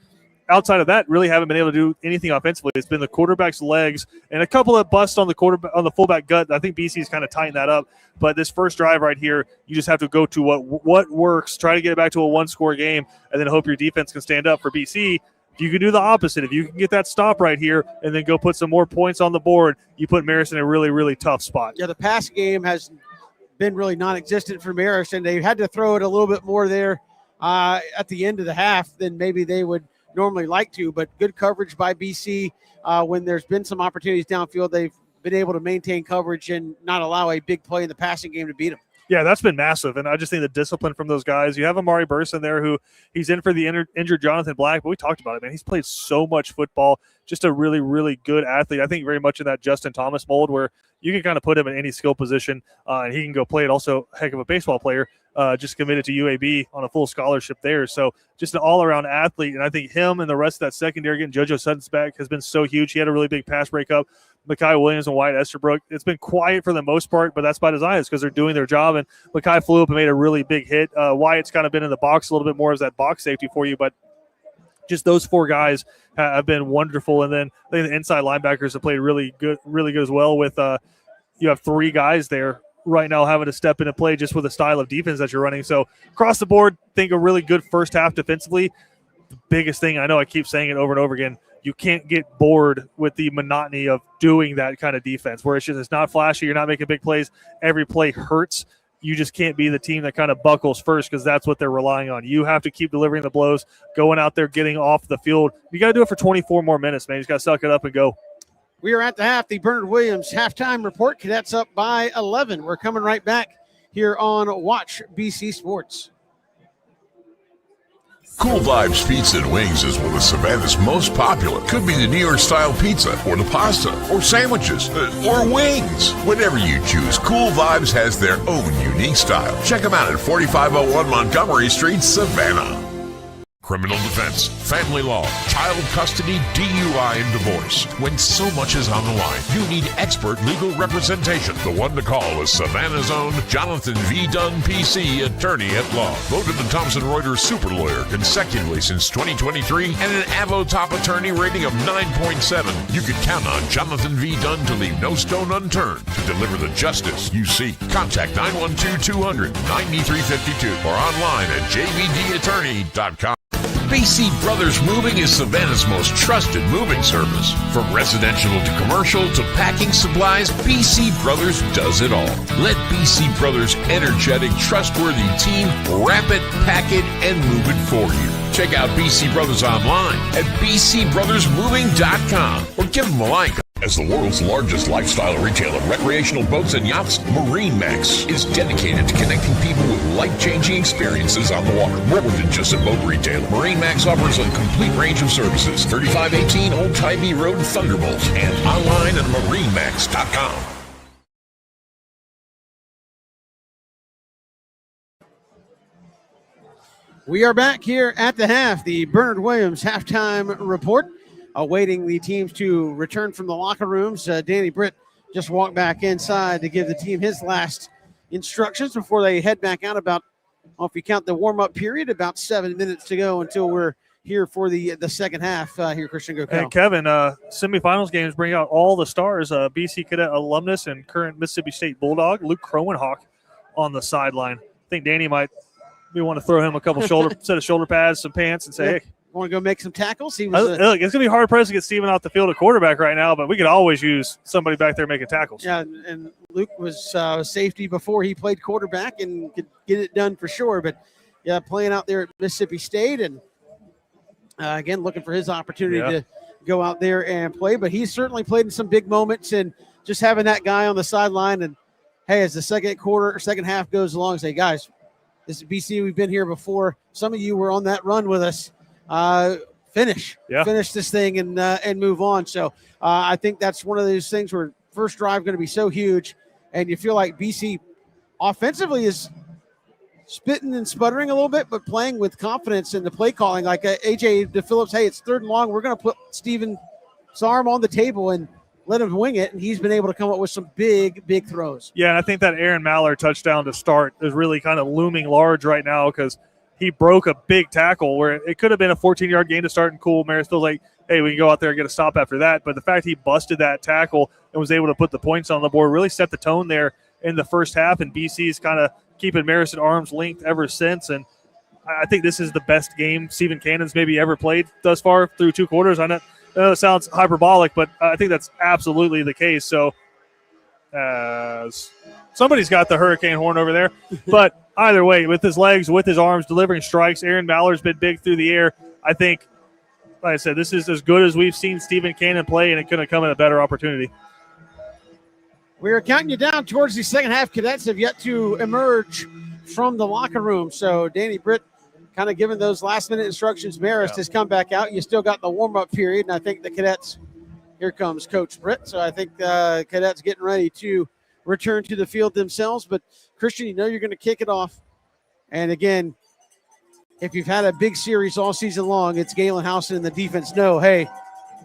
outside of that, really haven't been able to do anything offensively. It's been the quarterback's legs and a couple of busts on the fullback gut. I think BC's kind of tightened that up. But this first drive right here, you just have to go to what works, try to get it back to a one-score game, and then hope your defense can stand up. For BC, if you can do the opposite, if you can get that stop right here and then go put some more points on the board, you put Marist in a really, really tough spot. Yeah, the pass game has been really non-existent for Marist, and they had to throw it a little bit more there at the end of the half than maybe they would normally like to. But good coverage by BC. When there's been some opportunities downfield, they've been able to maintain coverage and not allow a big play in the passing game to beat them. Yeah, that's been massive, and I just think the discipline from those guys. You have Amari Burst in there, who he's in for the injured Jonathan Black, but we talked about it, man. He's played so much football, just a really, really good athlete. I think very much in that Justin Thomas mold, where you can kind of put him in any skill position, and he can go play it. Also, heck of a baseball player, just committed to UAB on a full scholarship there. So just an all-around athlete, and I think him and the rest of that secondary, getting JoJo Sutton's back, has been so huge. He had a really big pass breakup. Makai Williams and Wyatt Esterbrook, it's been quiet for the most part, but that's by design. It's because they're doing their job, and Makai flew up and made a really big hit. Wyatt's kind of been in the box a little bit more as that box safety for you, but just those four guys have been wonderful. And then I think the inside linebackers have played really good as well. With you have three guys there right now having to step in and play just with the style of defense that you're running. So across the board, think a really good first half defensively. The biggest thing, I know I keep saying it over and over again, you can't get bored with the monotony of doing that kind of defense, where it's not flashy, you're not making big plays, every play hurts. You just can't be the team that kind of buckles first, because that's what they're relying on. You have to keep delivering the blows, going out there, getting off the field. You got to do it for 24 more minutes, man. You just got to suck it up and go. We are at the half, the Bernard Williams halftime report. Cadets up by 11. We're coming right back here on Watch BC Sports. Cool Vibes Pizza and Wings is one of Savannah's most popular. Could be the New York style pizza, or the pasta, or sandwiches, or wings. Whatever you choose, Cool Vibes has their own unique style. Check them out at 4501 Montgomery Street, Savannah. Criminal defense, family law, child custody, DUI, and divorce. When so much is on the line, you need expert legal representation. The one to call is Savannah's own Jonathan V. Dunn, PC, attorney at law. Voted the Thomson Reuters super lawyer consecutively since 2023 and an Avo top attorney rating of 9.7. You can count on Jonathan V. Dunn to leave no stone unturned to deliver the justice you seek. Contact 912-200-9352 or online at jvdattorney.com. BC Brothers Moving is Savannah's most trusted moving service. From residential to commercial to packing supplies, BC Brothers does it all. Let BC Brothers' energetic, trustworthy team wrap it, pack it, and move it for you. Check out BC Brothers online at bcbrothersmoving.com or give them a like. As the world's largest lifestyle retailer of recreational boats and yachts, MarineMax is dedicated to connecting people with life-changing experiences on the water. More than just a boat retailer, MarineMax offers a complete range of services. 3518 Old Tybee Road, Thunderbolt, and online at marinemax.com. We are back here at the half, the Bernard Williams halftime report. Awaiting the teams to return from the locker rooms. Danny Britt just walked back inside to give the team his last instructions before they head back out. About, well, if you count the warm-up period, about 7 minutes to go until we're here for the second half. Here, Christian Gokel. And Kevin, semifinals games bring out all the stars. BC Cadet alumnus and current Mississippi State Bulldog, Luke Crowenhawk, on the sideline. I think Danny might want to throw him a couple set of shoulder pads, some pants, and say, hey, want to go make some tackles? Look, it's going to be hard pressed to get Steven off the field at quarterback right now, but we could always use somebody back there making tackles. Yeah, and Luke was safety before he played quarterback and could get it done for sure. But, yeah, playing out there at Mississippi State and, again, looking for his opportunity to go out there and play. But he's certainly played in some big moments, and just having that guy on the sideline and, hey, as the second half goes along, say, guys, this is BC. We've been here before. Some of you were on that run with us. finish this thing and move on. So I think that's one of those things where first drive going to be so huge, and you feel like BC offensively is spitting and sputtering a little bit, but playing with confidence in the play calling. Like AJ DePhillips, hey, it's 3rd and long. We're going to put Steven's arm on the table and let him wing it, and he's been able to come up with some big throws. Yeah, and I think that Aaron Mallard touchdown to start is really kind of looming large right now because he broke a big tackle where it could have been a 14-yard gain to start, and cool. Marist feels like, hey, we can go out there and get a stop after that. But the fact he busted that tackle and was able to put the points on the board really set the tone there in the first half, and BC's kind of keeping Marist at arm's length ever since. And I think this is the best game Stephen Cannon's maybe ever played thus far through 2 quarters. I know it sounds hyperbolic, but I think that's absolutely the case. So somebody's got the hurricane horn over there. But either way, with his legs, with his arms, delivering strikes, Aaron Mallard's been big through the air. I think, like I said, this is as good as we've seen Stephen Cannon play, and it couldn't come at a better opportunity. We are counting you down towards the second half. Cadets have yet to emerge from the locker room. So Danny Britt kind of giving those last-minute instructions. Marist has come back out. You still got the warm-up period, and I think the Cadets – here comes Coach Britt. So I think the Cadets getting ready to return to the field themselves. But, Christian, you know you're going to kick it off. And, again, if you've had a big series all season long, it's Galen Housen and the defense know, hey,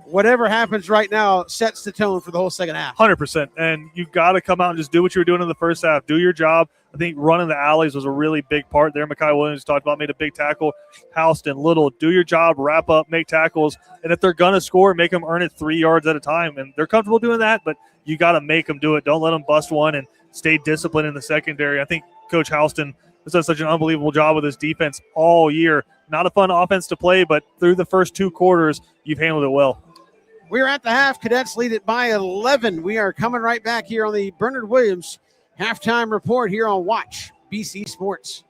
whatever happens right now sets the tone for the whole second half. 100%. And you've got to come out and just do what you were doing in the first half. Do your job. I think running the alleys was a really big part there. Mekhi Williams talked about, made a big tackle. Houston, Little, do your job, wrap up, make tackles. And if they're going to score, make them earn it 3 yards at a time. And they're comfortable doing that, but you got to make them do it. Don't let them bust one and stay disciplined in the secondary. I think Coach Houston has done such an unbelievable job with his defense all year. Not a fun offense to play, but through the first 2 quarters, you've handled it well. We're at the half. Cadets lead it by 11. We are coming right back here on the Bernard Williams halftime report here on Watch BC Sports.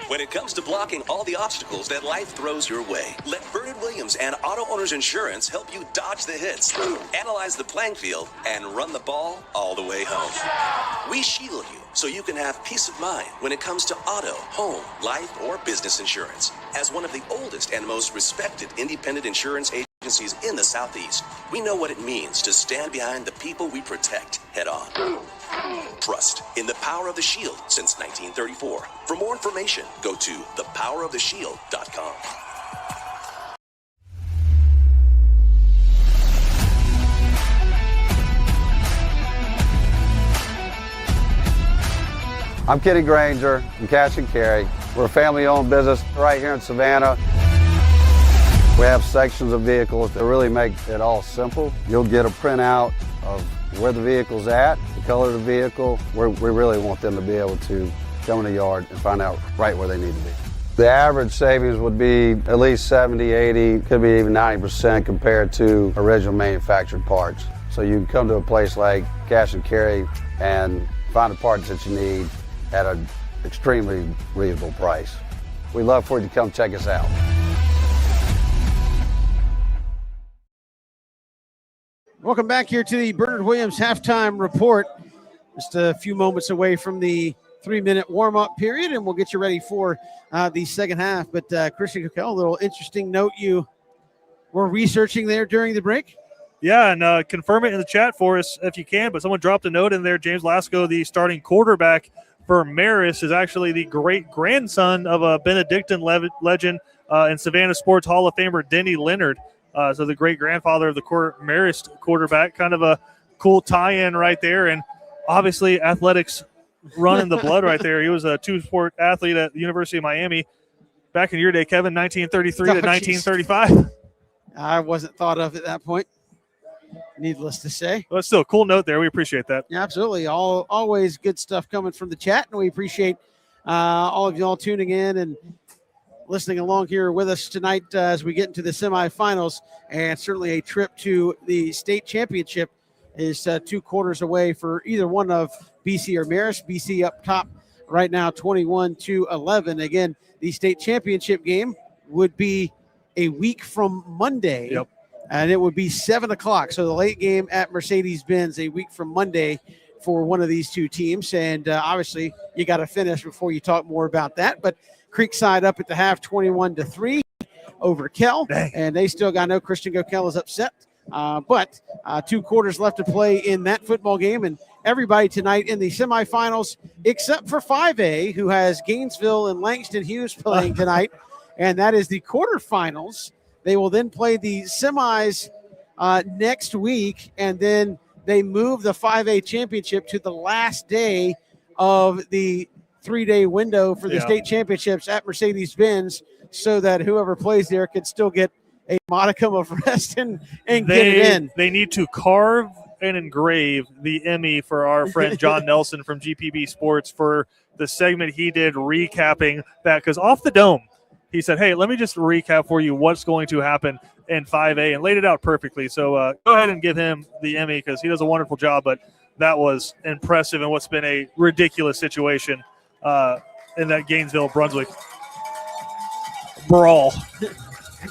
When it comes to blocking all the obstacles that life throws your way, let Bernard Williams and Auto Owners Insurance help you dodge the hits, analyze the playing field, and run the ball all the way home. We shield you so you can have peace of mind when it comes to auto, home, life, or business insurance. As one of the oldest and most respected independent insurance agencies in the Southeast, we know what it means to stand behind the people we protect head on. Trust in the power of the shield since 1934. For more information, go to thepoweroftheshield.com. I'm Kenny Granger from Cash and Carry. We're a family-owned business right here in Savannah. We have sections of vehicles that really make it all simple. You'll get a printout of where the vehicle's at, the color of the vehicle. We really want them to be able to come in the yard and find out right where they need to be. The average savings would be at least 70, 80, could be even 90% compared to original manufactured parts. So you can come to a place like Cash and Carry and find the parts that you need at an extremely reasonable price. We'd love for you to come check us out. Welcome back here to the Bernard Williams halftime report. Just a few moments away from the 3-minute warm-up period, and we'll get you ready for the second half. But Christian Coquel, a little interesting note you were researching there during the break. Yeah, and confirm it in the chat for us if you can. But someone dropped a note in there. James Lasco, the starting quarterback for Marist, is actually the great-grandson of a Benedictine legend and Savannah Sports Hall of Famer Denny Leonard. So the great-grandfather of the Marist quarterback, kind of a cool tie-in right there. And obviously athletics running the blood right there. He was a 2-sport athlete at the University of Miami back in your day, Kevin, 1933 to 1935. I wasn't thought of at that point, needless to say. Well, still a cool note there. We appreciate that. Yeah, absolutely. Always good stuff coming from the chat, and we appreciate all of y'all tuning in and listening along here with us tonight as we get into the semifinals. And certainly a trip to the state championship is 2 quarters away for either one of BC or Marist. BC up top right now, 21-11. Again, the state championship game would be a week from Monday. Yep. And it would be 7 o'clock. So the late game at Mercedes-Benz a week from Monday for one of these 2 teams. And obviously you got to finish before you talk more about that. But Creekside up at the half, 21-3. over Kell. Dang. And they still got, I know Christian Gokel is upset, but 2 quarters left to play in that football game. And everybody tonight in the semifinals, except for 5A, who has Gainesville and Langston Hughes playing tonight, and that is the quarterfinals. They will then play the semis next week, and then they move the 5A championship to the last day of the 3-day window for the state championships at Mercedes-Benz, so that whoever plays there could still get a modicum of rest and get it in. They need to carve and engrave the Emmy for our friend John Nelson from GPB Sports for the segment he did recapping that, because off the dome, he said, hey, let me just recap for you what's going to happen in 5A, and laid it out perfectly. So go ahead and give him the Emmy, because he does a wonderful job, but that was impressive in what's been a ridiculous situation in that Gainesville-Brunswick brawl.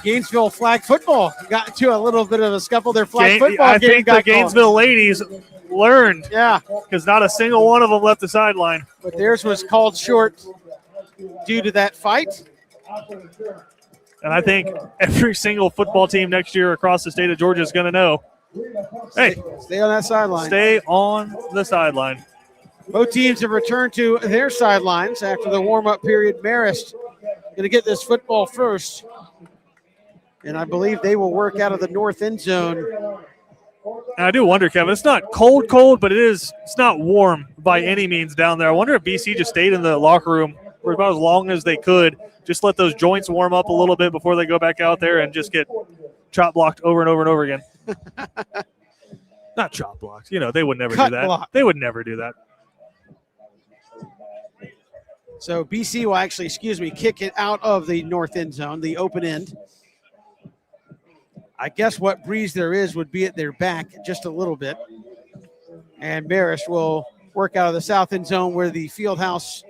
Gainesville flag football got into a little bit of a scuffle. Their flag football I game think got the Gainesville called. ladies learned. Yeah. Because not a single one of them left the sideline. But theirs was called short due to that fight. And I think every single football team next year across the state of Georgia is going to know, hey, stay on that sideline. Stay on the sideline. Both teams have returned to their sidelines after the warm-up period. Marist going to get this football first. And I believe they will work out of the north end zone. And I do wonder, Kevin, it's not cold, but it's not warm by any means down there. I wonder if BC just stayed in the locker room for about as long as they could, just let those joints warm up a little bit before they go back out there and just get chop blocked over and over and over again. Not chop blocked. You know, they would never do that. Block. They would never do that. So BC will actually, kick it out of the north end zone, the open end. I guess what breeze there is would be at their back just a little bit. And Marist will work out of the south end zone where the field house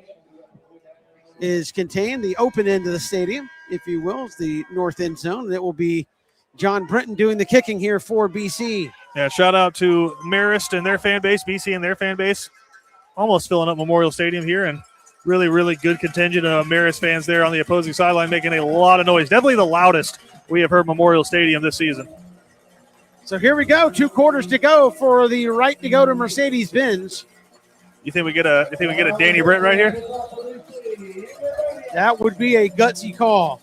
is contained, the open end of the stadium, if you will, is the north end zone. And it will be John Brenton doing the kicking here for BC. Yeah, shout out to Marist and their fan base, BC and their fan base. Almost filling up Memorial Stadium here, and really, really good contingent of Marist fans there on the opposing sideline making a lot of noise. Definitely the loudest we have heard Memorial Stadium this season. So here we go, 2 quarters to go for the right to go to Mercedes-Benz. You think we get a Danny Britt right here? That would be a gutsy call.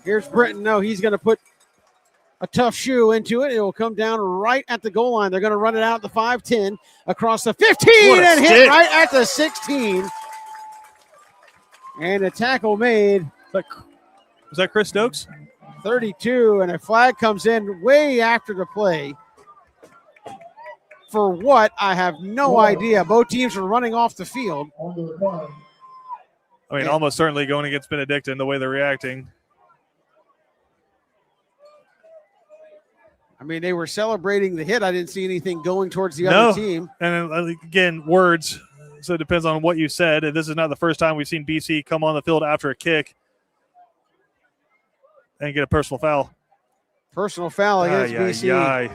Here's Britton. No, he's going to put a tough shoe into it. It will come down right at the goal line. They're going to run it out the 5-10 across the 15 and hit right at the 16. And a tackle made. Was that Chris Stokes? 32, and a flag comes in way after the play. For what? I have no idea. Both teams are running off the field. I mean, almost certainly going against Benedictine the way they're reacting. I mean, they were celebrating the hit. I didn't see anything going towards the other team. And again, words. So it depends on what you said. And this is not the first time we've seen BC come on the field after a kick and get a personal foul. Personal foul against BC.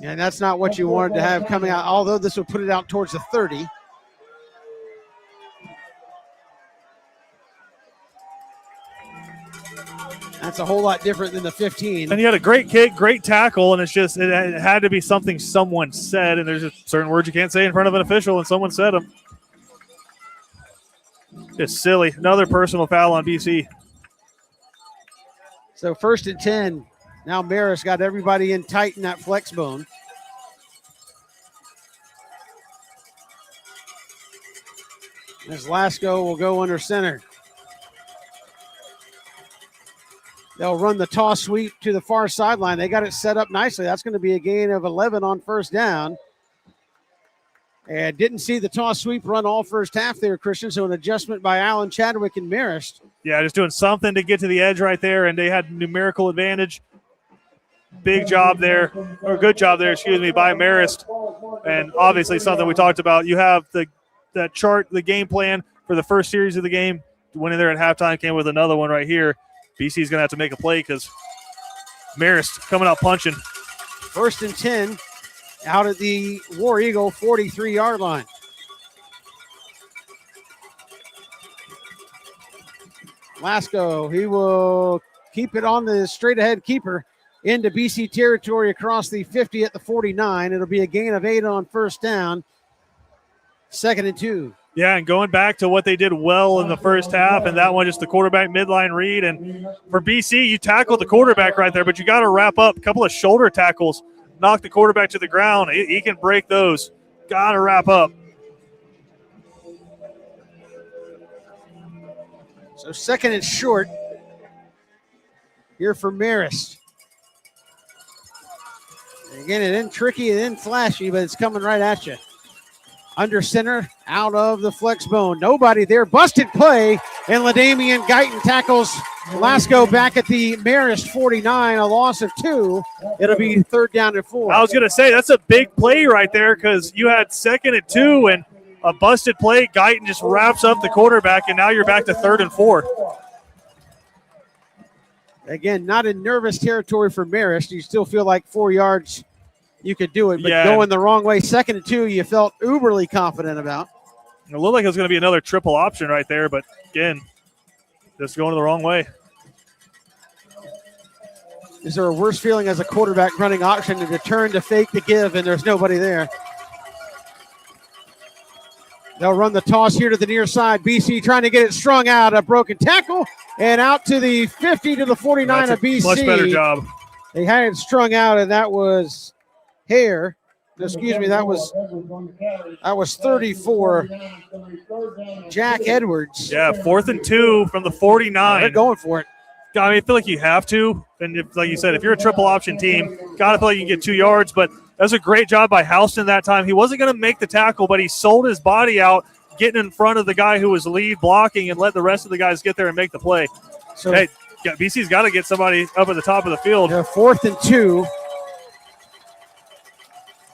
And that's not what you wanted to have coming out, although this would put it out towards the 30. That's a whole lot different than the 15. And he had a great kick, great tackle, and it's just it had to be something someone said, and there's just certain words you can't say in front of an official, and someone said them. Just silly. Another personal foul on BC. So 1st and 10. Now Marist got everybody in tight in that flex bone. As Lasco will go under center. They'll run the toss sweep to the far sideline. They got it set up nicely. That's going to be a gain of 11 on 1st down. And didn't see the toss sweep run all first half there, Christian. So an adjustment by Allen Chadwick and Marist. Yeah, just doing something to get to the edge right there, and they had numerical advantage. Big job there, or good job there, by Marist. And obviously something we talked about. You have that chart, the game plan for the first series of the game. Went in there at halftime, came with another one right here. BC's going to have to make a play because Marist coming out punching. 1st and 10 out at the War Eagle 43-yard line. Lasco, he will keep it on the straight ahead keeper into BC territory across the 50 at the 49. It'll be a gain of 8 on first down. 2nd and 2. Yeah, and going back to what they did well in the first half, and that one just the quarterback midline read. And for BC, you tackled the quarterback right there, but you got to wrap up. A couple of shoulder tackles, knock the quarterback to the ground. He can break those. Got to wrap up. So 2nd and short here for Marist. Again, it isn't tricky, it isn't flashy, but it's coming right at you. Under center, out of the flex bone. Nobody there. Busted play, and LaDamian Guyton tackles Lasco back at the Marist 49, a loss of 2. It'll be 3rd down and 4. I was going to say, that's a big play right there because you had 2nd and 2 and a busted play. Guyton just wraps up the quarterback, and now you're back to 3rd and 4. Again, not in nervous territory for Marist. You still feel like 4 yards you could do it, but going the wrong way. 2nd and 2, you felt uberly confident about. It looked like it was going to be another triple option right there, but again, just going the wrong way. Is there a worse feeling as a quarterback running option to turn to fake the give and there's nobody there? They'll run the toss here to the near side. BC trying to get it strung out. A broken tackle and out to the 50 to the 49 of BC. Much better job. They had it strung out, and that was Hare. Excuse me, that was 34. Jack Edwards. Yeah, 4th and 2 from the 49. They're going for it. I mean, I feel like you have to. And if, like you said, if you're a triple option team, got to feel like you can get 2 yards. But that was a great job by Houston that time. He wasn't going to make the tackle, but he sold his body out, getting in front of the guy who was lead blocking and let the rest of the guys get there and make the play. So hey, BC's got to get somebody up at the top of the field. 4th and 2.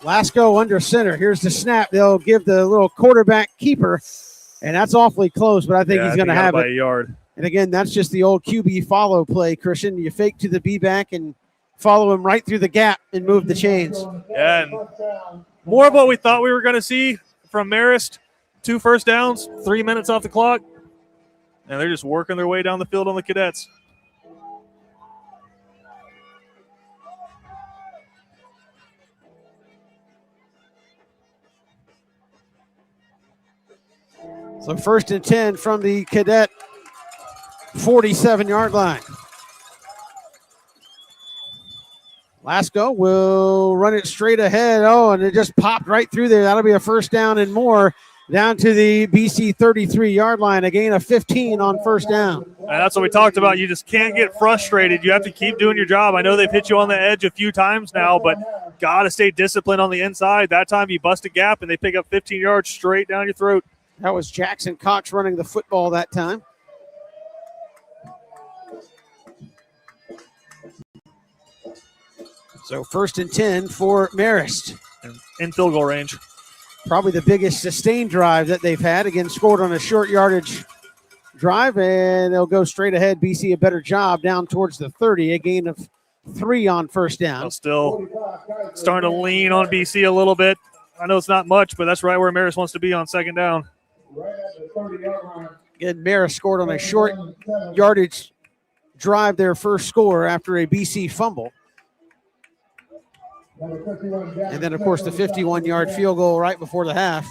Lasco under center. Here's the snap. They'll give the little quarterback keeper, and that's awfully close, but I think he's going to have it. By a yard. And again, that's just the old QB follow play, Christian. You fake to the B-back and follow him right through the gap and move the chains. Yeah, and more of what we thought we were going to see from Marist. 2 first downs, 3 minutes off the clock, and they're just working their way down the field on the Cadets. So 1st and 10 from the Cadet 47-yard line. Lasco will run it straight ahead. Oh, and it just popped right through there. That'll be a 1st down and more down to the BC 33-yard line. A gain of 15 on 1st down. And that's what we talked about. You just can't get frustrated. You have to keep doing your job. I know they've hit you on the edge a few times now, but got to stay disciplined on the inside. That time you bust a gap, and they pick up 15 yards straight down your throat. That was Jackson Cox running the football that time. So 1st and 10 for Marist. In field goal range. Probably the biggest sustained drive that they've had. Again, scored on a short yardage drive, and they'll go straight ahead. BC a better job down towards the 30, a gain of 3 on 1st down. They'll still starting to lean on BC a little bit. I know it's not much, but that's right where Marist wants to be on 2nd down. Again, Marist scored on a short yardage drive, their first score after a BC fumble. And then, of course, the 51-yard field goal right before the half.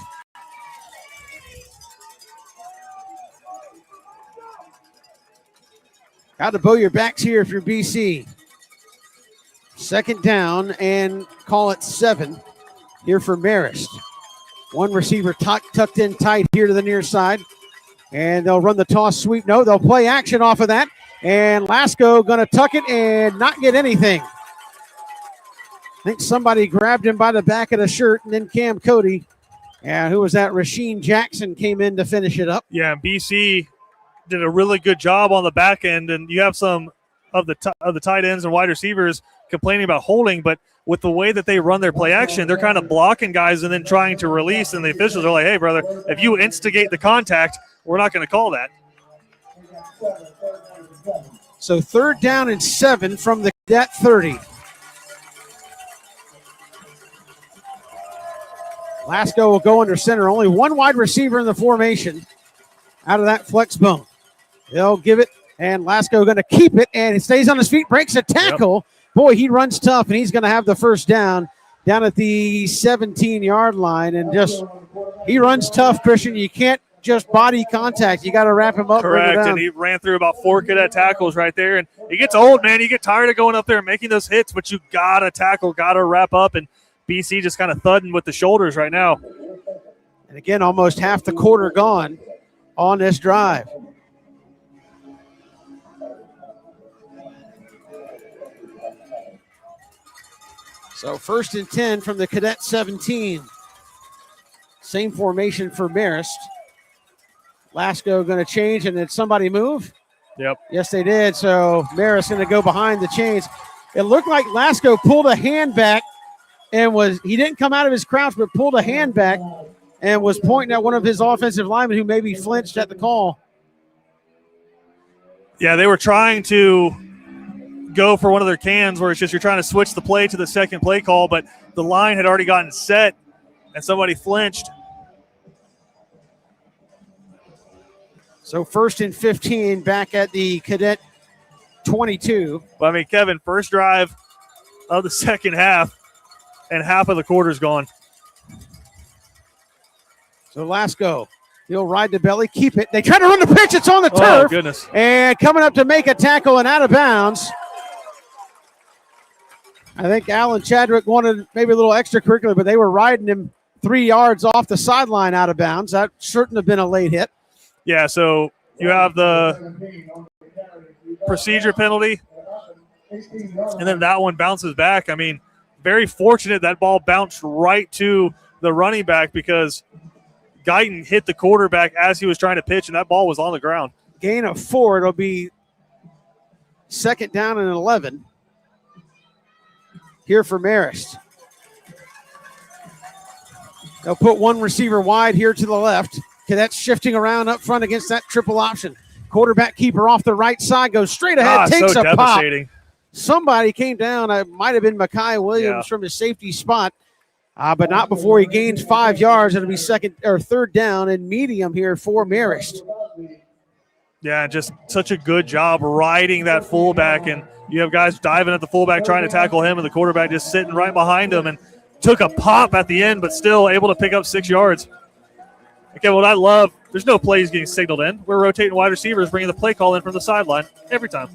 Got to bow your backs here if you're BC. 2nd down and call it 7 here for Marist. One receiver tucked in tight here to the near side. And they'll run the toss sweep. No, they'll play action off of that. And Lasco going to tuck it and not get anything. I think somebody grabbed him by the back of the shirt, and then Cam Cody. And who was that? Rasheen Jackson came in to finish it up. Yeah, BC did a really good job on the back end, and you have some of the tight ends and wide receivers complaining about holding, but with the way that they run their play action, they're kind of blocking guys and then trying to release, and the officials are like, hey, brother, if you instigate the contact, we're not going to call that. So 3rd down and 7 from the Cadet 30. Lasco will go under center. Only one wide receiver in the formation out of that flex bone. They'll give it And Lasco going to keep it, and it stays on his feet, breaks a tackle. Yep. Boy, he runs tough, and he's going to have the first down at the 17-yard line. And just he runs tough, Christian. You can't just body contact. You got to wrap him up. Correct, and he ran through about 4 cadet tackles right there. And he gets old, man. You get tired of going up there and making those hits, but you got to tackle, got to wrap up. And BC just kind of thudding with the shoulders right now. And again, almost half the quarter gone on this drive. So 1st and 10 from the Cadet 17. Same formation for Marist. Lasco going to change, and did somebody move? Yep. Yes, they did. So Marist going to go behind the chains. It looked like Lasco pulled a hand back and he didn't come out of his crouch, but pulled a hand back and was pointing at one of his offensive linemen who maybe flinched at the call. Yeah, they were trying to go for one of their cans where it's just you're trying to switch the play to the second play call, but the line had already gotten set and somebody flinched. So 1st and 15 back at the Cadet 22. Well, I mean, Kevin, first drive of the second half and half of the quarter's gone. So Lasco, he'll ride the belly, keep it. They try to run the pitch. It's on the turf. Oh, goodness. And coming up to make a tackle and out of bounds. I think Alan Chadwick wanted maybe a little extracurricular, but they were riding him 3 yards off the sideline out of bounds. That shouldn't have been a late hit. Yeah, so you have the procedure penalty, and then that one bounces back. I mean, very fortunate that ball bounced right to the running back because Guyton hit the quarterback as he was trying to pitch, and that ball was on the ground. Gain of 4. It'll be 2nd down and 11. Here for Marist. They'll put one receiver wide here to the left. Cadets shifting around up front against that triple option. Quarterback keeper off the right side, goes straight ahead, takes so a pop. Somebody came down. It might have been Makai Williams from his safety spot, but not before he gains 5 yards. It'll be 3rd down and medium here for Marist. Yeah, just such a good job riding that fullback, and you have guys diving at the fullback trying to tackle him, and the quarterback just sitting right behind him and took a pop at the end, but still able to pick up 6 yards. Okay, what I love, there's no plays getting signaled in. We're rotating wide receivers, bringing the play call in from the sideline every time.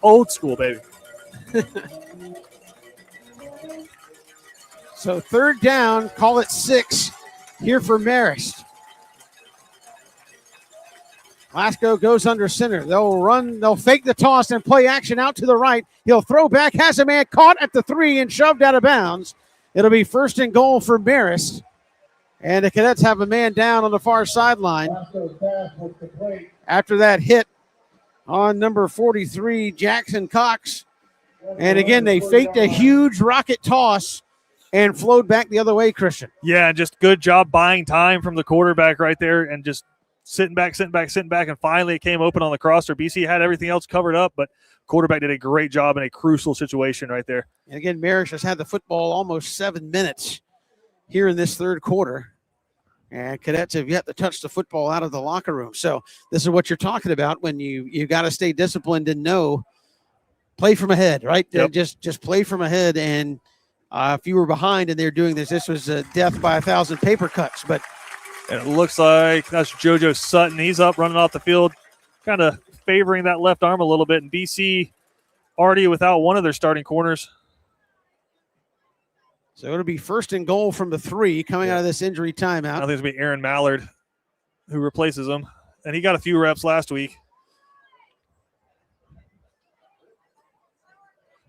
Old school, baby. So 3rd down, call it 6 here for Marist. Lasco goes under center. They'll fake the toss and play action out to the right. He'll throw back, has a man caught at the 3 and shoved out of bounds. It'll be 1st and goal for Marist. And the Cadets have a man down on the far sideline. After that hit on number 43, Jackson Cox. And again, they faked a huge rocket toss and flowed back the other way, Christian. Yeah, just good job buying time from the quarterback right there and just sitting back, and finally it came open on the crosser. BC had everything else covered up, but quarterback did a great job in a crucial situation right there. And again, Marist has had the football almost 7 minutes here in this 3rd quarter. And Cadets have yet to touch the football out of the locker room. So this is what you're talking about when you got to stay disciplined and know, play from ahead, right? Yep. Just play from ahead. And if you were behind and they're doing this was death by 1,000 paper cuts. But and it looks like that's JoJo Sutton. He's up running off the field, kind of favoring that left arm a little bit. And BC already without one of their starting corners. So it'll be 1st and goal from the 3 coming out of this injury timeout. I think it's going to be Aaron Mallard who replaces him. And he got a few reps last week.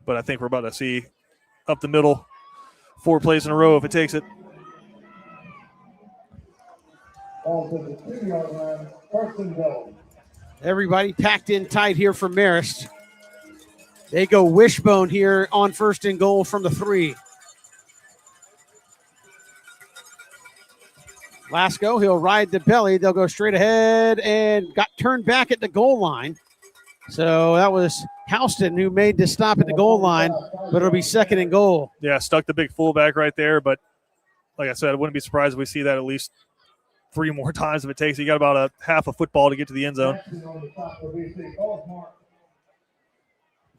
But I think we're about to see up the middle 4 plays in a row if it takes it. Everybody packed in tight here for Marist. They go wishbone here on 1st and goal from the 3. Lasco, he'll ride the belly. They'll go straight ahead and got turned back at the goal line. So that was Houston who made the stop at the goal line, but it'll be 2nd and goal. Yeah, stuck the big fullback right there. But like I said, I wouldn't be surprised if we see that at least 3 more times if it takes. You got about a half a football to get to the end zone.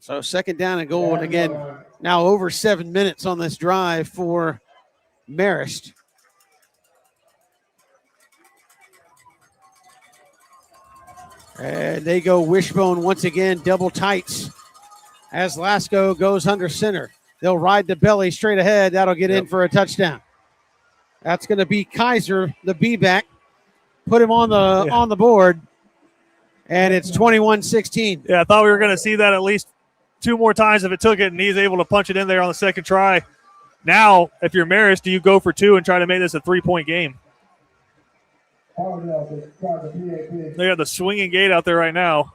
So second down and goal, and again, now over 7 minutes on this drive for Marist. And they go wishbone once again, double tights as Lasco goes under center. They'll ride the belly straight ahead. That'll get in for a touchdown. That's going to be Kaiser, the B-back. Put him on the board, and it's 21-16. Yeah, I thought we were going to see that at least 2 more times if it took it, and he's able to punch it in there on the second try. Now, if you're Marist, do you go for 2 and try to make this a 3-point game? They got the swinging gate out there right now.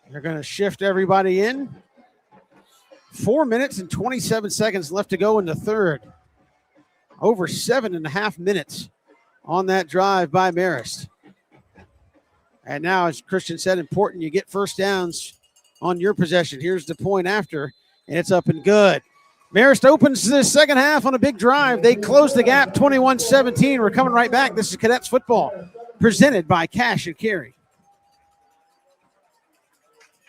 They're going to shift everybody in. 4 minutes and 27 seconds left to go in the third. Over 7.5 minutes on that drive by Marist. And now, as Christian said, important you get first downs on your possession. Here's the point after, and it's up and good. Marist opens the second half on a big drive. They close the gap, 21-17. We're coming right back. This is Cadets football, presented by Cash and Carry.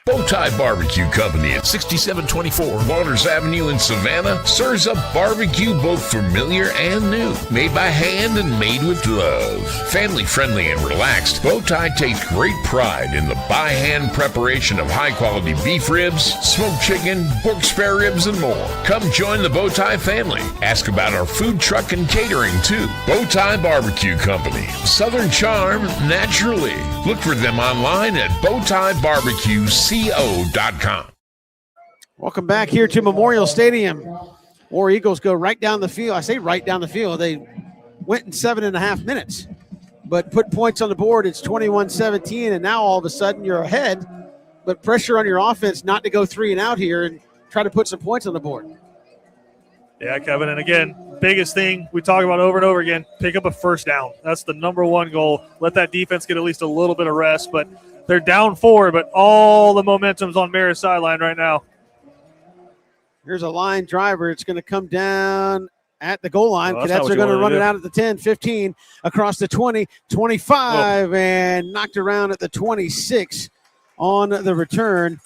Bowtie Barbecue Company at 6724 Waters Avenue in Savannah serves up barbecue both familiar and new, made by hand and made with love. Family friendly and relaxed, Bowtie takes great pride in the by hand preparation of high quality beef ribs, smoked chicken, pork spare ribs, and more. Come join the Bowtie family. Ask about our food truck and catering too. Bowtie Barbecue Company, Southern charm naturally. Look for them online at bowtiebarbecueco.com. Welcome back here to Memorial Stadium. War Eagles go right down the field. I say right down the field. They went in 7.5 minutes, but put points on the board. It's 21-17, and now all of a sudden you're ahead, but pressure on your offense not to go 3 and out here and try to put some points on the board. Yeah, Kevin, and again, biggest thing we talk about over and over again, pick up a first down. That's the number one goal. Let that defense get at least a little bit of rest, but they're down 4, but all the momentum's on Marist sideline right now. Here's a line driver. It's going to come down at the goal line. Well, Cadets are going to run it out at the 10, 15, across the 20, 25, and knocked around at the 26 on the return.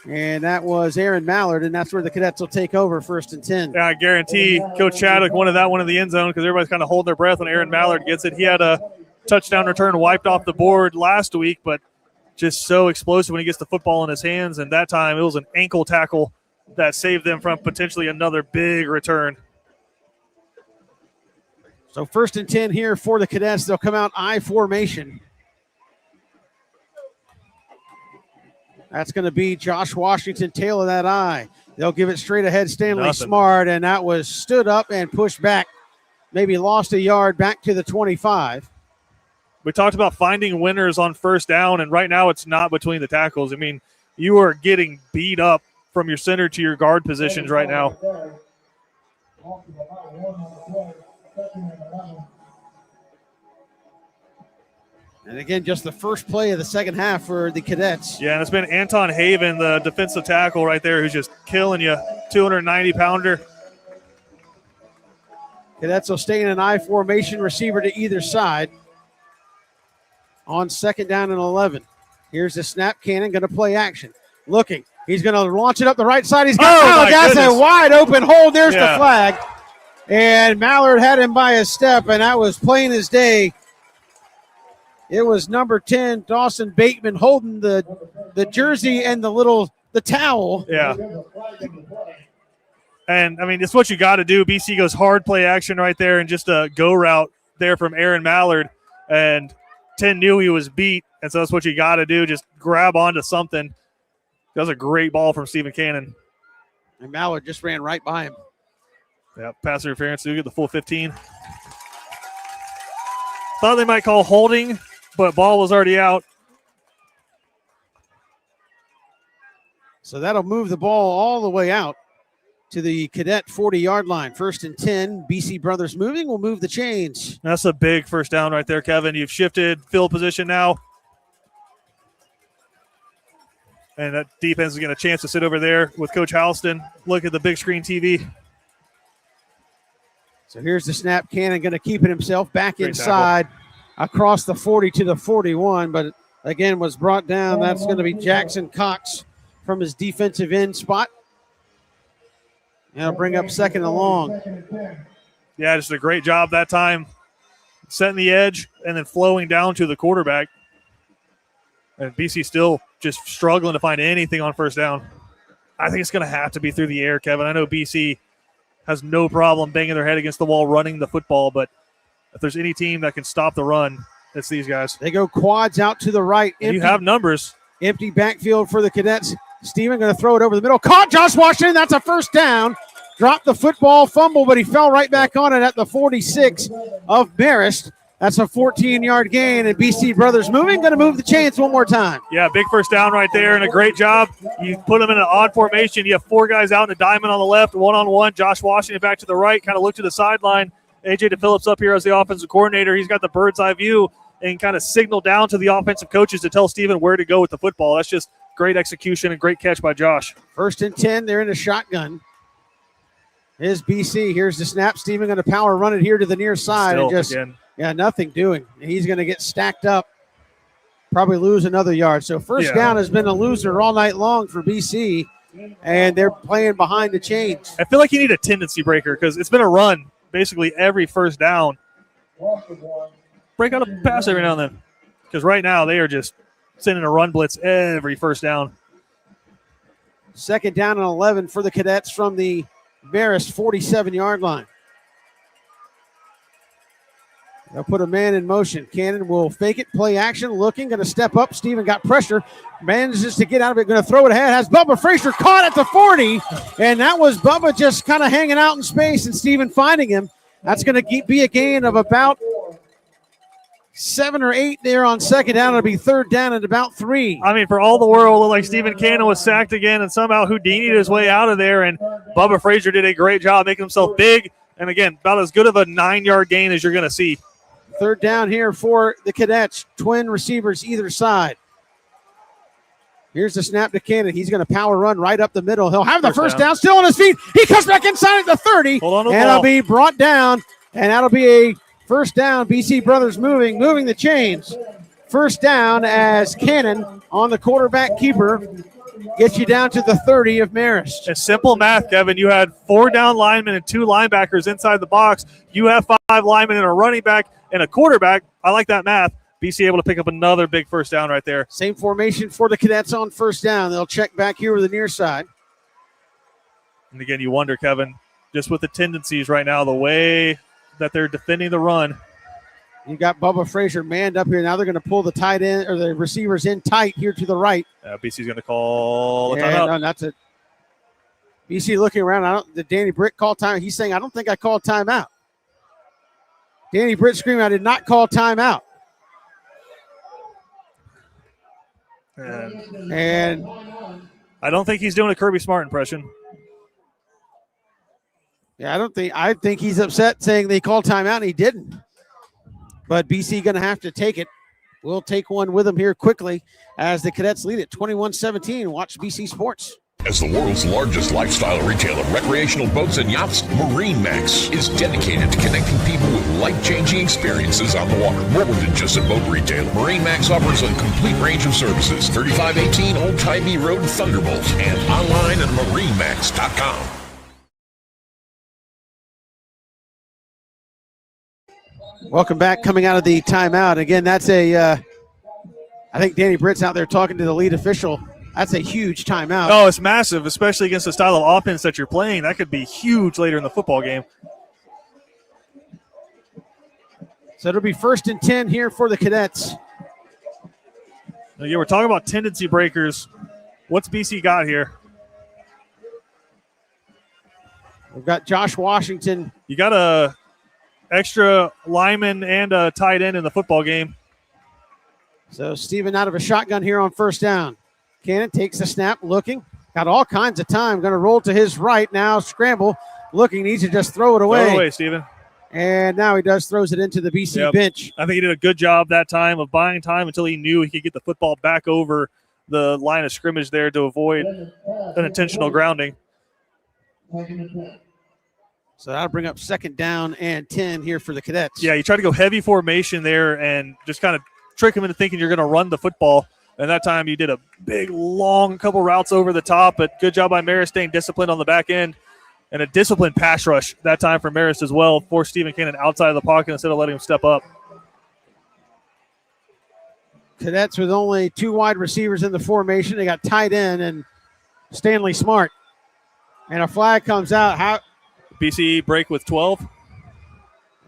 And that was Aaron Mallard, and that's where the Cadets will take over, 1st and 10. Yeah, I guarantee Coach Chadwick wanted that one in the end zone because everybody's kind of holding their breath when Aaron Mallard gets it. He had a touchdown return wiped off the board last week, but just so explosive when he gets the football in his hands, and that time it was an ankle tackle that saved them from potentially another big return. So 1st and 10 here for the Cadets. They'll come out I formation. That's going to be Josh Washington, tail of that I. They'll give it straight ahead, Stanley Smart, and that was stood up and pushed back. Maybe lost a yard back to the 25. We talked about finding winners on first down, and right now it's not between the tackles. I mean, you are getting beat up from your center to your guard positions right now. And again, just the first play of the second half for the Cadets. Yeah, and it's been Anton Haven, the defensive tackle right there, who's just killing you, 290-pounder. Cadets will stay in an I formation, receiver to either side. On 2nd down and 11. Here's the snap. Cannon going to play action. Looking. He's going to launch it up the right side. He's got that's a wide open hole. There's the flag. And Mallard had him by a step, and that was plain as day. It was number 10, Dawson Bateman, holding the jersey and the towel. Yeah. And, I mean, it's what you got to do. BC goes hard play action right there and just a go route there from Aaron Mallard. And 10 knew he was beat, and so that's what you got to do. Just grab onto something. That was a great ball from Stephen Cannon. And Mallard just ran right by him. Yeah, pass interference. So you get the full 15. Thought they might call holding, but ball was already out. So that'll move the ball all the way out to the Cadet 40-yard line. 1st and 10. BC Brothers moving. Will move the chains. That's a big first down right there, Kevin. You've shifted field position now. And that defense is getting a chance to sit over there with Coach Halston, look at the big screen TV. So here's the snap. Cannon going to keep it himself back inside across the 40 to the 41, but again was brought down. That's going to be Jackson Cox from his defensive end spot. That'll bring up second and long. Yeah, just a great job that time, setting the edge and then flowing down to the quarterback. And BC still just struggling to find anything on first down. I think it's going to have to be through the air, Kevin. I know BC has no problem banging their head against the wall running the football, but if there's any team that can stop the run, it's these guys. They go quads out to the right. You have numbers. Empty backfield for the Cadets. Steven going to throw it over the middle. Caught Josh Washington. That's a first down. Dropped the football, fumble, but he fell right back on it at the 46 of Marist. That's a 14-yard gain, and BC Brothers moving. Going to move the chains one more time. Yeah, big first down right there, and a great job. You put them in an odd formation. You have four guys out in a diamond on the left, one-on-one. Josh Washington back to the right, kind of look to the sideline. A.J. DePhillips up here as the offensive coordinator. He's got the bird's eye view and kind of signal down to the offensive coaches to tell Steven where to go with the football. That's just great execution and great catch by Josh. 1st and 10. They're in a shotgun. Here's BC. Here's the snap. Steven going to power run it here to the near side. Still, and just again. Yeah, nothing doing. He's going to get stacked up, probably lose another yard. So first down has been a loser all night long for BC, and they're playing behind the chains. I feel like you need a tendency breaker because it's been a run basically every first down. Break out a pass every now and then because right now they are just sending a run blitz every first down. 2nd down and 11 for the Cadets from the Marist 47-yard line. They'll put a man in motion. Cannon will fake it, play action, looking, going to step up. Steven got pressure, manages to get out of it, going to throw it ahead, has Bubba Frazier caught at the 40, and that was Bubba just kind of hanging out in space and Steven finding him. That's going to be a gain of about 7 or 8 there on 2nd down. It'll be 3rd down and about 3. I mean, for all the world, it looked like Steven Cannon was sacked again, and somehow Houdini'd his way out of there, and Bubba Frazier did a great job making himself big, and again, about as good of a 9-yard gain as you're going to see. 3rd down here for the Cadets. Twin receivers either side. Here's the snap to Cannon. He's going to power run right up the middle. He'll have the first down, still on his feet. He comes back inside at the 30, and it'll be brought down, and that'll be a first down. BC Brothers moving the chains. First down as Cannon on the quarterback keeper gets you down to the 30 of Marist. It's simple math, Kevin. You had 4 down linemen and 2 linebackers inside the box. You have 5 linemen and a running back and a quarterback. I like that math. BC able to pick up another big first down right there. Same formation for the Cadets on first down. They'll check back here with the near side. And again, you wonder, Kevin, just with the tendencies right now, the way that they're defending the run. You got Bubba Frazier manned up here. Now they're going to pull the tight end or the receivers in tight here to the right. BC's going to call a timeout. No, that's it. BC looking around. Did Danny Britt call time? He's saying, I don't think I called timeout. Danny Britt screaming, I did not call timeout. And I don't think he's doing a Kirby Smart impression. Yeah, I think he's upset saying they called timeout and he didn't. But BC going to have to take it. We'll take one with them here quickly as the Cadets lead it 21-17. Watch BC Sports. As the world's largest lifestyle retailer of recreational boats and yachts, MarineMax is dedicated to connecting people with life-changing experiences on the water. More than just a boat retailer, MarineMax offers a complete range of services. 3518 Old Tybee Road, Thunderbolt, and online at marinemax.com. Welcome back. Coming out of the timeout. Again, that's I think Danny Britt's out there talking to the lead official. That's a huge timeout. Oh, it's massive, especially against the style of offense that you're playing. That could be huge later in the football game. So it'll be 1st and 10 here for the Cadets. Again, we're talking about tendency breakers. What's BC got here? We've got Josh Washington. You got a extra lineman and a tight end in the football game. So Steven out of a shotgun here on first down. Cannon takes the snap, looking. Got all kinds of time. Going to roll to his right now. Scramble. Looking. Needs to just throw it away. Throw it away, Steven. And now he throws it into the BC bench. I think he did a good job that time of buying time until he knew he could get the football back over the line of scrimmage there to avoid an intentional grounding. So that'll bring up 2nd down and 10 here for the Cadets. Yeah, you try to go heavy formation there and just kind of trick them into thinking you're going to run the football. And that time you did a big, long couple routes over the top, but good job by Marist staying disciplined on the back end. And a disciplined pass rush that time for Marist as well. Forced Stephen Cannon outside of the pocket instead of letting him step up. Cadets with only 2 wide receivers in the formation. They got tight end and Stanley Smart. And a flag comes out. BCE break with 12.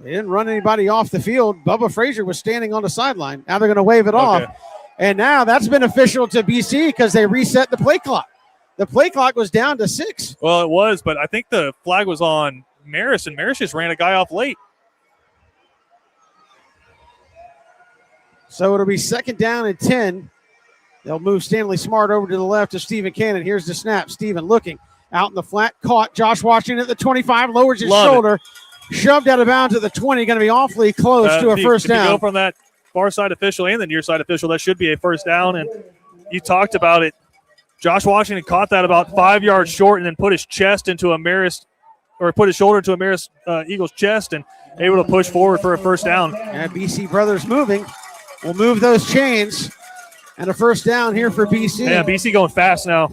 They didn't run anybody off the field. Bubba Frazier was standing on the sideline. Now they're going to wave it off. And now that's beneficial to BC because they reset the play clock. The play clock was down to 6. Well, it was, but I think the flag was on Marist, and Marist just ran a guy off late. So it'll be 2nd down and 10. They'll move Stanley Smart over to the left of Stephen Cannon. Here's the snap. Stephen looking out in the flat, caught. Josh Washington at the 25, lowers his shoulder, shoved out of bounds at the 20. Going to be awfully close to a first down. If you go from that far side official and the near side official, that should be a first down. And you talked about it. Josh Washington caught that about 5 yards short and then put his chest into a Marist, or put his shoulder into a Marist Eagles chest and able to push forward for a first down. And BC Brothers moving. We'll move those chains. And a first down here for BC. Yeah, BC going fast now.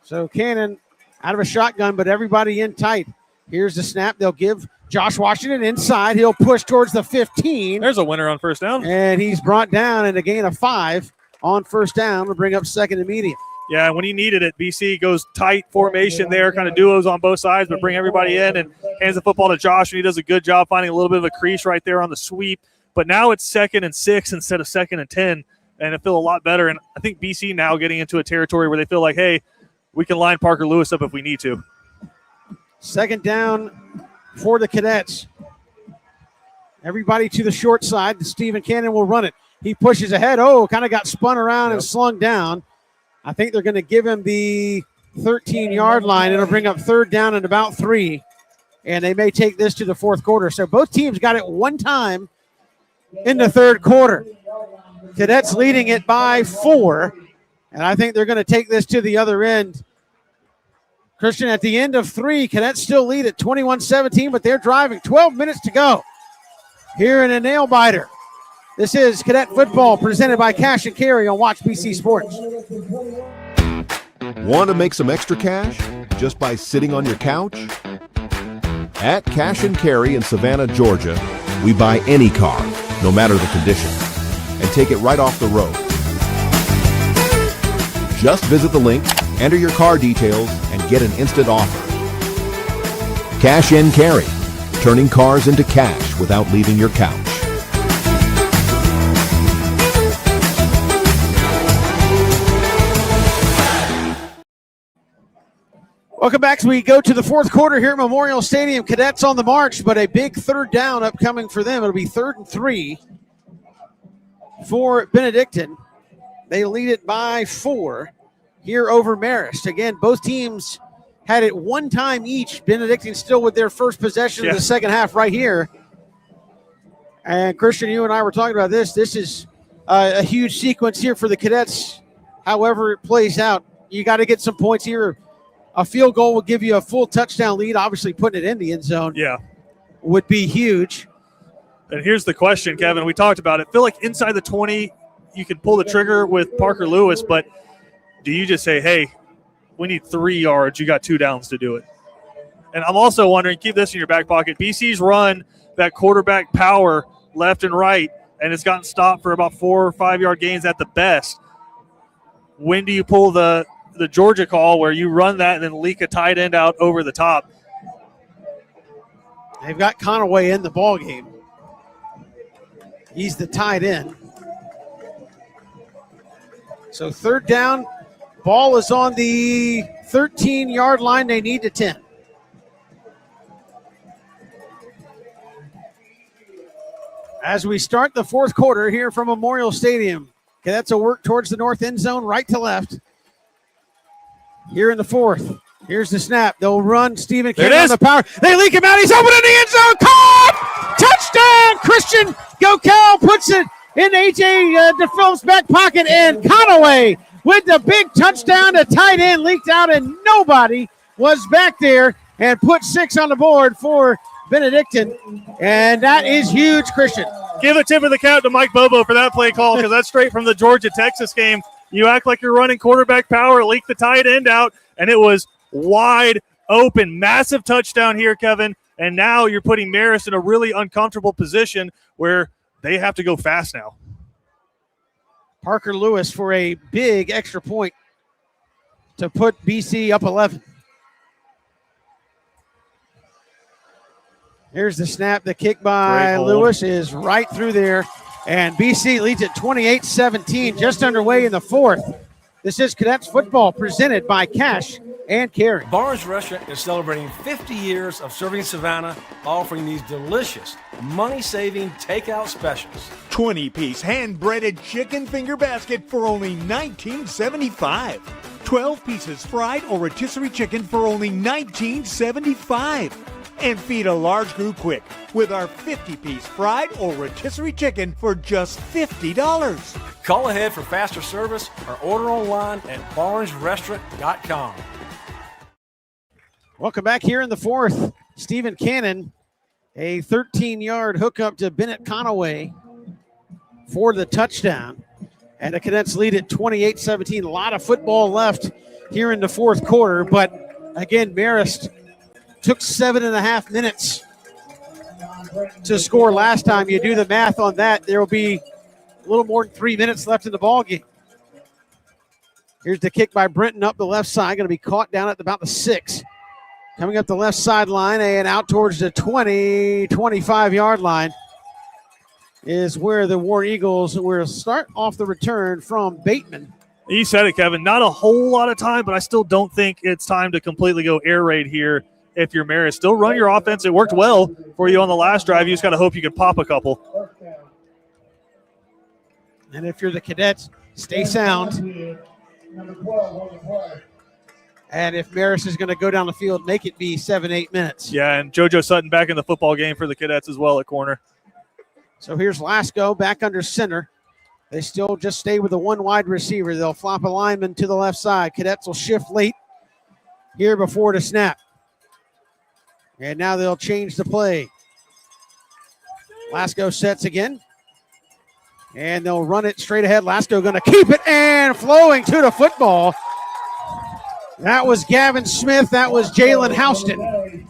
So Cannon out of a shotgun, but everybody in tight. Here's the snap. They'll give Josh Washington inside. He'll push towards the 15. There's a winner on first down. And he's brought down and a gain of 5 on first down to bring up 2nd and medium. Yeah, when he needed it, BC goes tight formation there, kind of duos on both sides, but bring everybody in and hands the football to Josh, and he does a good job finding a little bit of a crease right there on the sweep. But now it's 2nd and 6 instead of 2nd and 10, and it feels a lot better. And I think BC now getting into a territory where they feel like, hey, we can line Parker Lewis up if we need to. 2nd down for the Cadets. Everybody to the short side. Stephen Cannon will run it. He pushes ahead. Oh, kind of got spun around and slung down. I think they're going to give him the 13-yard line. It'll bring up 3rd down and about 3. And they may take this to the 4th quarter. So both teams got it one time in the 3rd quarter. Cadets leading it by 4. And I think they're going to take this to the other end. Christian, at the end of 3, Cadets still lead at 21-17, but they're driving. 12 minutes to go here in a nail-biter. This is Cadet Football presented by Cash and Carry on Watch BC Sports. Want to make some extra cash just by sitting on your couch? At Cash and Carry in Savannah, Georgia, we buy any car, no matter the condition, and take it right off the road. Just visit the link, enter your car details, and get an instant offer. Cash and Carry, turning cars into cash without leaving your couch. Welcome back as we go to the 4th quarter here at Memorial Stadium. Cadets on the march, but a big 3rd down upcoming for them. It'll be 3rd and 3 for Benedictine. They lead it by 4 here over Marist. Again, both teams had it one time each. Benedictine still with their first possession of the second half right here. And Christian, you and I were talking about this. This is a huge sequence here for the Cadets. However it plays out, you got to get some points here. A field goal will give you a full touchdown lead. Obviously, putting it in the end zone would be huge. And here's the question, Kevin. We talked about it. I feel like inside the 20, you can pull the trigger with Parker Lewis, but do you just say, hey, we need 3 yards. You got 2 downs to do it. And I'm also wondering, keep this in your back pocket. BC's run that quarterback power left and right, and it's gotten stopped for about 4 or 5 yard gains at the best. When do you pull the Georgia call where you run that and then leak a tight end out over the top? They've got Conaway in the ball game. He's the tight end. So 3rd down, ball is on the 13-yard line. They need to 10. As we start the 4th quarter here from Memorial Stadium, Cadets will work towards the north end zone, right to left. Here in the 4th. Here's the snap. They'll run Stephen Cannon on the power. They leak him out. He's open in the end zone. Caught! Touchdown! Christian Gokel puts it in A.J. DePhilip's back pocket, and Conaway with the big touchdown. The tight end leaked out, and nobody was back there, and put 6 on the board for Benedictine, and that is huge, Christian. Give a tip of the cap to Mike Bobo for that play call, because that's straight from the Georgia-Texas game. You act like you're running quarterback power, leak the tight end out, and it was wide open. Massive touchdown here, Kevin, and now you're putting Marist in a really uncomfortable position where they have to go fast now. Parker Lewis for a big extra point to put BC up 11. Here's the snap. The kick by Lewis is right through there. And BC leads at 28-17, just underway in the fourth. This is Cadets football presented by Cash and Carry. Barnes Restaurant is celebrating 50 years of serving Savannah, offering these delicious, money-saving takeout specials. 20-piece hand-breaded chicken finger basket for only $19.75. 12 pieces fried or rotisserie chicken for only $19.75. And feed a large group quick with our 50-piece fried or rotisserie chicken for just $50. Call ahead for faster service or order online at barnesrestaurant.com. Welcome back here in the fourth. Stephen Cannon, a 13-yard hookup to Bennett Conaway for the touchdown. And the Cadets lead at 28-17. A lot of football left here in the fourth quarter. But again, Marist took 7.5 minutes to score last time. You do the math on that, there will be a little more than 3 minutes left in the ball game. Here's the kick by Brenton up the left side, going to be caught down at about the 6. Coming up the left sideline and out towards the 20, 25-yard line is where the War Eagles will start off the return from Bateman. You said it, Kevin. Not a whole lot of time, but I still don't think it's time to completely go air raid here. If you're Marist, still run your offense. It worked well for you on the last drive. You just got to hope you can pop a couple. And if you're the Cadets, stay sound. And if Marist is going to go down the field, make it be 7-8 minutes. Yeah, and JoJo Sutton back in the football game for the Cadets as well at corner. So here's Lasco back under center. They still just stay with the one wide receiver. They'll flop a lineman to the left side. Cadets will shift late here before the snap. And now they'll change the play. Lasco sets again. And they'll run it straight ahead. Lasco going to keep it and flowing to the football. That was Gavin Smith. That was Jalen Houston.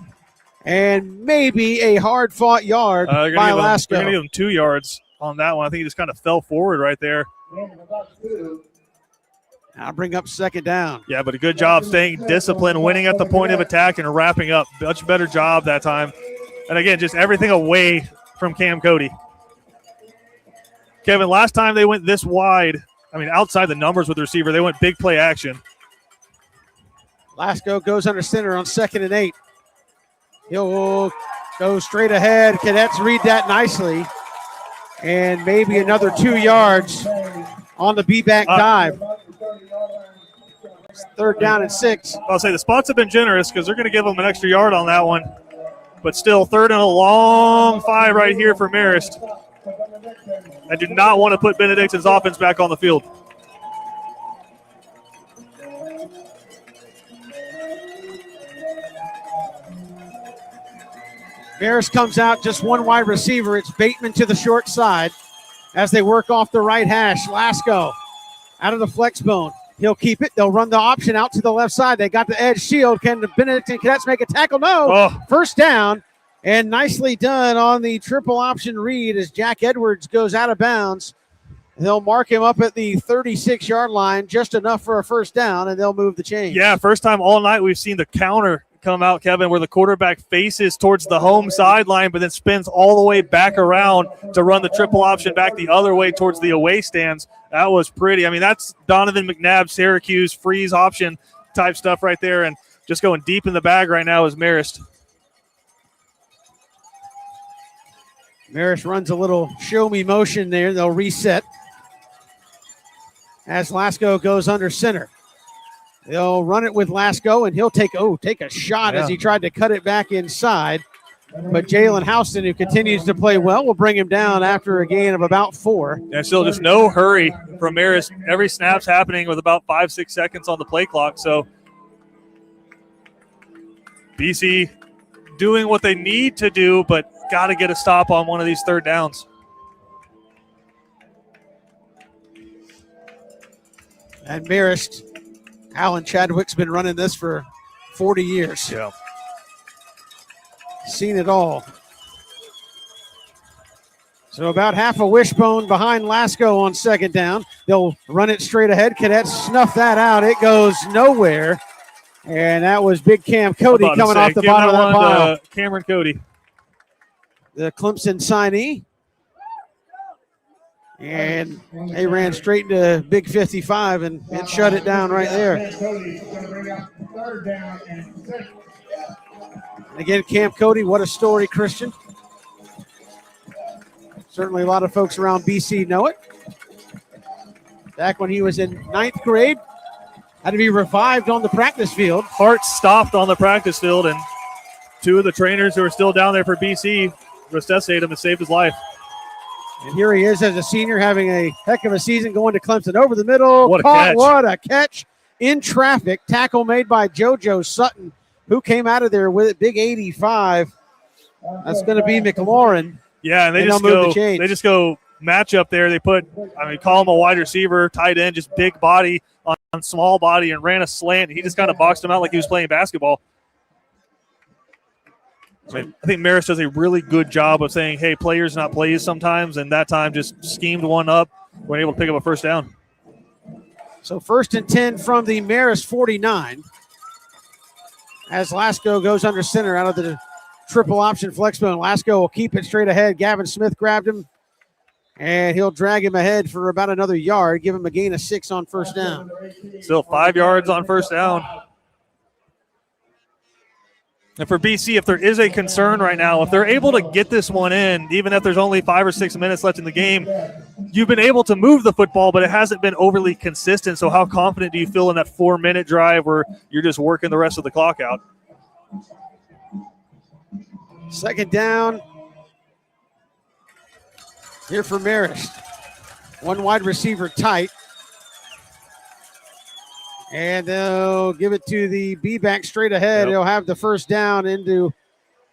And maybe a hard-fought yard by Lasco. They're going to give him 2 yards on that one. I think he just kind of fell forward right there. I'll bring up second down. Yeah, but a good job staying disciplined, winning at the point of attack, and wrapping up. Much better job that time. And, again, just everything away from Cam Cody. Kevin, last time they went this wide, outside the numbers with the receiver, they went big play action. Lasco goes under center on 2nd and 8. He'll go straight ahead. Cadets read that nicely. And maybe another 2 yards on the be-back dive. 3rd down and 6. I'll say the spots have been generous because they're going to give them an extra yard on that one. But still, 3rd and a long 5 right here for Marist. I do not want to put Benedictine's offense back on the field. Marist comes out, just one wide receiver. It's Bateman to the short side as they work off the right hash. Lasco out of the flex bone. He'll keep it. They'll run the option out to the left side. They got the edge shield. Can the Benedictine Cadets make a tackle? No. First down, and nicely done on the triple option read as Jack Edwards goes out of bounds. They'll mark him up at the 36-yard line, just enough for a first down, and they'll move the chains. Yeah, first time all night we've seen the counter come out, Kevin, where the quarterback faces towards the home sideline but then spins all the way back around to run the triple option back the other way towards the away stands. That was pretty. That's Donovan McNabb, Syracuse, freeze option type stuff right there, and just going deep in the bag right now is Marist. Marist runs a little show-me motion there. They'll reset as Lasco goes under center. They'll run it with Lasco, and he'll take a shot as he tried to cut it back inside. But Jalen Houston, who continues to play well, will bring him down after a gain of about 4. And still just no hurry from Marist. Every snap's happening with about 5-6 seconds on the play clock. So BC doing what they need to do, but got to get a stop on one of these third downs. And Marist, Alan Chadwick's been running this for 40 years. Yeah. Seen it all. So about half a wishbone behind Lasco on second down. They'll run it straight ahead. Cadets snuff that out. It goes nowhere. And that was big Cam Cody coming off the bottom of that pile. Cameron Cody. The Clemson signee. And they ran straight into big 55 and shut it down right there. And again, Cam Cody, what a story, Christian. Certainly a lot of folks around BC know it. Back when he was in 9th grade, had to be revived on the practice field. Heart stopped on the practice field, and 2 of the trainers who are still down there for BC resuscitated him and saved his life. And here he is as a senior having a heck of a season going to Clemson. Over the middle. What a caught, catch. What a catch in traffic. Tackle made by JoJo Sutton, who came out of there with it. Big 85. That's going to be McLaurin. Yeah, and they just go match up there. They call him a wide receiver, tight end, just big body on small body, and ran a slant. He just kind of boxed him out like he was playing basketball. I think Marist does a really good job of saying, hey, players not plays sometimes, and that time just schemed one up. We're able to pick up a first down. So 1st and 10 from the Marist 49. As Lasco goes under center out of the triple option flex bone. Lasco will keep it straight ahead. Gavin Smith grabbed him, and he'll drag him ahead for about another yard, give him a gain of 6 on first down. Still 5 yards on first down. And for BC, if there is a concern right now, if they're able to get this one in, even if there's only 5 or 6 minutes left in the game, you've been able to move the football, but it hasn't been overly consistent. So how confident do you feel in that 4-minute drive where you're just working the rest of the clock out? Second down here for Marist. 1 wide receiver tight. And they'll give it to the B-back straight ahead. He'll have the first down into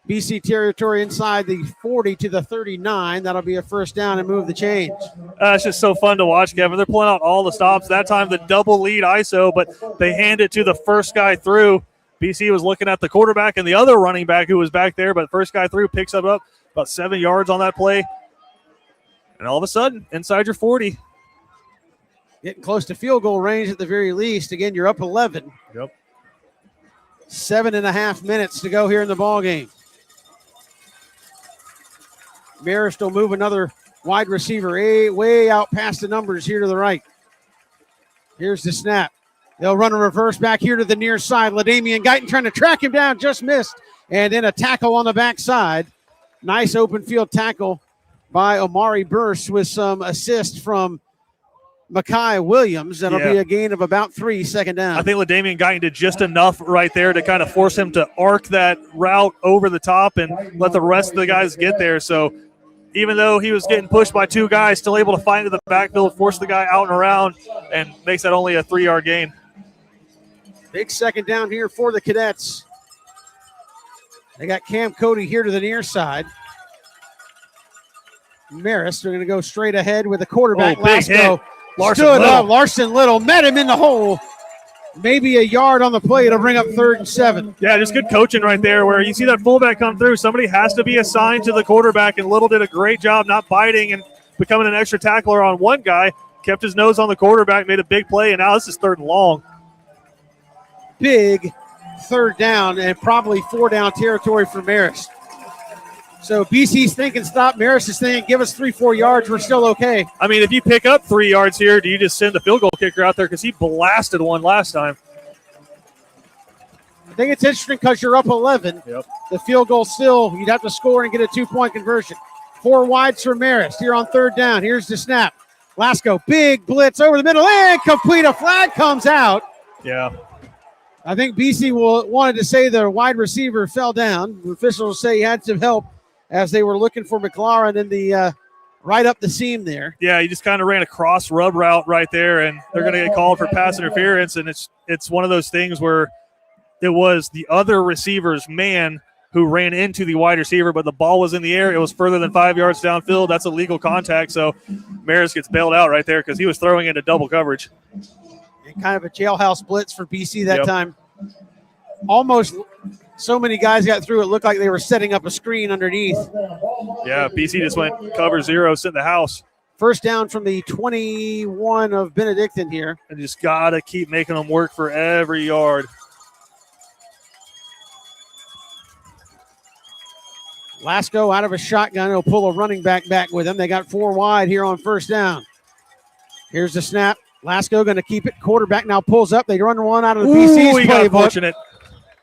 BC territory inside the 40 to the 39. That'll be a first down and move the chains. It's just so fun to watch, Kevin. They're pulling out all the stops. That time the double lead ISO, but they hand it to the first guy through. BC was looking at the quarterback and the other running back who was back there, but first guy through picks up about 7 yards on that play. And all of a sudden, inside your 40. Getting close to field goal range at the very least. Again, you're up 11. Yep. 7.5 minutes to go here in the ball game. Marist will move another wide receiver way out past the numbers here to the right. Here's the snap. They'll run a reverse back here to the near side. LaDamian Guyton trying to track him down, just missed. And then a tackle on the backside. Nice open field tackle by Omari Burst with some assist from Makai Williams. That'll be a gain of about 3, second down. I think LaDamian Guyton did just enough right there to kind of force him to arc that route over the top and let the rest of the guys get there. So even though he was getting pushed by 2 guys, still able to find to the backfield, force the guy out and around, and makes that only a 3-yard gain. Big second down here for the Cadets. They got Cam Cody here to the near side. Marist are going to go straight ahead with the quarterback. Lasco stood up. Larson Little met him in the hole. Maybe a yard on the play to bring up 3rd and 7. Yeah, just good coaching right there where you see that fullback come through. Somebody has to be assigned to the quarterback, and Little did a great job not biting and becoming an extra tackler on one guy. Kept his nose on the quarterback, made a big play, and now this is 3rd and long. Big 3rd down and probably 4-down territory for Marist. So BC's thinking stop. Marist is thinking give us 3-4 yards. We're still okay. I mean, if you pick up 3 yards here, do you just send the field goal kicker out there because he blasted one last time? I think it's interesting because you're up 11. Yep. The field goal still, you'd have to score and get a 2-point conversion. 4 wides for Marist here on 3rd down. Here's the snap. Lasco, big blitz over the middle and complete. A flag comes out. Yeah. I think BC wanted to say their wide receiver fell down. The officials say he had some help as they were looking for McLaurin in the right up the seam there. Yeah, he just kind of ran a cross rub route right there, and they're going to get called for pass interference. And it's one of those things where it was the other receiver's man who ran into the wide receiver, but the ball was in the air. It was further than 5 yards downfield. That's a legal contact, so Marist gets bailed out right there because he was throwing into double coverage. And kind of a jailhouse blitz for BC that time. Almost so many guys got through, it looked like they were setting up a screen underneath. Yeah, BC just went cover zero, sit in the house. First down from the 21 of Benedictine here. And just got to keep making them work for every yard. Lasco out of a shotgun. He'll pull a running back with him. They got 4 wide here on first down. Here's the snap. Lasco going to keep it. Quarterback now pulls up. They run one out of the BC's playbook. Fortunate.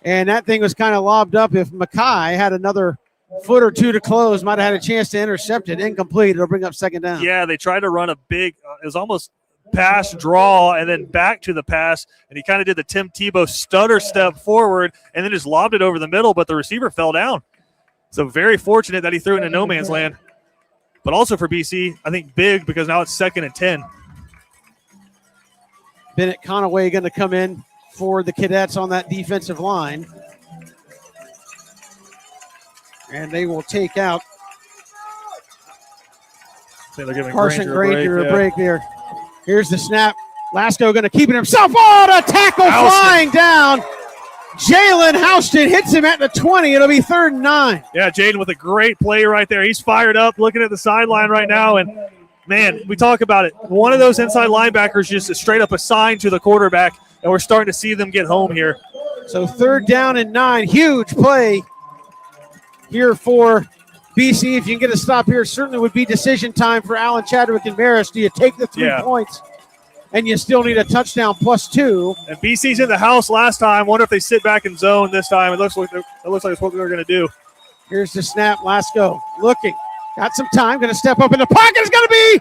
And that thing was kind of lobbed up. If Mackay had another foot or two to close, might have had a chance to intercept it. Incomplete. It'll bring up second down. Yeah, they tried to run a big, it was almost pass draw and then back to the pass. And he kind of did the Tim Tebow stutter step forward and then just lobbed it over the middle, but the receiver fell down. So very fortunate that he threw it into no man's land. But also for BC, I think big because now it's 2nd and 10. Bennett Conaway going to come in for the Cadets on that defensive line. And they will take out Carson Granger a break there. Here's the snap. Lasco going to keep it himself. Oh, the tackle flying down. Jalen Houston hits him at the 20. It'll be 3rd and 9. Yeah, Jaden with a great play right there. He's fired up, looking at the sideline right now. And, man, we talk about it. One of those inside linebackers just straight up assigned to the quarterback, and we're starting to see them get home here. So 3rd down and 9. Huge play here for BC. If you can get a stop here, certainly would be decision time for Allen Chadwick and Marist. Do you take the 3 points? And you still need a touchdown +2. And BC's in the house last time. Wonder if they sit back in zone this time. It looks like it's what they're going to do. Here's the snap. Lasco looking. Got some time. Going to step up in the pocket. It's going to be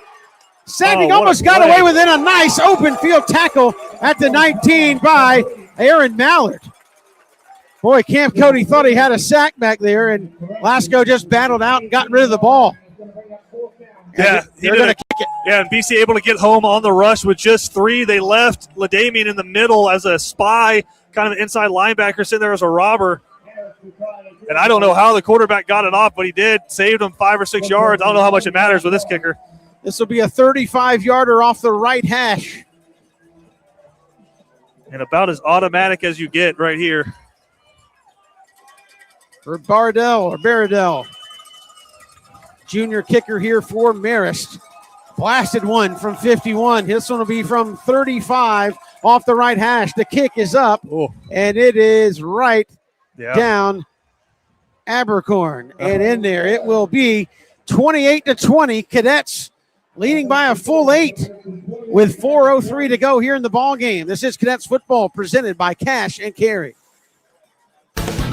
sacking. Almost got away with it. A nice open field tackle at the 19 by Aaron Mallard. Boy, Camp Cody thought he had a sack back there, and Lasco just battled out and got rid of the ball. Yeah, they're going to kick it. Yeah, and BC able to get home on the rush with just 3. They left LaDamian in the middle as a spy, kind of an inside linebacker sitting there as a robber. And I don't know how the quarterback got it off, but he did. Saved him 5 or 6 yards. I don't know how much it matters with this kicker. This will be a 35-yarder off the right hash. And about as automatic as you get right here. For Baradell. Junior kicker here for Marist. Blasted one from 51. This one will be from 35 off the right hash. The kick is up, and it is right down Abercorn. And in there it will be 28-20. Cadets leading by a full 8 with 4:03 to go here in the ball game. This is Cadets football presented by Cash and Carry.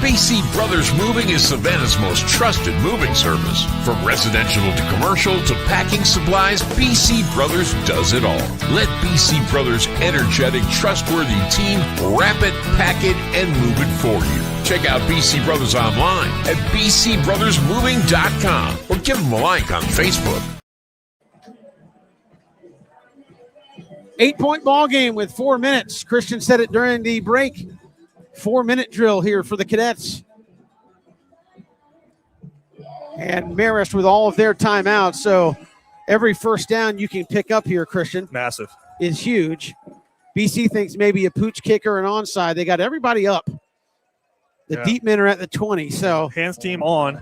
BC Brothers Moving is Savannah's most trusted moving service. From residential to commercial to packing supplies, BC Brothers does it all. Let BC Brothers' energetic, trustworthy team wrap it, pack it, and move it for you. Check out BC Brothers online at bcbrothersmoving.com or give them a like on Facebook. 8-point ball game with 4 minutes. Christian said it during the break. 4-minute drill here for the Cadets. And Marist with all of their timeouts. So every first down you can pick up here, Christian. Massive. Is huge. BC thinks maybe a pooch kicker and onside. They got everybody up. The deep men are at the 20. So hands team on.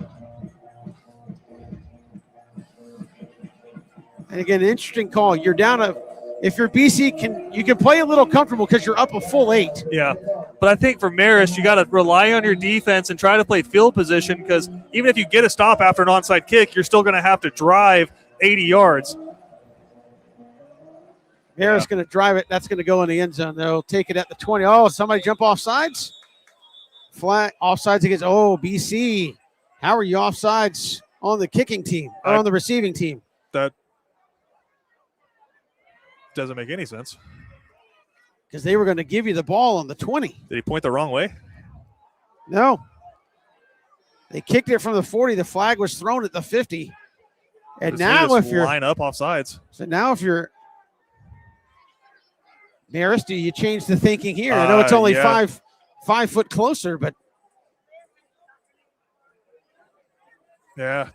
And again, an interesting call. You're down if you're BC, you can play a little comfortable because you're up a full 8. Yeah, but I think for Marist, you got to rely on your defense and try to play field position because even if you get a stop after an onside kick, you're still going to have to drive 80 yards. Marist going to drive it. That's going to go in the end zone. They'll take it at the 20. Oh, somebody jump off sides? Flat offsides against, BC. How are you offsides on the kicking team or on the receiving team? That doesn't make any sense. because they were going to give you the ball on the 20. Did he point the wrong way? No. They kicked it from the 40. The flag was thrown at the 50. And now if you're line up off sides. So now if you're Marist, do you change the thinking here? I know it's only 5 foot closer, but yeah.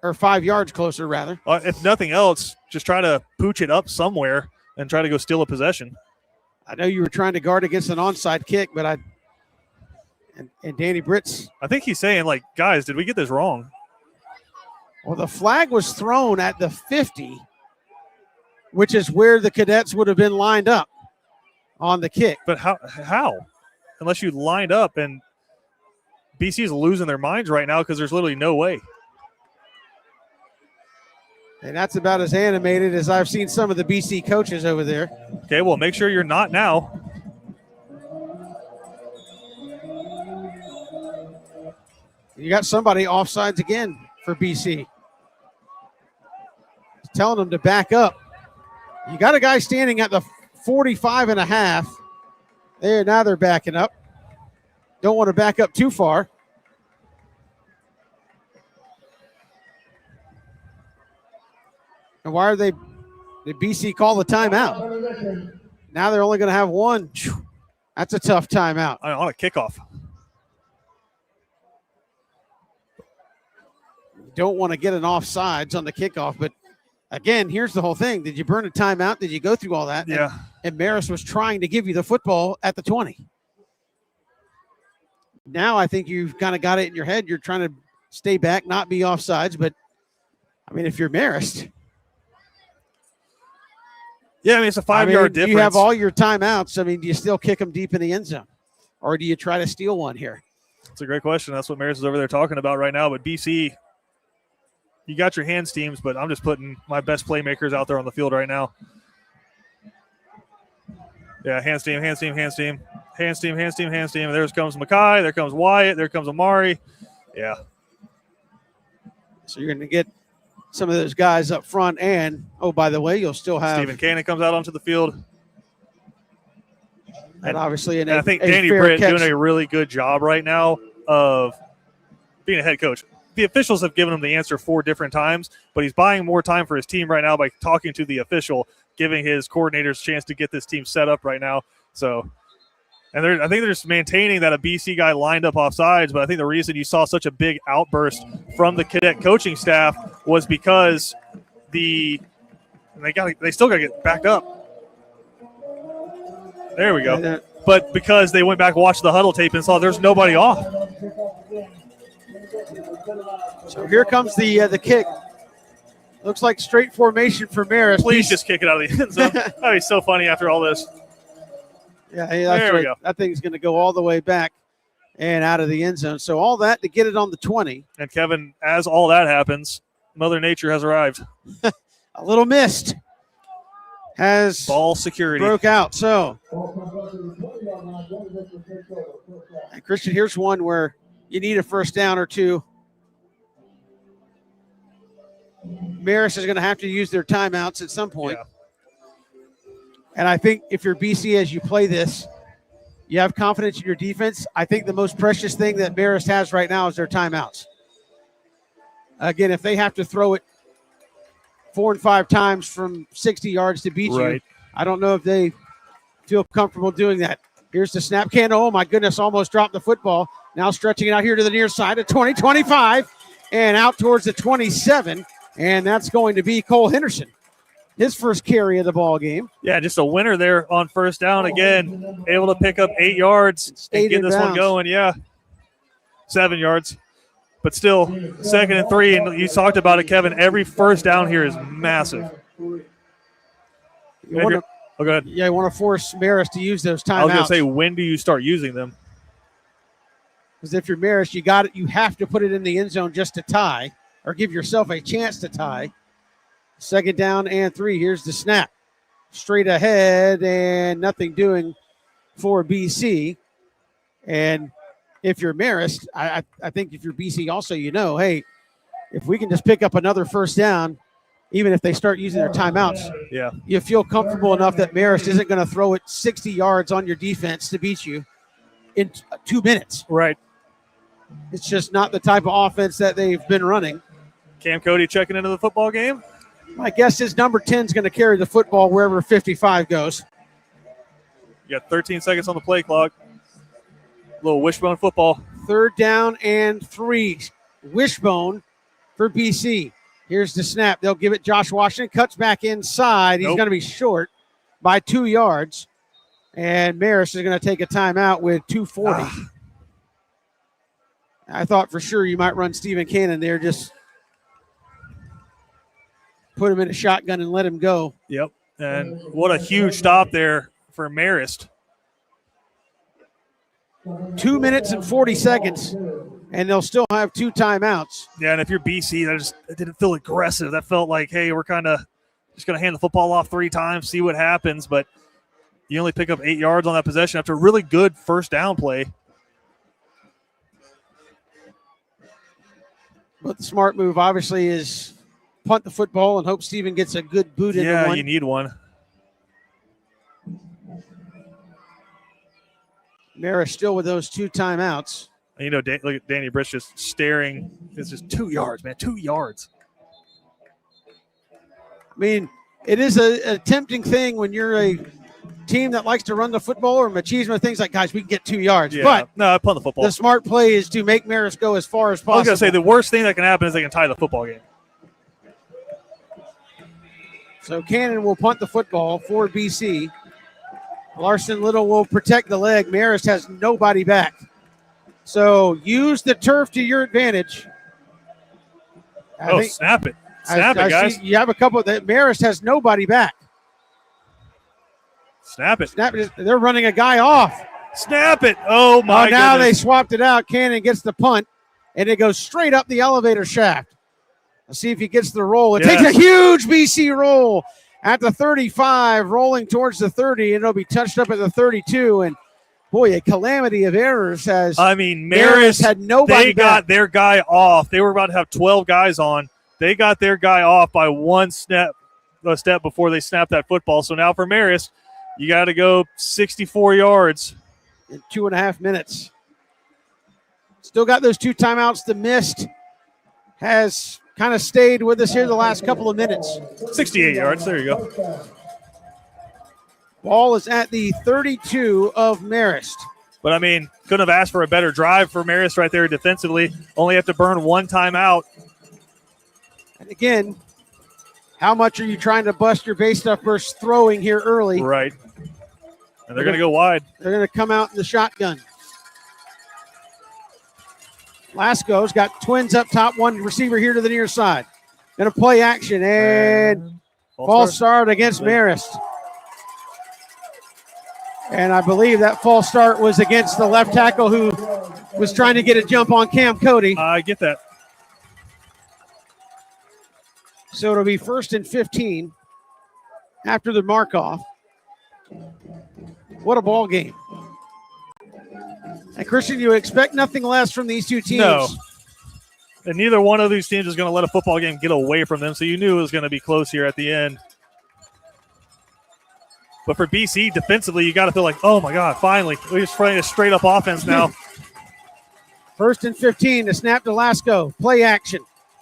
Or 5 yards closer, rather. If nothing else, just try to pooch it up somewhere and try to go steal a possession. I know you were trying to guard against an onside kick, but and Danny Britz. I think he's saying, like, guys, did we get this wrong? Well, the flag was thrown at the 50, which is where the Cadets would have been lined up on the kick. But how? Unless you lined up, and BC's losing their minds right now because there's literally no way. And that's about as animated as I've seen some of the BC coaches over there. Okay, well, make sure you're not now. You got somebody offsides again for BC. Telling them to back up. You got a guy standing at the 45.5. Now they're backing up. Don't want to back up too far. And why are did BC call the timeout? Now they're only going to have one. That's a tough timeout. On a kickoff. You don't want to get an offsides on the kickoff, but again, here's the whole thing. Did you burn a timeout? Did you go through all that? Yeah. And Marist was trying to give you the football at the 20. Now I think you've kind of got it in your head. You're trying to stay back, not be offsides. But, I mean, if you're Marist. Yeah, I mean, it's a 5-yard difference. You have all your timeouts. I mean, do you still kick them deep in the end zone? Or do you try to steal one here? That's a great question. That's what Marist is over there talking about right now. But BC, you got your hands teams, but I'm just putting my best playmakers out there on the field right now. Yeah, hands team, hands team, hands team, hands team, hands team, hands team. There comes Mackay. There comes Wyatt. There comes Amari. Yeah. So you're going to get some of those guys up front. And, oh, by the way, you'll still have Stephen Cannon comes out onto the field. And obviously, I think Danny Britt doing a really good job right now of being a head coach. The officials have given him the answer 4 different times, but he's buying more time for his team right now by talking to the official, giving his coordinators a chance to get this team set up right now. So, and I think they're just maintaining that a BC guy lined up off sides, but I think the reason you saw such a big outburst from the cadet coaching staff was because they still got to get backed up. There we go. But because they went back and watched the huddle tape and saw there's nobody off. So here comes the kick. Looks like straight formation for Marist. Please just kick it out of the end zone. That'd be so funny after all this. Yeah, there we go. That thing's going to go all the way back and out of the end zone. So all that to get it on the 20. And Kevin, as all that happens, Mother Nature has arrived. A little mist has ball security broke out. So, and Christian, here's one where you need a first down or two. Marist is going to have to use their timeouts at some point. Yeah. And I think if you're BC as you play this, you have confidence in your defense. I think the most precious thing that Marist has right now is their timeouts. Again, if they have to throw it 4 and 5 times from 60 yards to beat you, I don't know if they feel comfortable doing that. Here's the snap. Oh, my goodness, almost dropped the football. Now stretching it out here to the near side at 20, 25, and out towards the 27. And that's going to be Cole Henderson. His first carry of the ball game. Yeah, just a winner there on first down again. Able to pick up 8 yards and get this one going. Yeah, 7 yards. But still, 2nd and 3. And you talked about it, Kevin. Every first down here is massive. Go ahead. Yeah, you want to force Marist to use those timeouts. I was going to say, when do you start using them? Because if you're Marist, you have to put it in the end zone just to tie or give yourself a chance to tie. 2nd down and 3. Here's the snap. Straight ahead and nothing doing for BC. And if you're Marist, I think if you're BC also, hey, if we can just pick up another first down, even if they start using their timeouts, Yeah. you feel comfortable enough that Marist isn't going to throw it 60 yards on your defense to beat you in 2 minutes. Right. It's just not the type of offense that they've been running. Cam Cody checking into the football game. My guess is number 10 is going to carry the football wherever 55 goes. You got 13 seconds on the play clock. Little wishbone football. 3rd down and 3. Wishbone for BC. Here's the snap. They'll give it Josh Washington. Cuts back inside. He's going to be short by 2 yards. And Marist is going to take a timeout with 2:40. I thought for sure you might run Stephen Cannon there. Just put him in a shotgun and let him go. Yep. And what a huge stop there for Marist. 2 minutes and 40 seconds, and they'll still have 2 timeouts. Yeah, and if you're BC, that didn't feel aggressive. That felt like, hey, we're kind of just going to hand the football off 3 times, see what happens. But you only pick up 8 yards on that possession after a really good first down play. But the smart move, obviously, is punt the football and hope Steven gets a good boot in. Yeah, you need one. Marist still with those 2 timeouts. You know, look at Danny Brish just staring. It's just 2 yards, man, 2 yards. I mean, it is a tempting thing when you're a team that likes to run the football or machismo things like, guys, we can get 2 yards. Yeah, but no, I punt the football. The smart play is to make Marist go as far as possible. I was going to say the worst thing that can happen is they can tie the football game. So Cannon will punt the football for BC. Larson Little will protect the leg. Marist has nobody back. So use the turf to your advantage. Snap it. Snap it, guys. You have a couple that Marist has nobody back. Snap it. Snap it. They're running a guy off. Snap it. Oh, my goodness. Now they swapped it out. Cannon gets the punt, and it goes straight up the elevator shaft. Let's see if he gets the roll. It takes a huge BC roll at the 35, rolling towards the 30, and it'll be touched up at the 32. And, boy, a calamity of errors has. I mean, Marist had nobody They got their guy off. They were about to have 12 guys on. They got their guy off by a step before they snapped that football. So now for Marist, you got to go 64 yards. In 2.5 minutes. Still got those 2 timeouts. The missed has kind of stayed with us here the last couple of minutes. 68 yards. There you go. Ball is at the 32 of Marist. But, I mean, couldn't have asked for a better drive for Marist right there defensively. Only have to burn 1 timeout. And, again, how much are you trying to bust your base stuff versus throwing here early? Right. And they're going to go wide. They're going to come out in the shotgun. Lasco's got twins up top, 1 receiver here to the near side. Going to play action and false start against Marist. And I believe that false start was against the left tackle who was trying to get a jump on Cam Cody. I get that. So it'll be 1st and 15 after the mark-off. What a ball game. And, Christian, you expect nothing less from these 2 teams. No. And neither one of these teams is going to let a football game get away from them, so you knew it was going to be close here at the end. But for BC, defensively, you got to feel like, oh, my God, finally. We're just playing a straight-up offense now. 1st and 15, the snap to Lasco. Play action.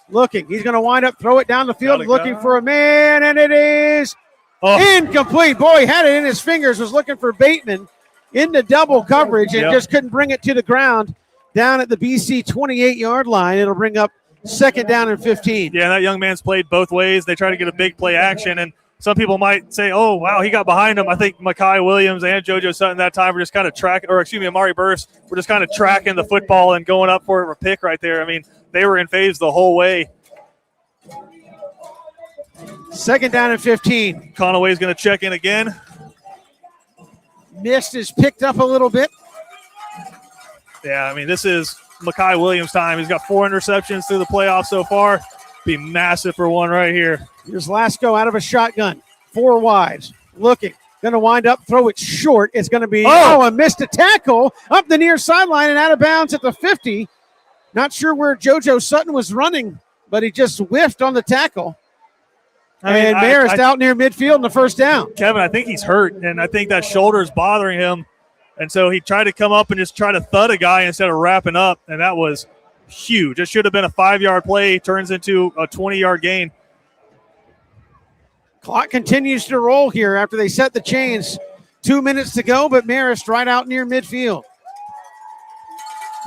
Looking. He's going to wind up, throw it down the field, looking for a man, and it is incomplete. Boy, had it in his fingers, was looking for Bateman into double coverage and just couldn't bring it to the ground down at the BC 28-yard line. It'll bring up 2nd down and 15. Yeah, that young man's played both ways. They try to get a big play action, and some people might say, oh, wow, he got behind him. I think Mekhi Williams and JoJo Sutton that time were just kind of Amari Burst were just kind of tracking the football and going up for a pick right there. I mean, they were in phase the whole way. 2nd down and 15. Conaway's going to check in again. Mist is picked up a little bit. Yeah, I mean, this is Mekhi Williams' time. He's got 4 interceptions through the playoffs so far. Be massive for one right here. Here's Lasco out of a shotgun. 4 wides. Looking. Going to wind up, throw it short. It's going to be, missed a tackle up the near sideline and out of bounds at the 50. Not sure where JoJo Sutton was running, but he just whiffed on the tackle. And Marist out near midfield in the first down. Kevin, I think he's hurt, and I think that shoulder is bothering him. And so he tried to come up and just try to thud a guy instead of wrapping up, and that was huge. It should have been a 5-yard play, turns into a 20-yard gain. Clock continues to roll here after they set the chains. 2 minutes to go, but Marist right out near midfield.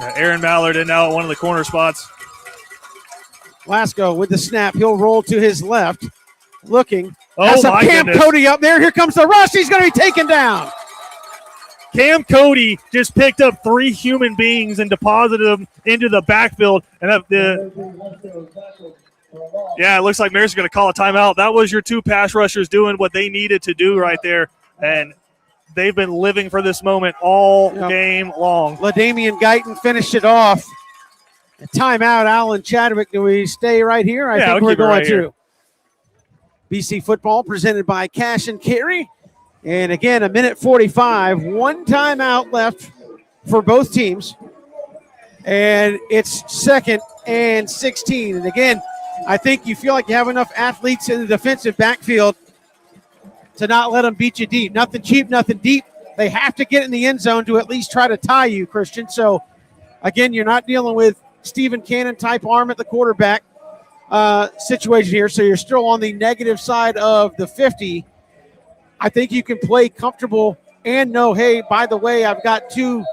Aaron Mallard in now at one of the corner spots. Lasco with the snap. He'll roll to his left. Looking. Oh, my Cam goodness. Cody up there. Here comes the rush. He's going to be taken down. Cam Cody just picked up 3 human beings and deposited them into the backfield. And it looks like Marist is going to call a timeout. That was your 2 pass rushers doing what they needed to do right there. And they've been living for this moment all game long. LaDamian Guyton finished it off. A timeout, Alan Chadwick. Do we stay right here? I think we're going to. BC football presented by Cash and Carry. And again, 1:45, 1 timeout left for both teams. And it's 2nd and 16. And again, I think you feel like you have enough athletes in the defensive backfield to not let them beat you deep. Nothing cheap, nothing deep. They have to get in the end zone to at least try to tie you, Christian. So, again, you're not dealing with Stephen Cannon type arm at the quarterback situation here. So you're still on the negative side of the 50. I think you can play comfortable and know, hey, by the way, I've got 2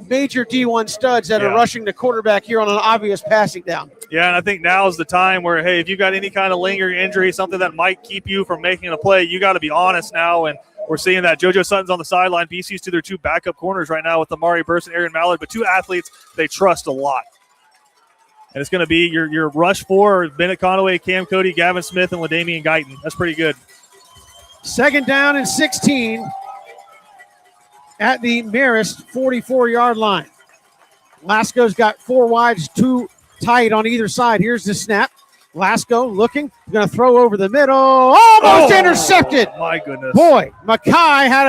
major D1 studs that are rushing the quarterback here on an obvious passing down. Yeah, and I think now is the time where, hey, if you've got any kind of lingering injury, something that might keep you from making a play, you got to be honest now. And we're seeing that JoJo Sutton's on the sideline. BC's to their 2 backup corners right now with Amari Burst and Aaron Mallard, but 2 athletes they trust a lot. And it's going to be your rush 4, Bennett Conaway, Cam Cody, Gavin Smith, and LaDamian Guyton. That's pretty good. 2nd down and 16 at the Marist 44-yard line. Lasco's got 4 wides, 2 tight on either side. Here's the snap. Lasco looking, going to throw over the middle. Almost intercepted. My goodness. Boy, Mackay had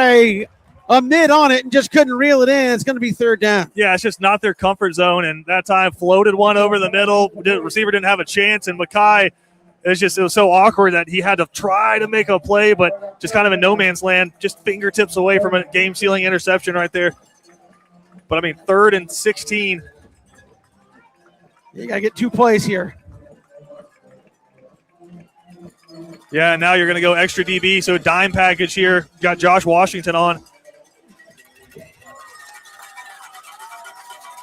a mid on it and just couldn't reel it in. It's going to be 3rd down. Yeah, it's just not their comfort zone. And that time floated one over the middle. The receiver didn't have a chance. And Mackay, it was so awkward that he had to try to make a play, but just kind of in no man's land, just fingertips away from a game-sealing interception right there. But, 3rd and 16. You got to get 2 plays here. Yeah, now you're going to go extra DB, so dime package here. Got Josh Washington on.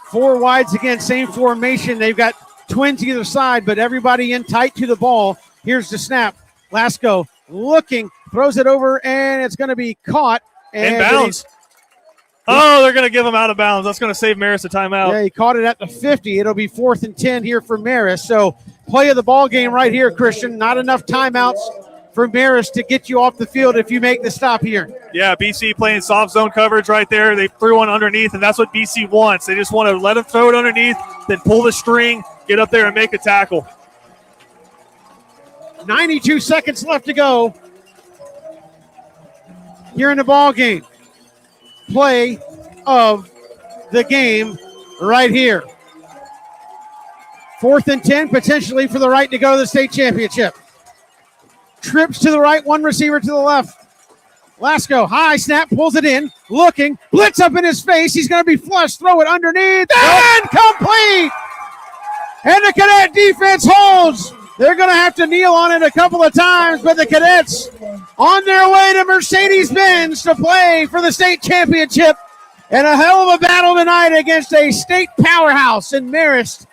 4 wides again, same formation. They've got twins either side, but everybody in tight to the ball. Here's the snap. Lasco looking, throws it over, and it's going to be caught. And bounds. They're going to give him out of bounds. That's going to save Marist a timeout. Yeah, he caught it at the 50. It'll be 4th and 10 here for Marist. So play of the ball game right here, Christian. Not enough timeouts for Marist to get you off the field if you make the stop here. Yeah, BC playing soft zone coverage right there. They threw one underneath, and that's what BC wants. They just want to let him throw it underneath, then pull the string, get up there and make a tackle. 92 seconds left to go here in the ball game. Play of the game right here. 4th and 10, potentially for the right to go to the state championship. Trips to the right, 1 receiver to the left. Lasco, high snap, pulls it in, looking, blitz up in his face. He's going to be flushed, throw it underneath, and complete! And the Cadet defense holds. They're going to have to kneel on it a couple of times, but the Cadets on their way to Mercedes-Benz to play for the state championship. And a hell of a battle tonight against a state powerhouse in Marist.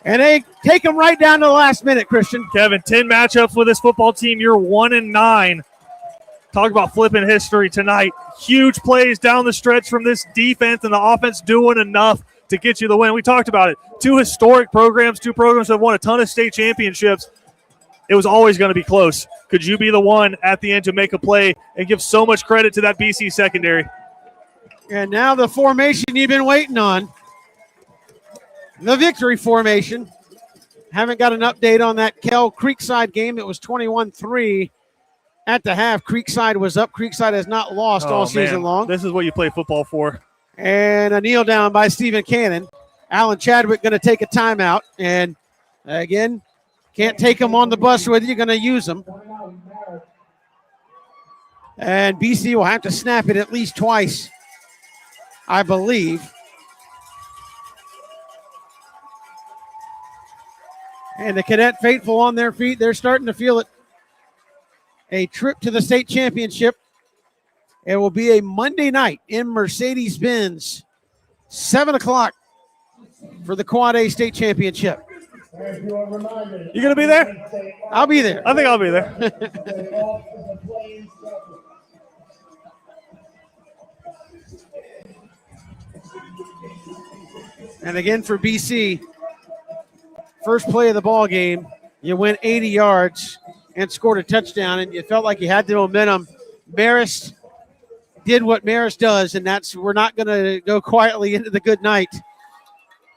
And they take them right down to the last minute, Christian. Kevin, 10 matchups with this football team. You're 1-9. Talk about flipping history tonight. Huge plays down the stretch from this defense, and the offense doing enough to get you the win. We talked about it. 2 historic programs, 2 programs that have won a ton of state championships. It was always going to be close. Could you be the one at the end to make a play and give so much credit to that BC secondary? And now the formation you've been waiting on. The victory formation. Haven't got an update on that Kell Creekside game. It was 21-3 at the half. Creekside was up. Creekside has not lost all season long. This is what you play football for. And a kneel down by Stephen Cannon. Alan Chadwick going to take a timeout. And again, can't take him on the bus with you. You're going to use him. And BC will have to snap it at least twice, I believe. And the Cadet faithful on their feet. They're starting to feel it. A trip to the state championship. It will be a Monday night in Mercedes-Benz, 7 o'clock for the Quad A state championship. You going to be there? I'll be there. I think I'll be there. And again for BC, first play of the ball game, you went 80 yards and scored a touchdown, and you felt like you had the momentum. Marist did what Marist does, and that's we're not going to go quietly into the good night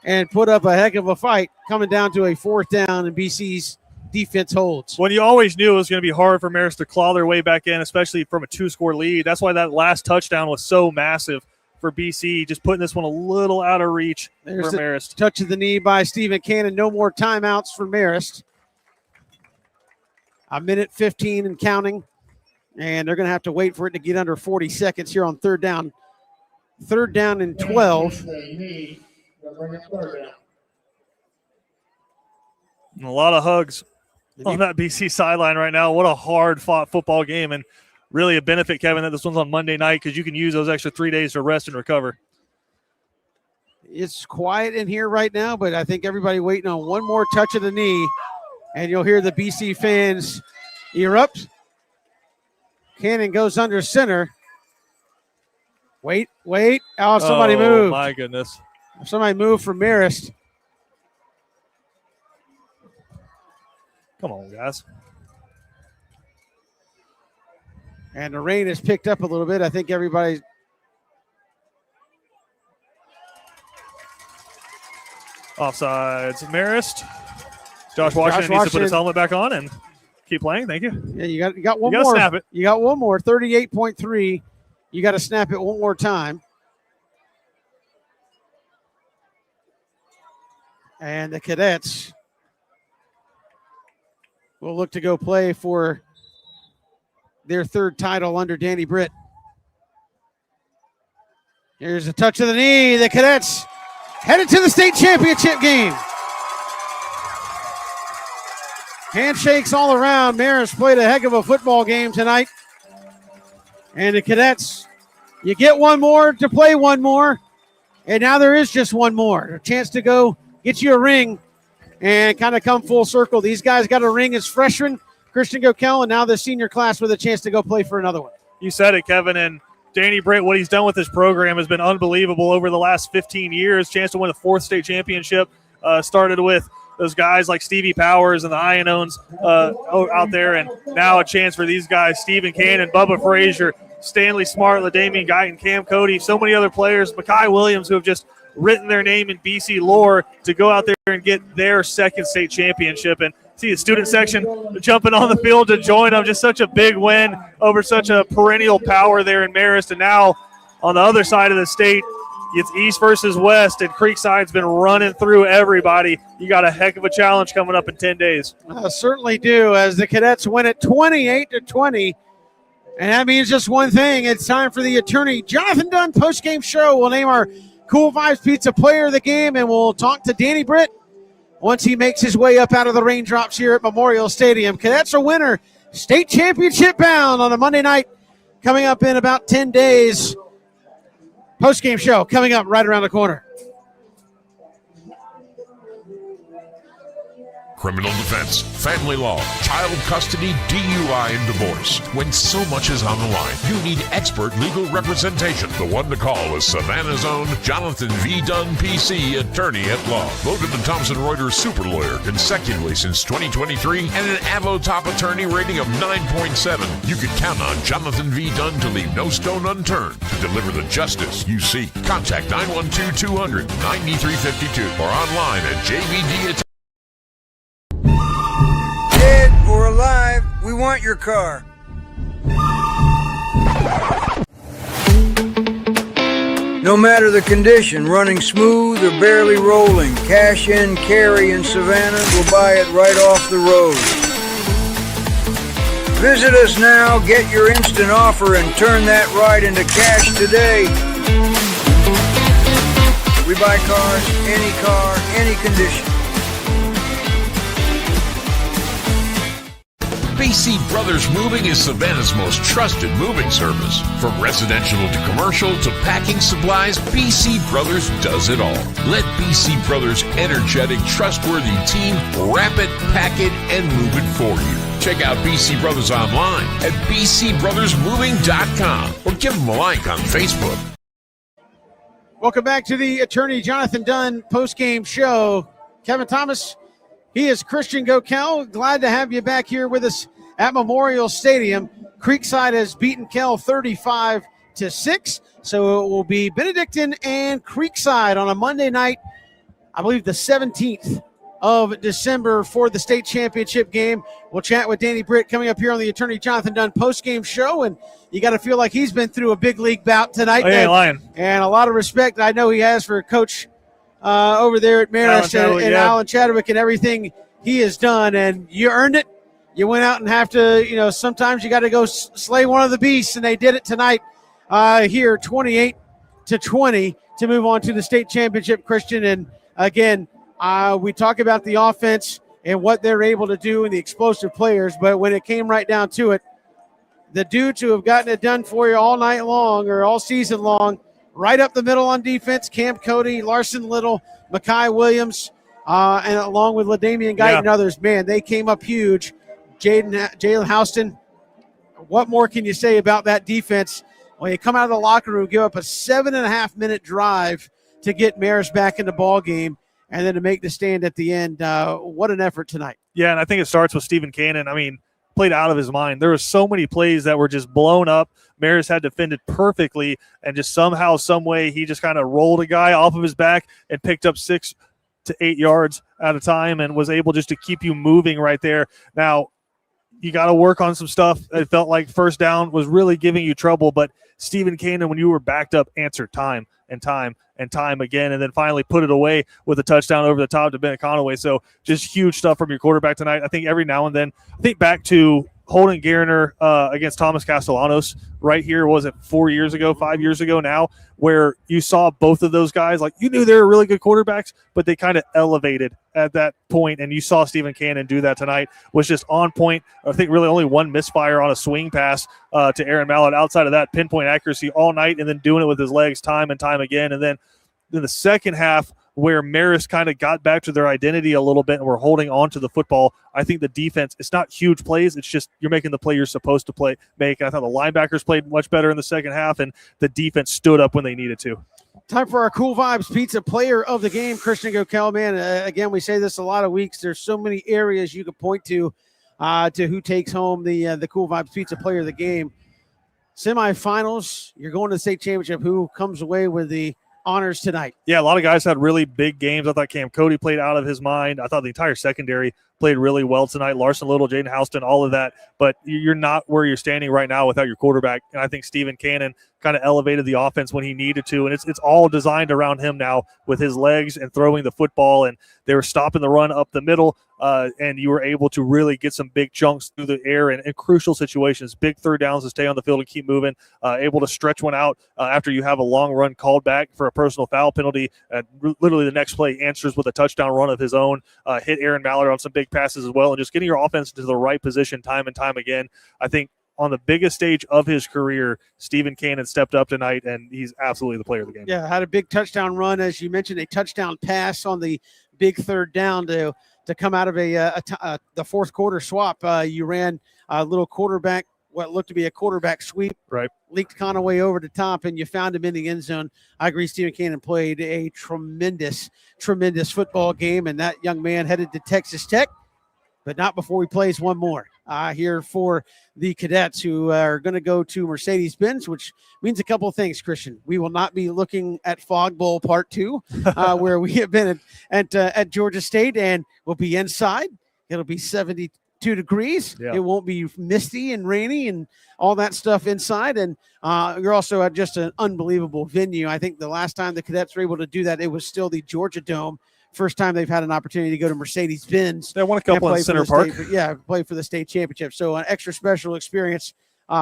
and put up a heck of a fight coming down to a 4th down, and BC's defense holds. When you always knew it was going to be hard for Marist to claw their way back in, especially from a 2-score lead. That's why that last touchdown was so massive for BC, just putting this one a little out of reach for Marist. Touch of the knee by Stephen Cannon. No more timeouts for Marist. A minute 15 and counting, and they're going to have to wait for it to get under 40 seconds here on 3rd down. 3rd down and 12. And a lot of hugs on that BC sideline right now. What a hard-fought football game, and really a benefit, Kevin, that this one's on Monday night because you can use those extra 3 days to rest and recover. It's quiet in here right now, but I think everybody waiting on one more touch of the knee, and you'll hear the BC fans erupt. Cannon goes under center. Wait. Oh, somebody moved. Oh, my goodness. Somebody moved for Marist. Come on, guys. And the rain has picked up a little bit. I think everybody's offsides. Marist. Josh Washington needs to put his helmet back on and keep playing. Thank you. Yeah, you got one more. You got to snap it. You got one more. 38.3. You got to snap it one more time. And the Cadets will look to go play for their 3rd title under Danny Britt. Here's a touch of the knee. The Cadets headed to the state championship game. Handshakes all around. Marist played a heck of a football game tonight. And the Cadets, you get one more to play one more. And now there is just one more. A chance to go get you a ring and kind of come full circle. These guys got a ring as freshmen, Christian Gokel, and now the senior class with a chance to go play for another one. You said it, Kevin, and Danny Britt, what he's done with this program has been unbelievable over the last 15 years. Chance to win a 4th state championship. Started with those guys like Stevie Powers and the Ionones out there, and now a chance for these guys, Stephen Cannon, Bubba Frazier, Stanley Smart, LaDamian Guyton, Cam Cody, so many other players, Makai Williams, who have just written their name in BC lore to go out there and get their 2nd state championship. And see the student section jumping on the field to join them. Just such a big win over such a perennial power there in Marist. And now on the other side of the state, it's East versus West, and Creekside's been running through everybody. You got a heck of a challenge coming up in 10 days. Certainly do, as the Cadets win it 28-20. And that means just one thing. It's time for the attorney Jonathan Dunn post-game show. We'll name our Cool Vibes Pizza player of the game, and we'll talk to Danny Britt once he makes his way up out of the raindrops here at Memorial Stadium. Cadets are winner, state championship bound on a Monday night coming up in about 10 days. Post-game show coming up right around the corner. Criminal defense, family law, child custody, DUI, and divorce. When so much is on the line, you need expert legal representation. The one to call is Savannah's own Jonathan V. Dunn, PC, attorney at law. Voted the Thomson Reuters super lawyer consecutively since 2023 and an Avo top attorney rating of 9.7. You can count on Jonathan V. Dunn to leave no stone unturned to deliver the justice you seek. Contact 912-200-9352 or online at JVD. Dead or alive, we want your car. No matter the condition, running smooth or barely rolling, Cash In Carry in Savannah will buy it right off the road. Visit us now, get your instant offer, and turn that ride into cash today. We buy cars, any condition. BC Brothers Moving is Savannah's most trusted moving service. From residential to commercial to packing supplies, BC Brothers does it all. Let BC Brothers' energetic, trustworthy team wrap it, pack it, and move it for you. Check out BC Brothers online at bcbrothersmoving.com or give them a like on Facebook. Welcome back to the Attorney Jonathan Dunn postgame show. Kevin Thomas, he is Christian Gokel. Glad to have you back here with us at Memorial Stadium. Creekside has beaten Kell 35-6. So it will be Benedictine and Creekside on a Monday night, I believe the 17th of December for the state championship game. We'll chat with Danny Britt coming up here on the Attorney Jonathan Dunn postgame show. And you got to feel like he's been through a big league bout tonight. Oh, yeah, lying. And a lot of respect I know he has for Coach over there at Marist and Alan Chadwick and everything he has done. And you earned it. You went out and have to, sometimes you got to go slay one of the beasts, and they did it tonight here, 28-20, to move on to the state championship, Christian. And again, we talk about the offense and what they're able to do and the explosive players, but when it came right down to it, the dudes who have gotten it done for you all night long or all season long, right up the middle on defense, Cam Cody, Larson Little, Makai Williams, and along with LaDamian Guyton and others, man, they came up huge. Jalen Houston, what more can you say about that defense? When you come out of the locker room, give up a 7.5-minute drive to get Marist back in the ball game, and then to make the stand at the end. What an effort tonight. Yeah, and I think it starts with Stephen Cannon. I mean, played out of his mind. There were so many plays that were just blown up. Marist had defended perfectly, and just somehow, some way, he just kind of rolled a guy off of his back and picked up 6 to 8 yards at a time and was able just to keep you moving right there. Now, you got to work on some stuff. It felt like first down was really giving you trouble, but Stephen Cannon, when you were backed up, answered time and time and time again, and then finally put it away with a touchdown over the top to Ben Conaway. So just huge stuff from your quarterback tonight. I think every now and then, I think back to Holden Garner against Thomas Castellanos right here, was it 5 years ago now, where you saw both of those guys, like you knew they were really good quarterbacks, but they kind of elevated at that point, and you saw Stephen Cannon do that tonight, was just on point. I think really only one misfire on a swing pass to Aaron Mallett. Outside of that, pinpoint accuracy all night, and then doing it with his legs time and time again. And then in the second half, where Marist kind of got back to their identity a little bit and we're holding on to the football, I think the defense, it's not huge plays. It's just you're making the play you're supposed to make. And I thought the linebackers played much better in the second half, and the defense stood up when they needed to. Time for our Cool Vibes Pizza Player of the Game, Christian Gokel. Man, again, we say this a lot of weeks. There's so many areas you could point to who takes home the Cool Vibes Pizza Player of the Game. Semifinals, you're going to the state championship. Who comes away with the honors tonight? Yeah, a lot of guys had really big games. I thought Cam Cody played out of his mind. I thought the entire secondary played really well tonight. Larson Little, Jaden Houston, all of that. But you're not where you're standing right now without your quarterback. And I think Stephen Cannon kind of elevated the offense when he needed to. And it's all designed around him now with his legs and throwing the football. And they were stopping the run up the middle. And you were able to really get some big chunks through the air in crucial situations, big third downs to stay on the field and keep moving, able to stretch one out after you have a long run called back for a personal foul penalty. Literally the next play answers with a touchdown run of his own, hit Aaron Mallard on some big passes as well, and just getting your offense into the right position time and time again. I think on the biggest stage of his career, Stephen Cannon stepped up tonight, and he's absolutely the player of the game. Yeah, had a big touchdown run, as you mentioned, a touchdown pass on the big third down to come out of the fourth quarter swap. You ran a little quarterback, what looked to be a quarterback sweep, right? Leaked Conaway over the top, and you found him in the end zone. I agree, Stephen Cannon played a tremendous football game, and that young man headed to Texas Tech, but not before he plays one more here for the Cadets, who are going to go to Mercedes-Benz, which means a couple of things, Christian. We will not be looking at Fog Bowl Part 2, where we have been at Georgia State, and we'll be inside. It'll be 72 degrees. Yeah. It won't be misty and rainy and all that stuff inside. And you're also at just an unbelievable venue. I think the last time the Cadets were able to do that, it was still the Georgia Dome first time they've had an opportunity to go to Mercedes-Benz. They won a couple in Center Park. Play for the state championship. So an extra special experience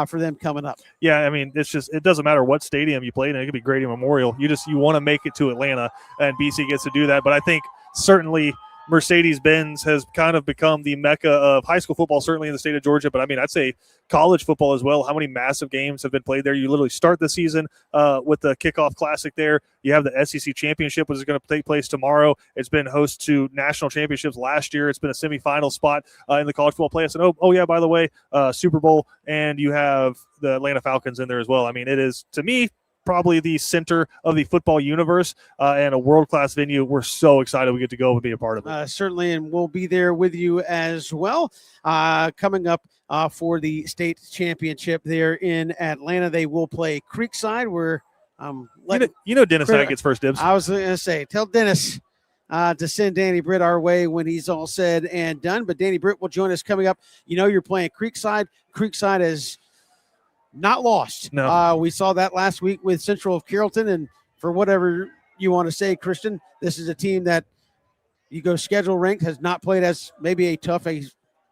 for them coming up. Yeah, I mean, it doesn't matter what stadium you played in. It could be Grady Memorial. You want to make it to Atlanta, and BC gets to do that. But I think certainly Mercedes-Benz has kind of become the mecca of high school football, certainly in the state of Georgia. But, I mean, I'd say college football as well. How many massive games have been played there? You literally start the season with the kickoff classic there. You have the SEC championship, which is going to take place tomorrow. It's been host to national championships last year. It's been a semifinal spot in the college football playoffs. And, oh yeah, by the way, Super Bowl, and you have the Atlanta Falcons in there as well. I mean, it is, to me, probably the center of the football universe and a world-class venue. We're so excited we get to go and be a part of it. Certainly, and we'll be there with you as well. Coming up for the state championship there in Atlanta, they will play Creekside, where Dennis Knight gets first dibs. I was going to say, tell Dennis to send Danny Britt our way when he's all said and done. But Danny Britt will join us coming up. You're playing Creekside. Creekside is not lost. No. We saw that last week with Central of Carrollton, and for whatever you want to say, Christian, this is a team that you go schedule ranked, has not played as maybe a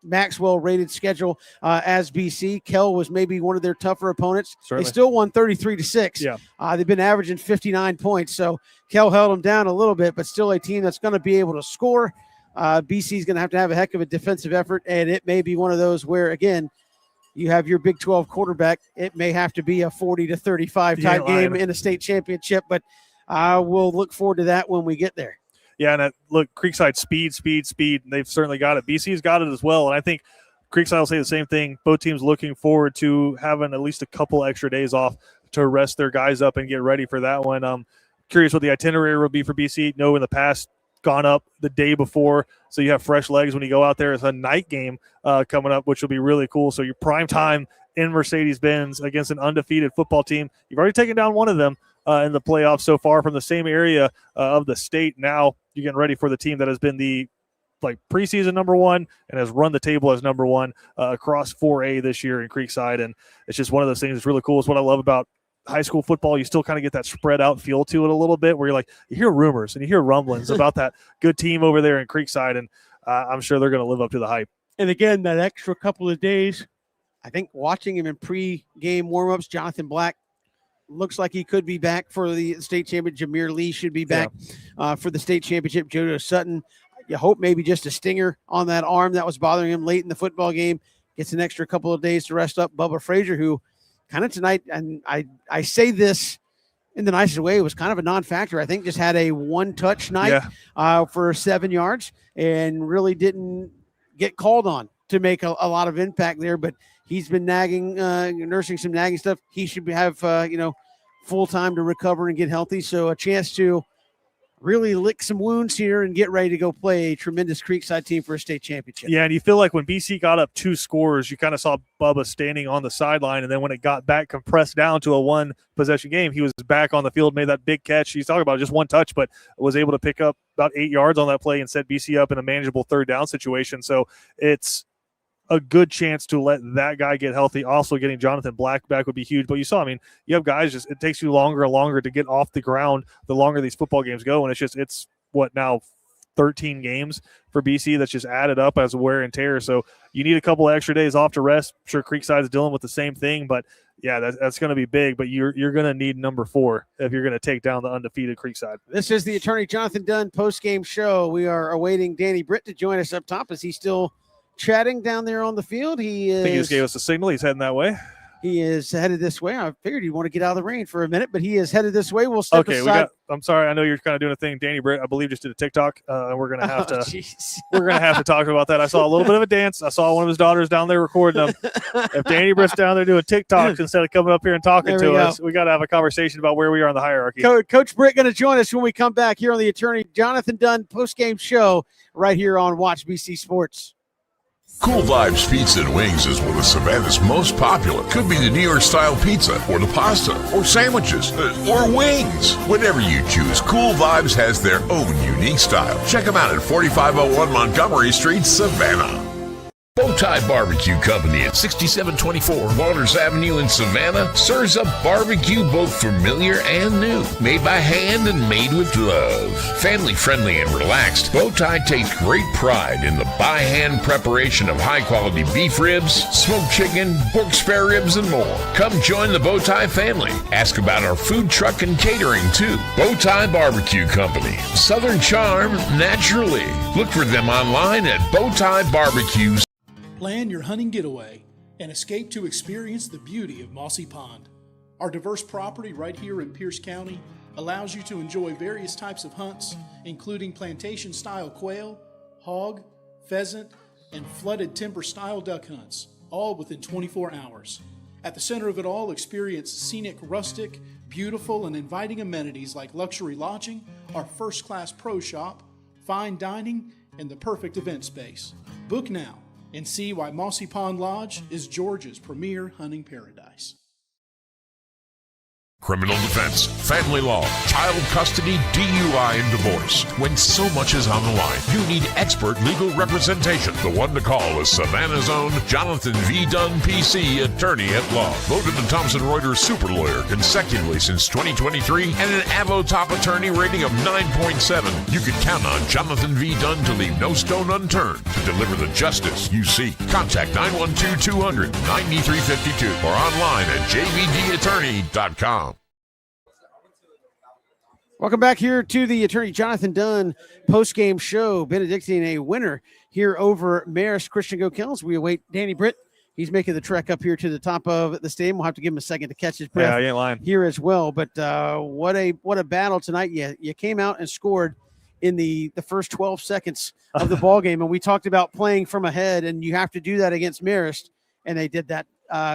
Maxwell rated schedule as BC. Kell was maybe one of their tougher opponents. Certainly. They still won 33-6. Yeah. They've been averaging 59 points. So Kell held them down a little bit, but still a team that's going to be able to score. BC is going to have a heck of a defensive effort, and it may be one of those where, again, you have your Big 12 quarterback. It may have to be a 40-35 type game in a state championship, but we'll look forward to that when we get there. Yeah, and look, Creekside, speed. They've certainly got it. BC's got it as well, and I think Creekside will say the same thing. Both teams looking forward to having at least a couple extra days off to rest their guys up and get ready for that one. I'm curious what the itinerary will be for BC. No, in the past, gone up the day before, so you have fresh legs when you go out there. It's a night game coming up, which will be really cool. So your prime time in Mercedes-Benz against an undefeated football team. You've already taken down one of them in the playoffs so far from the same area of the state. Now you're getting ready for the team that has been the preseason number one and has run the table as number one across 4A this year in Creekside. And it's just one of those things that's really cool. It's what I love about high school football. You still kind of get that spread out feel to it a little bit, where you hear rumors and you hear rumblings about that good team over there in Creekside, and I'm sure they're going to live up to the hype. And again, that extra couple of days, I think watching him in pre-game warmups, Jonathan Black looks like he could be back for the state championship. Jameer Lee should be back for the state championship. Jojo Sutton, you hope maybe just a stinger on that arm that was bothering him late in the football game, gets an extra couple of days to rest up. Bubba Frazier, who kind of tonight, and I say this in the nicest way, it was kind of a non-factor. I think just had a one-touch night for 7 yards and really didn't get called on to make a lot of impact there. But he's been nagging, nursing some nagging stuff. He should have, full time to recover and get healthy. So a chance to really lick some wounds here and get ready to go play a tremendous Creekside team for a state championship. Yeah, and you feel like when BC got up 2 scores, you kind of saw Bubba standing on the sideline, and then when it got back compressed down to a one-possession game, he was back on the field, made that big catch. He's talking about just one touch, but was able to pick up about 8 yards on that play and set BC up in a manageable third down situation. So it's a good chance to let that guy get healthy. Also, getting Jonathan Black back would be huge. But you saw, you have guys it takes you longer and longer to get off the ground the longer these football games go. And it's what now, 13 games for BC that's just added up as wear and tear. So you need a couple of extra days off to rest. I'm sure Creekside's dealing with the same thing, but yeah, that's going to be big. But you're going to need number 4 if you're going to take down the undefeated Creekside. This is the Attorney Jonathan Dunn post-game show. We are awaiting Danny Britt to join us up top. Is he still chatting down there on the field? I think he just gave us a signal. He's heading that way. He is headed this way. I figured he'd want to get out of the rain for a minute, but he is headed this way. We'll step aside. I'm sorry. I know you're kind of doing a thing. Danny Britt, I believe, just did a TikTok. And we're going to have to we're going to have to talk about that. I saw a little bit of a dance. I saw one of his daughters down there recording them. If Danny Britt's down there doing TikToks instead of coming up here and talking to us, we got to have a conversation about where we are in the hierarchy. Coach Britt going to join us when we come back here on the Attorney Jonathan Dunn post-game show right here on Watch BC Sports. Cool Vibes Pizza and Wings is one of Savannah's most popular. Could be the New York style pizza, or the pasta, or sandwiches, or wings. Whatever you choose, Cool Vibes has their own unique style. Check them out at 4501 Montgomery Street, Savannah. Bowtie Barbecue Company at 6724 Waters Avenue in Savannah serves up barbecue both familiar and new, made by hand and made with love. Family friendly and relaxed, Bowtie takes great pride in the by hand preparation of high quality beef ribs, smoked chicken, pork spare ribs, and more. Come join the Bowtie family. Ask about our food truck and catering too. Bowtie Barbecue Company, Southern charm naturally. Look for them online at Bowtie Barbecues. Plan your hunting getaway and escape to experience the beauty of Mossy Pond. Our diverse property right here in Pierce County allows you to enjoy various types of hunts, including plantation-style quail, hog, pheasant, and flooded timber-style duck hunts, all within 24 hours. At the center of it all, experience scenic, rustic, beautiful, and inviting amenities like luxury lodging, our first-class pro shop, fine dining, and the perfect event space. Book now and see why Mossy Pond Lodge is Georgia's premier hunting paradise. Criminal defense, family law, child custody, DUI, and divorce. When so much is on the line, you need expert legal representation. The one to call is Savannah's own Jonathan V. Dunn, PC, attorney at law. Voted the Thomson Reuters super lawyer consecutively since 2023 and an Avo top attorney rating of 9.7. You can count on Jonathan V. Dunn to leave no stone unturned to deliver the justice you seek. Contact 912-200-9352 or online at jvdattorney.com. Welcome back here to the Attorney Jonathan Dunn post-game show. Benedictine a winner here over Marist Christian Gokells. We await Danny Britt. He's making the trek up here to the top of the stadium. We'll have to give him a second to catch his breath. Yeah, you ain't lying. Here as well. But what a battle tonight. You came out and scored in the first 12 seconds of the ball game, and we talked about playing from ahead, and you have to do that against Marist, and they did that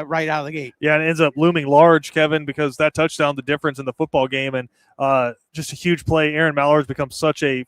right out of the gate. Yeah, and it ends up looming large, Kevin, because that touchdown, the difference in the football game, and just a huge play. Aaron Mallard has become such a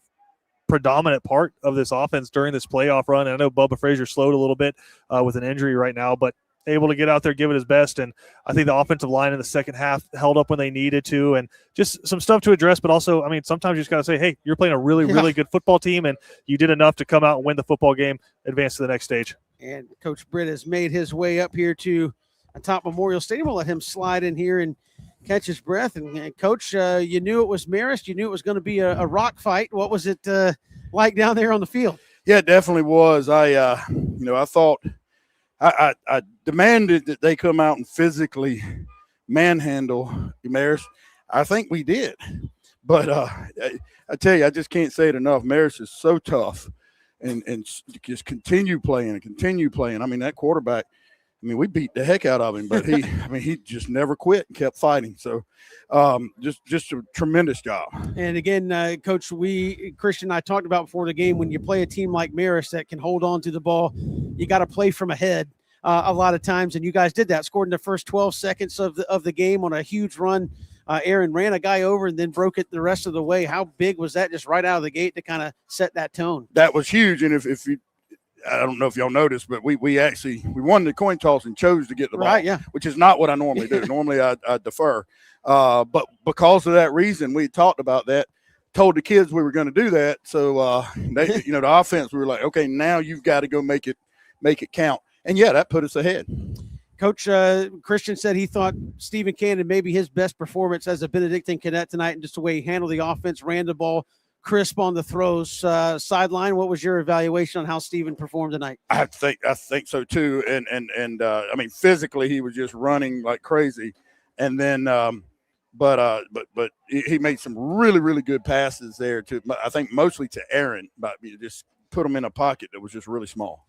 predominant part of this offense during this playoff run. And I know Bubba Frazier slowed a little bit with an injury right now, but able to get out there, give it his best. And I think the offensive line in the second half held up when they needed to, and just some stuff to address. But also, I mean, sometimes you just got to say, hey, you're playing a really, really good football team, and you did enough to come out and win the football game, advance to the next stage. And Coach Britt has made his way up here to atop Memorial Stadium. We'll let him slide in here and catch his breath. And Coach, you knew it was Marist. You knew it was going to be a rock fight. What was it like down there on the field? Yeah, it definitely was. I thought I demanded that they come out and physically manhandle Marist. I think we did. But I tell you, I just can't say it enough. Marist is so tough and just continue playing. I mean, that quarterback, we beat the heck out of him, but he just never quit and kept fighting. So just a tremendous job. And again, Coach, Christian and I talked about before the game, when you play a team like Marist that can hold on to the ball, you got to play from ahead a lot of times. And you guys did that, scored in the first 12 seconds of the game on a huge run. Aaron ran a guy over and then broke it the rest of the way. How big was that just right out of the gate to kind of set that tone? That was huge. And if you, I don't know if y'all noticed, but we won the coin toss and chose to get the ball, right, yeah, which is not what I normally do. Normally I defer. But because of that reason, we talked about that, told the kids we were going to do that. So they, the offense, we were like, okay, now you've got to go make it count. And yeah, that put us ahead. Coach, Christian said he thought Stephen Cannon maybe his best performance as a Benedictine cadet tonight, and just the way he handled the offense, ran the ball crisp on the throws. Sideline, what was your evaluation on how Stephen performed tonight? I think so too. And I mean, physically he was just running like crazy. And then but he made some really, really good passes there to, I think mostly to Aaron, but just put him in a pocket that was just really small.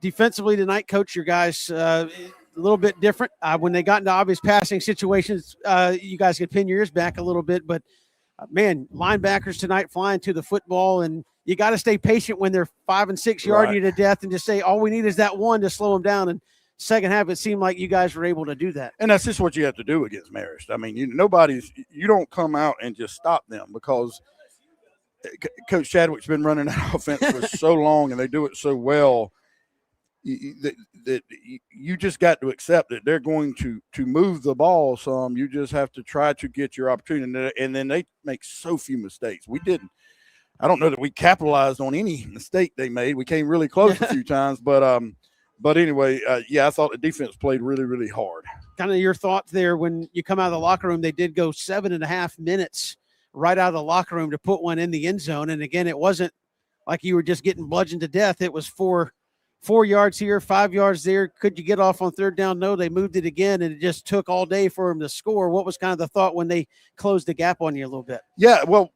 Defensively tonight, Coach, your guys a little bit different. When they got into obvious passing situations, you guys could pin your ears back a little bit. But, man, linebackers tonight flying to the football, and you got to stay patient when they're 5 and 6 yarding you to death and just say, all we need is that one to slow them down. And second half, it seemed like you guys were able to do that. And that's just what you have to do against Marist. I mean, you don't come out and just stop them, because Coach Chadwick's been running that offense for so long, and they do it so well. That you just got to accept that they're going to move the ball some. You just have to try to get your opportunity, and then they make so few mistakes. We didn't. I don't know that we capitalized on any mistake they made. We came really close a few times, but But anyway, I thought the defense played really, really hard. Kind of your thoughts there when you come out of the locker room. They did go 7.5 minutes right out of the locker room to put one in the end zone. And again, it wasn't like you were just getting bludgeoned to death. It was 4 yards here, 5 yards there. Could you get off on third down? No, they moved it again, and it just took all day for them to score. What was kind of the thought when they closed the gap on you a little bit? Yeah, well,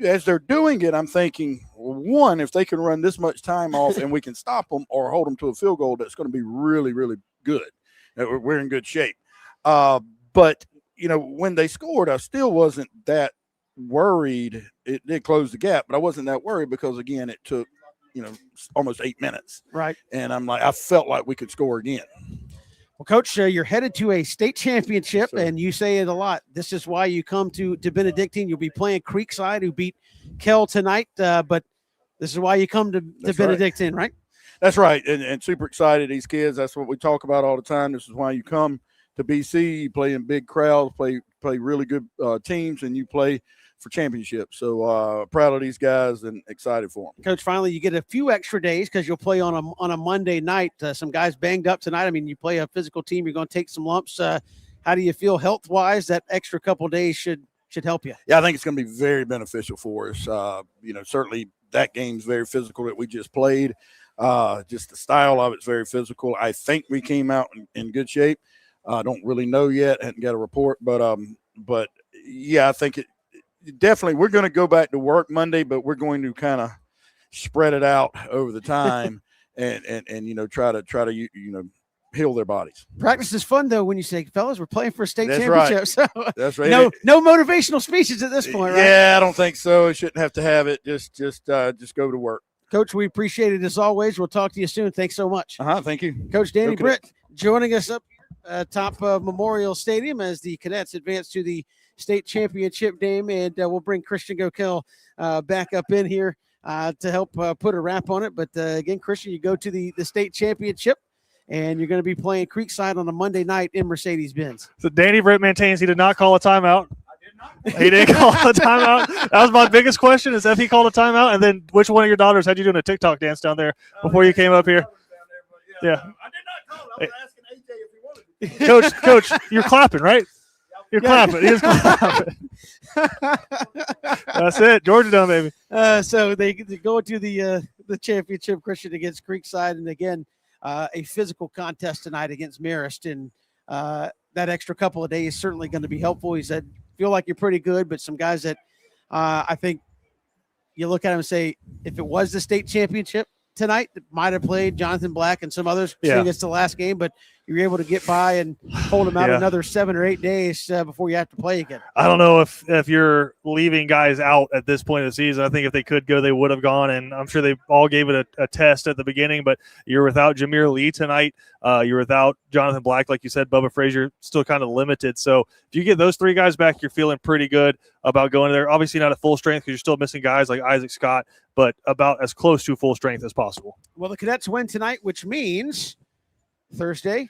as they're doing it, I'm thinking, well, one, if they can run this much time off and we can stop them or hold them to a field goal, that's going to be really, really good. We're in good shape. But, when they scored, I still wasn't that worried. It did close the gap, but I wasn't that worried because, again, it took, almost 8 minutes. Right. And I felt like we could score again. Well, Coach, you're headed to a state championship, and you say it a lot. This is why you come to Benedictine. You'll be playing Creekside, who beat Kell tonight, but this is why you come to Benedictine, right? That's right, and super excited, these kids. That's what we talk about all the time. This is why you come to BC. You play in big crowds, play really good teams, and you play for championships. So proud of these guys and excited for them. Coach, finally you get a few extra days because you'll play on a Monday night. Some guys banged up tonight. I mean, you play a physical team, you're going to take some lumps. How do you feel health-wise? That extra couple days should help you. Yeah, I think it's going to be very beneficial for us. Certainly that game's very physical that we just played. Just the style of it's very physical. I think we came out in good shape. I don't really know yet. Hadn't got a report, but yeah, I think it definitely. We're going to go back to work Monday, but we're going to kind of spread it out over the time and try to heal their bodies. Practice is fun though when you say, fellas, we're playing for a state That's championship. Right. So that's right. No motivational speeches at this point, right? Yeah, I don't think so. Shouldn't have to have it. Just go to work. Coach, we appreciate it as always. We'll talk to you soon. Thanks so much. Thank you. Coach Danny Britt joining us up top of Memorial Stadium as the Cadets advance to the state championship game, and we'll bring Christian Gokel back up in here to help put a wrap on it. But again, Christian, you go to the state championship, and you're going to be playing Creekside on a Monday night in Mercedes-Benz. So Danny Britt maintains he did not call a timeout. He didn't call a timeout. That was my biggest question, is if he called a timeout, and then which one of your daughters had you doing a TikTok dance down there before you came up here? Yeah. I did not call it. I was asking AJ if he wanted to. Coach, you're clapping, right? You're clapping. He is clapping. That's it. Georgia done, baby. So they go to the championship, Christian, against Creekside, and again, a physical contest tonight against Marist, and that extra couple of days is certainly going to be helpful. He said, feel like you're pretty good, but some guys that I think you look at them and say, if it was the state championship tonight, that might have played Jonathan Black and some others. Yeah. It's the last game, but you're able to get by and hold them out another 7 or 8 days before you have to play again. I don't know if you're leaving guys out at this point of the season. I think if they could go, they would have gone, and I'm sure they all gave it a test at the beginning, but you're without Jameer Lee tonight. You're without Jonathan Black, like you said. Bubba Frazier still kind of limited. So if you get those 3 guys back, you're feeling pretty good about going there. Obviously not at full strength because you're still missing guys like Isaac Scott, but about as close to full strength as possible. Well, the Cadets win tonight, which means Thursday,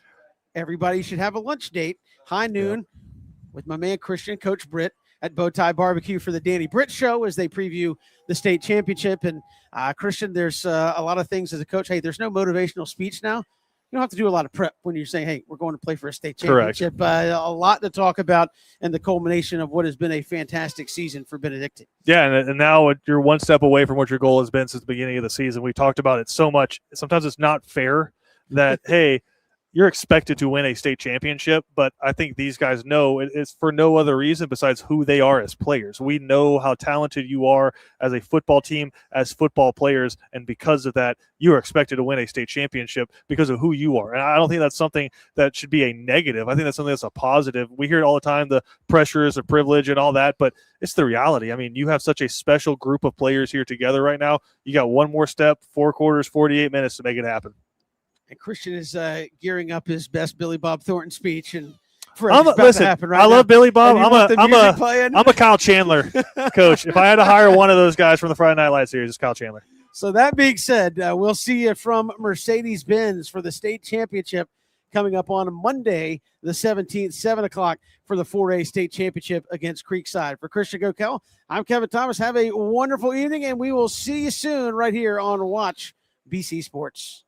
everybody should have a lunch date, high noon, with my man Christian, Coach Britt, at Bowtie Barbecue for the Danny Britt Show as they preview the state championship. And Christian, there's a lot of things as a coach. Hey, there's no motivational speech now. You don't have to do a lot of prep when you're saying, hey, we're going to play for a state championship. A lot to talk about and the culmination of what has been a fantastic season for Benedictine. Yeah, and now you're one step away from what your goal has been since the beginning of the season. We talked about it so much. Sometimes it's not fair that, hey, you're expected to win a state championship, but I think these guys know it's for no other reason besides who they are as players. We know how talented you are as a football team, as football players, and because of that, you are expected to win a state championship because of who you are. And I don't think that's something that should be a negative. I think that's something that's a positive. We hear it all the time, the pressures, the privilege, and all that, but it's the reality. I mean, you have such a special group of players here together right now. You got one more step, 4 quarters, 48 minutes to make it happen. And Christian is gearing up his best Billy Bob Thornton speech, and listen, I love Billy Bob. I'm a Kyle Chandler coach. If I had to hire one of those guys from the Friday Night Lights series, it's Kyle Chandler. So that being said, we'll see you from Mercedes-Benz for the state championship coming up on Monday, the 17th, 7 o'clock for the 4A state championship against Creekside. For Christian Gokel, I'm Kevin Thomas. Have a wonderful evening, and we will see you soon right here on Watch BC Sports.